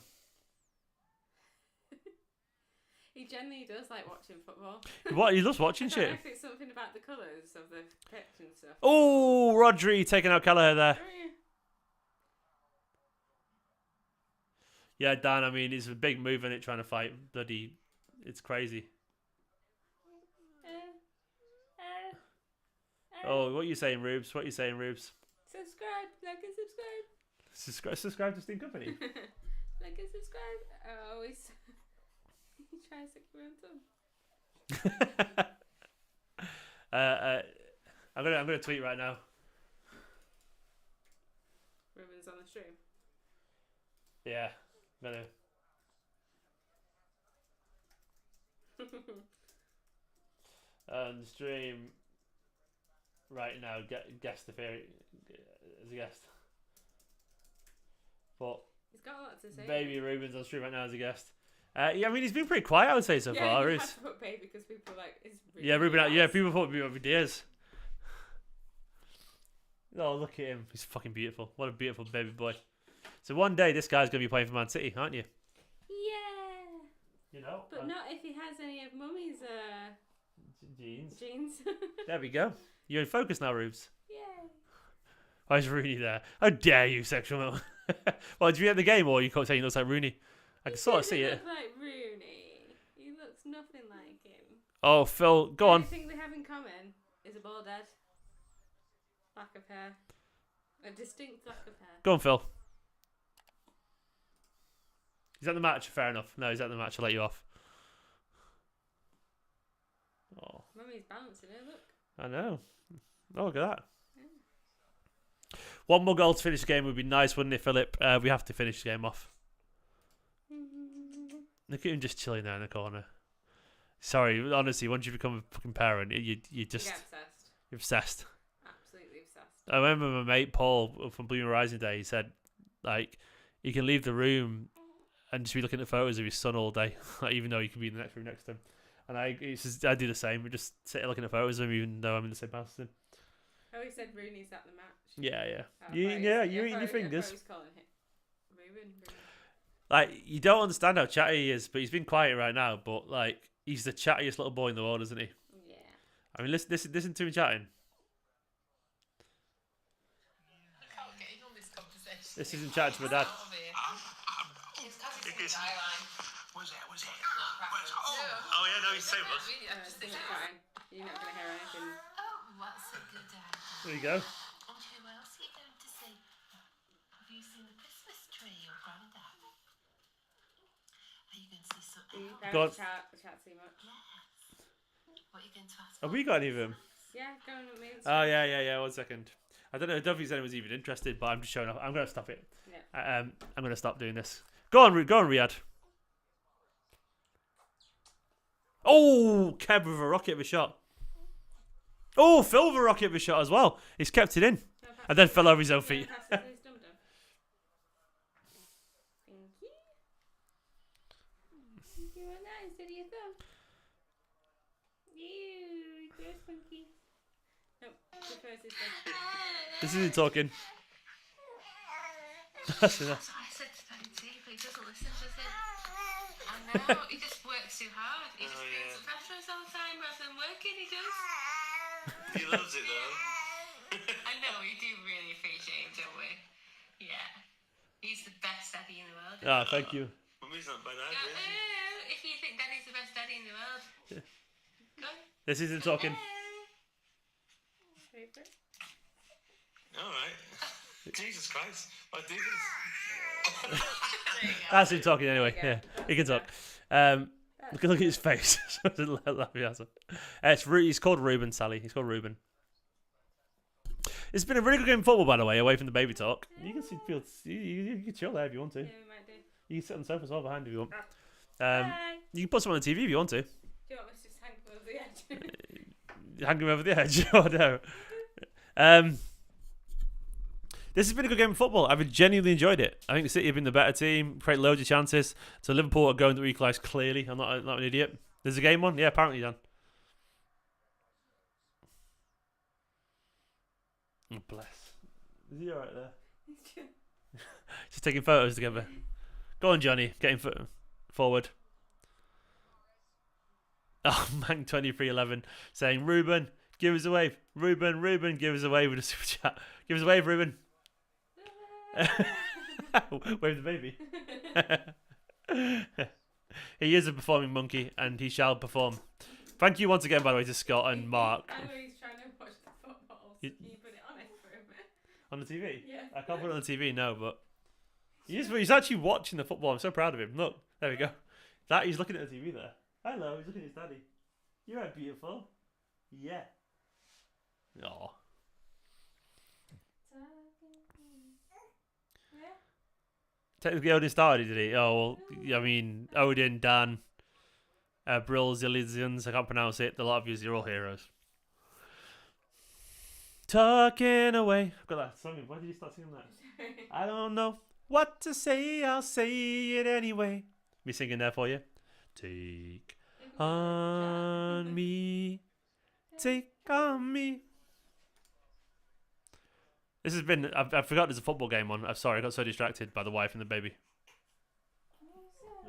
He generally does like watching football. What? He loves watching I don't know shit. if it's something about the colours of the pitch and stuff. Oh, Rodri taking out Kelleher there. Yeah, Dan, I mean, it's a big move in it trying to fight bloody. It's crazy. Oh, what are you saying, Rubes? What are you saying, Rubes? Subscribe, like and subscribe. Subscribe to Esteemed Kompany. Like and subscribe. I always try to stick your own thumb. I'm gonna tweet right now. Ruben's on the stream. Yeah, I'm gonna. On the stream right now, guest the theory as a guest. But He's got a lot to say. baby Ruben's on stream right now as a guest. Yeah, I mean he's been pretty quiet, I would say so far. You Is have to put baby because people are like, it's really yeah, Ruben. Yeah, nice. people thought it'd be over years. Oh, look at him! He's fucking beautiful. What a beautiful baby boy. So one day this guy's gonna be playing for Man City, aren't you? Yeah. You know. But not if he has any of Mummy's Jeans. jeans. There we go. You're in focus now, Rubes. Yay. Why is Rooney there? How dare you, sexual male? Well, did you get the game or you can't say he looks like Rooney? I can sort of see it. He looks like Rooney. He looks nothing like him. Oh, Phil, go on. The only thing they have in common is a bald head, lack of hair, a distinct lack of hair. Go on, Phil. He's at the match. Fair enough. No, he's at the match. I'll let you off. Oh, Mummy's balancing it. Look. I know. Oh, look at that. One more goal to finish the game would be nice, wouldn't it, Philip? We have to finish the game off. Look at him just chilling there in the corner. Sorry, honestly, once you become a fucking parent, you just You get obsessed. you're obsessed. Absolutely obsessed. I remember my mate Paul from Blue Horizon Day. He said, like, he can leave the room and just be looking at photos of his son all day, like, even though he could be in the next room next to him. And I do the same. We just sit looking at photos of him, even though I'm in the same house as him. Oh, he said Rooney's at the match. Yeah, yeah. Oh, You right, eating your fingers. He's calling it Ruben. Like, you don't understand how chatty he is, but he's been quiet right now. But like, he's the chattiest little boy in the world, isn't he? Yeah. I mean, listen to him chatting. This isn't chatting to my dad. Oh yeah, no, he's so much. You're not going to hear anything. What's a good idea? There you go. And who else are you going to see? Have you seen the Christmas tree, your granddad? Are you going to see something else? God. Chat too much. Yes. What are you going to ask? Have we got any of them? Yeah, go on with me. Oh yeah. 1 second. I don't know if anyone's even interested, but I'm just showing off. I'm gonna stop it. Yeah. I'm gonna stop doing this. Go on, Riyad. Oh, Kev with a rocket of a shot. Oh, Phil with a rocket of a shot as well. He's kept it in. And then fell over his own feet. Thank you. You want that instead of your thumb? Ew, gross monkey. Nope, prefers his thumb. This isn't talking. That's what I said to Tony, but he doesn't listen, does he? I know, he just works too hard. He just brings the pressure all the time rather than working, he does. He loves it though. I know, we do really appreciate him, don't we? Yeah. He's the best daddy in the world. Ah, thank you. Mummy's not bad either, Go, is she? if you think Daddy's the best daddy in the world, go. This isn't talking. Favourite? Alright. Jesus Christ. I do this. That's him talking anyway. There you Yeah, he can talk. Look at his face. He's called Ruben, Sally. He's called Ruben. It's been a really good game of football, by the way, away from the baby talk. You can you can chill there if you want to. Yeah, we might do. You can sit on the sofa as well behind if you want. Bye. You can put some on the TV if you want to. Do you want us to just hang over the edge? Hang him over the edge. Oh no. This has been a good game of football. I've genuinely enjoyed it. I think City have been the better team, create loads of chances. So Liverpool are going to equalise clearly. I'm not an idiot. There's a game on? Yeah, apparently, Dan. Oh, bless. Is he alright there? Just taking photos together. Go on, Johnny. Getting forward. Oh, man, 2311 saying, Ruben, give us a wave. Ruben, give us a wave with a super chat. Give us a wave, Ruben. Wave the baby. He is a performing monkey, and he shall perform. Thank you once again, by the way, to Scott and Mark. I know he's trying to watch the football. So can you put it on it for him? On the TV? Yeah. I can't put it on the TV, no, but he's actually watching the football. I'm so proud of him. Look, there we go. He's looking at the TV there. Hello, he's looking at his daddy. You're right, beautiful. Yeah. Aw. Technically, Odin started, did he? Oh, well, I mean, Odin, Dan, Brill, Zillizians, I can't pronounce it. A lot of you are all heroes. Talking away. I've got that song. Why did you start singing that? I don't know what to say. I'll say it anyway. Me singing there for you. Take on me. Take on me. This has been... I forgot there's a football game on. I'm sorry, I got so distracted by the wife and the baby.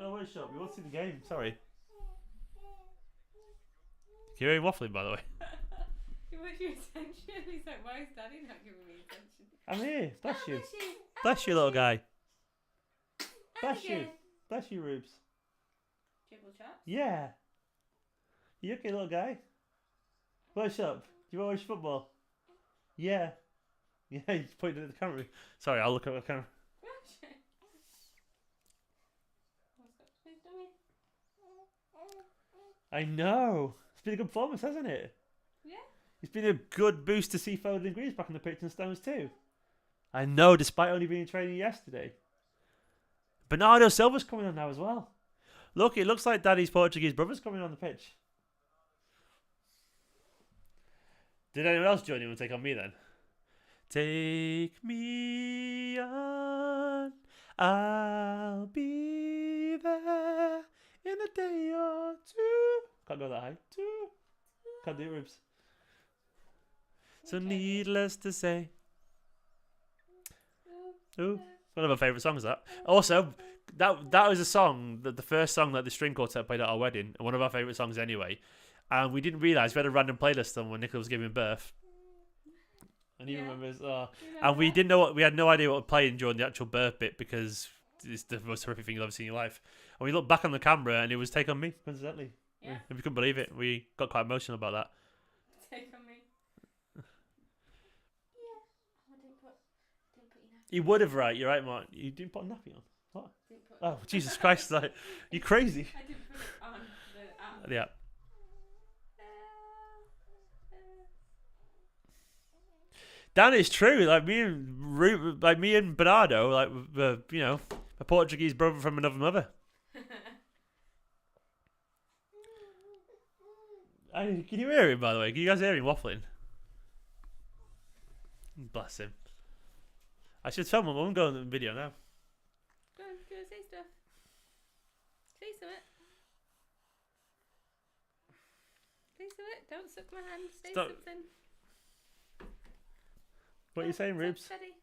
Oh, wait, shut up. We won't see the game. Sorry. You're waffling, by the way. He wants your attention. He's like, why is Daddy not giving me attention? I'm here. Bless Oh, you. bless you. Bless you, little guy. Bless Okay. you. Bless you, Rubes. Triple chops. Yeah. You okay, little guy? What's up? Do you want to watch football? Yeah. Yeah, he's pointing at the camera. Sorry, I'll look at the camera. I know. It's been a good performance, hasn't it? Yeah. It's been a good boost to see Foden and Greaves back in the pitch and Stones too. I know, despite only being in training yesterday. Bernardo Silva's coming on now as well. Look, it looks like Daddy's Portuguese brother's coming on the pitch. Did anyone else join you and take on me then? Take me on, I'll be there in a day or two. Can't go that high. Two. Can't do it, Ribs. So needless to say. Ooh, one of my favourite songs, that. Also, that was a song, the first song that the string quartet played at our wedding, and one of our favourite songs anyway. And we didn't realise we had a random playlist on when Nicola was giving birth. And he remembers. And we didn't know we had no idea what was playing during the actual birth bit because it's the most horrific thing you'll ever see in your life. And we looked back on the camera and it was Take On Me, coincidentally. Yeah. We couldn't believe it. We got quite emotional about that. Take on me. Yeah. I didn't put your nappy. You would have, right? You're right, Mark. You didn't put a nappy on. What? Oh, Jesus Christ! Like, you crazy? I didn't put it on the app. Yeah. Dan, it's true. Like me and Bernardo, like you know, a Portuguese brother from another mother. Can you hear him, by the way? Can you guys hear him waffling? Bless him. I should film him. I'm going on the video now. Go on, say stuff. Say something. Say something. Don't suck my hand. Say Stop. something. What are you saying, Rubes? Steady.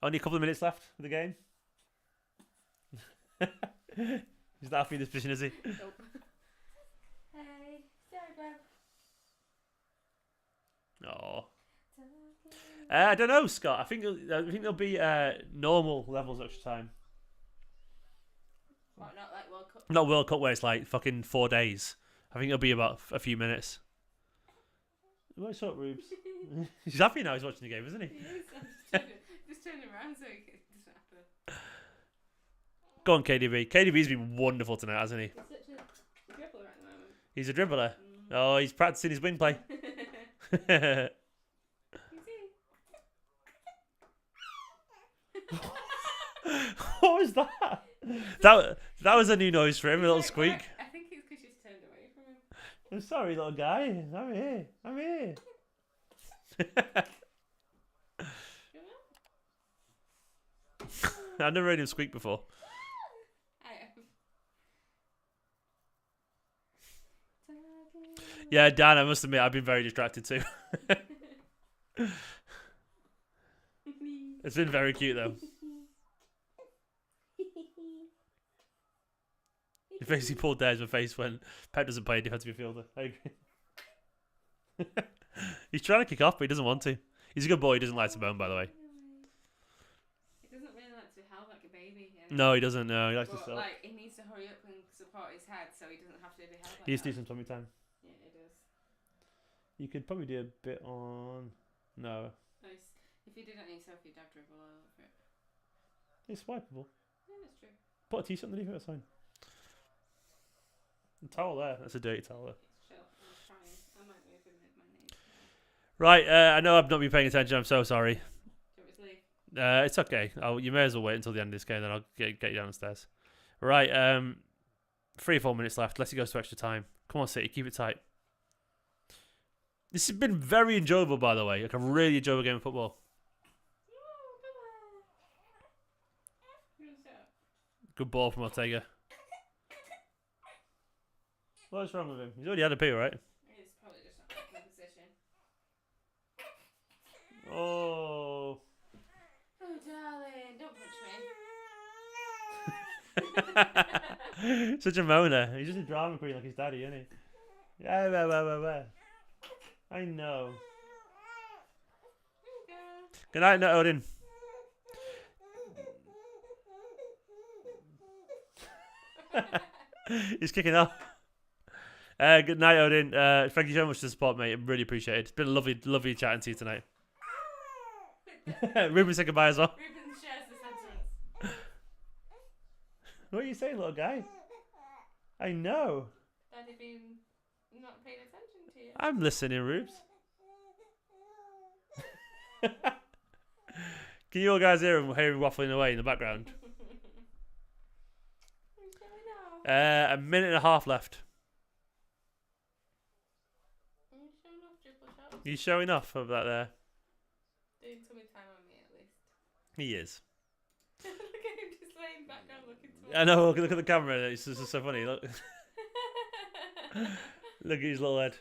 Only a couple of minutes left of the game. He's not happy in this position, is he? Nope. Hey, sorry, bro. Oh. I don't know, Scott. I think there'll be normal levels extra time. What, not like World Cup? Not World Cup where it's like fucking 4 days. I think it'll be about a few minutes. What's up, Rubes? He's happy now. He's watching the game, isn't he? He is. Just turn around so he doesn't have to. Go on, KDB. KDB's been wonderful tonight, hasn't he? He's such a dribbler at the moment. He's a dribbler. Oh, he's practicing his wing play. What was that? That was a new noise for him, a little squeak. I think it's because she's turned away from him. I'm sorry, little guy. I'm here. I've never heard him squeak before. I have. Yeah, Dan, I must admit, I've been very distracted too. It's been very cute though. He basically pulled Dare's my face when Pep doesn't play a defensive midfielder. I agree. He's trying to kick off, but he doesn't want to. He's a good boy. He doesn't like to bone, by the way. He doesn't really like to be held like a baby. No, he doesn't. No, he likes to But, sell. like, he needs to hurry up and support his head so he doesn't have to be held like He needs to that. do some tummy time. Yeah, it does. You could probably do a bit on. No, Nice. If you did it on yourself, you'd have dribble all over it. it's swipeable. Yeah, that's true. Put a t-shirt underneath it. That's fine. The towel there. That's a dirty towel there. Chill. I'm trying. I might move him with my knees. Right. I know I've not been paying attention. I'm so sorry. Do you want me to leave? It's okay. You may as well wait until the end of this game, then I'll get you downstairs. Right. 3 or 4 minutes left. Let's go to extra time. Come on, City. Keep it tight. This has been very enjoyable, by the way. Like a really enjoyable game of football. Good ball from Ortega. What's wrong with him? He's already had a pee, right? He's probably just not making a position. Oh. Oh, darling, don't punch me. Such a moaner. He's just a drama queen like his daddy, isn't he? Yeah, I know. Good night, Nut Odin. He's kicking off. Good night, Odin. Thank you so much for the support, mate. I really appreciate it. It's been lovely, lovely chatting to you tonight. Ruben, say goodbye as well. Ruben shares the sentence. What are you saying, little guy? I know. Daddy been not paying attention to you. I'm listening, Rubes. Can you all guys hear him waffling away in the background? A minute and a half left. Are you showing off dribble shots? He's showing off of that there. Doing tummy time on me at least. He is. Look at him just laying back down looking towards I know. Look at the camera. It's just so funny. Look. Look at his little head.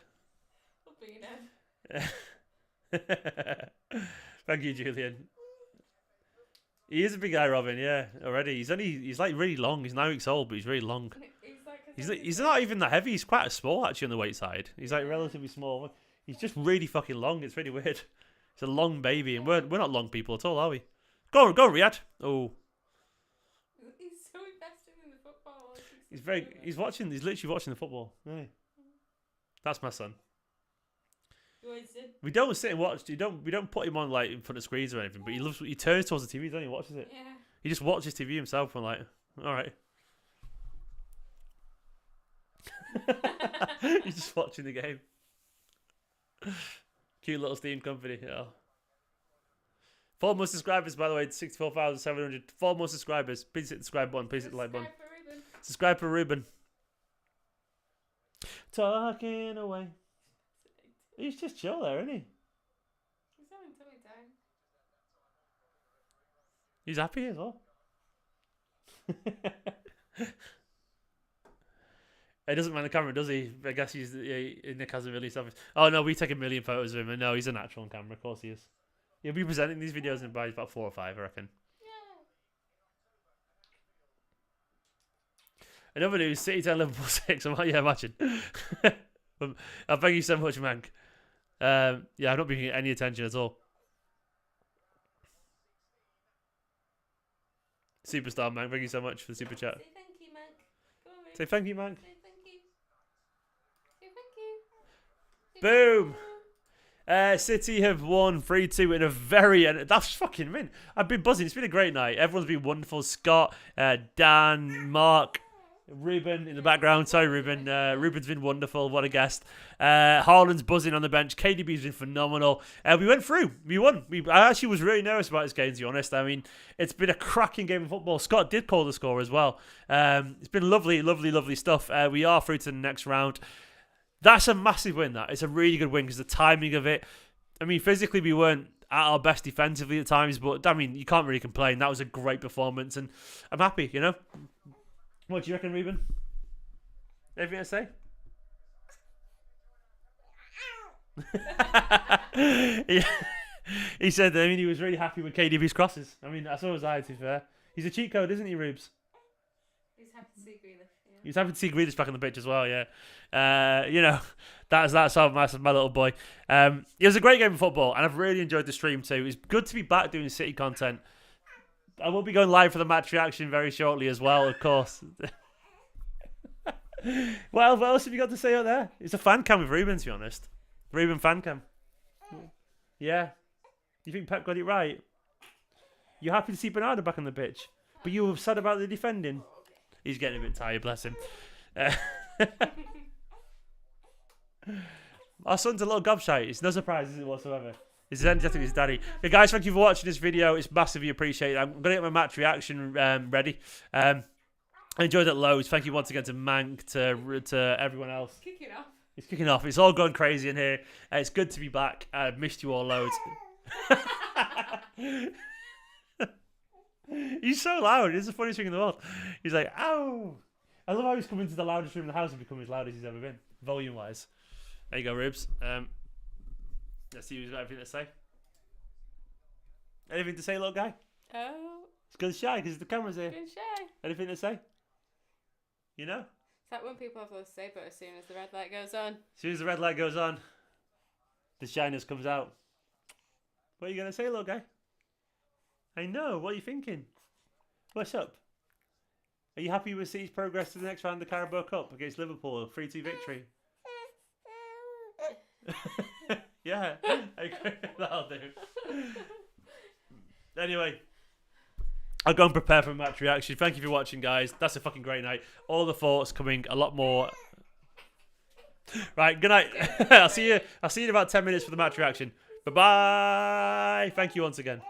Up your head. Thank you, Julian. He is a big guy, Robin. Yeah, already. He's like really long. He's 9 weeks old, but he's really long. He's not even that heavy. He's quite small actually on the weight side. He's like relatively small. He's just really fucking long. It's really weird. He's a long baby, and we're not long people at all, are we? Go, Riyad. Oh, He's so invested in the football. he's watching. He's literally watching the football. Really. That's my son. We don't sit and watch. We don't put him on like in front of screens or anything. But he turns towards the TV. Then he watches it. Yeah. He just watches TV himself. And like, all right. He's just watching the game. Cute little Esteemed Kompany. Yeah. 4 more subscribers, by the way. 64,700. 4 more subscribers. Please hit the subscribe button. Please hit the like button. Subscribe for Ruben. Talking away. He's just chill there, isn't he? He's having tummy time. He's happy as well. He doesn't mind the camera, does he? I guess Nick hasn't released obvious. Oh no, we take a million photos of him, and no, he's a natural on camera. Of course he is. He'll be presenting these videos in about 4 or 5, I reckon. Another news: City 10, Liverpool 6. I'm like, yeah, imagine. Thank you so much, Mank. Yeah, I'm not being any attention at all. Superstar, Mank. Thank you so much for the super chat. Say thank you, Mank. Go on, Ruben. Say thank you, Mank. Say thank you. Say thank you. Say Boom. thank you. City have won 3-2 in a very... That's fucking mint. I've been buzzing. It's been a great night. Everyone's been wonderful. Scott, Dan, Mark, Ruben in the background. Sorry, Ruben. Ruben's been wonderful. What a guest. Haaland's buzzing on the bench. KDB's been phenomenal. We went through. We won. I actually was really nervous about this game, to be honest. I mean, it's been a cracking game of football. Scott did call the score as well. It's been lovely, lovely, lovely stuff. We are through to the next round. That's a massive win, that. It's a really good win because the timing of it. I mean, physically we weren't at our best defensively at times, but I mean, you can't really complain. That was a great performance, and I'm happy, you know. What do you reckon, Reuben? Anything to say? Yeah. He said, I mean, he was really happy with KDB's crosses. I mean, that's always I, to be fair. He's a cheat code, isn't he, Rubes? He's happy to see Grealish. Yeah. He's happy to see Grealish back on the pitch as well, yeah. You know, that's how my little boy. It was a great game of football, and I've really enjoyed the stream too. It's good to be back doing City content. I will be going live for the match reaction very shortly as well, of course. Well, what else have you got to say out there? It's a fan cam with Reuben, to be honest. Reuben fan cam. Yeah. You think Pep got it right? You're happy to see Bernardo back on the pitch, but you were sad about the defending. He's getting a bit tired, bless him. Our son's a little gobshite. It's no surprise, is it, whatsoever? He's energetic with his daddy. Hey guys, thank you for watching this video. It's massively appreciated. I'm going to get my match reaction ready. I enjoyed it loads. Thank you once again to Mank, to everyone else. Kicking off. It's kicking off. It's all gone crazy in here. It's good to be back. I've missed you all loads. He's so loud. It's the funniest thing in the world. He's like, ow. I love how he's come into the loudest room in the house and become as loud as he's ever been, volume-wise. There you go, Rubes. Let's see who's got anything to say. Anything to say, little guy? Oh. It's good shy because the camera's here. Good shy. Anything to say? You know? It's like when people have lots to say, but as soon as the red light goes on. As soon as the red light goes on, the shyness comes out. What are you going to say, little guy? I know. What are you thinking? What's up? Are you happy with City's progress to the next round of the Carabao Cup against Liverpool? 3-2 victory. Yeah. Okay, that'll do. Anyway, I'll go and prepare for a match reaction. Thank you for watching, guys. That's a fucking great night. All the thoughts coming, a lot more. Right, good night. I'll see you in about 10 minutes for the match reaction. Bye-bye. Thank you once again.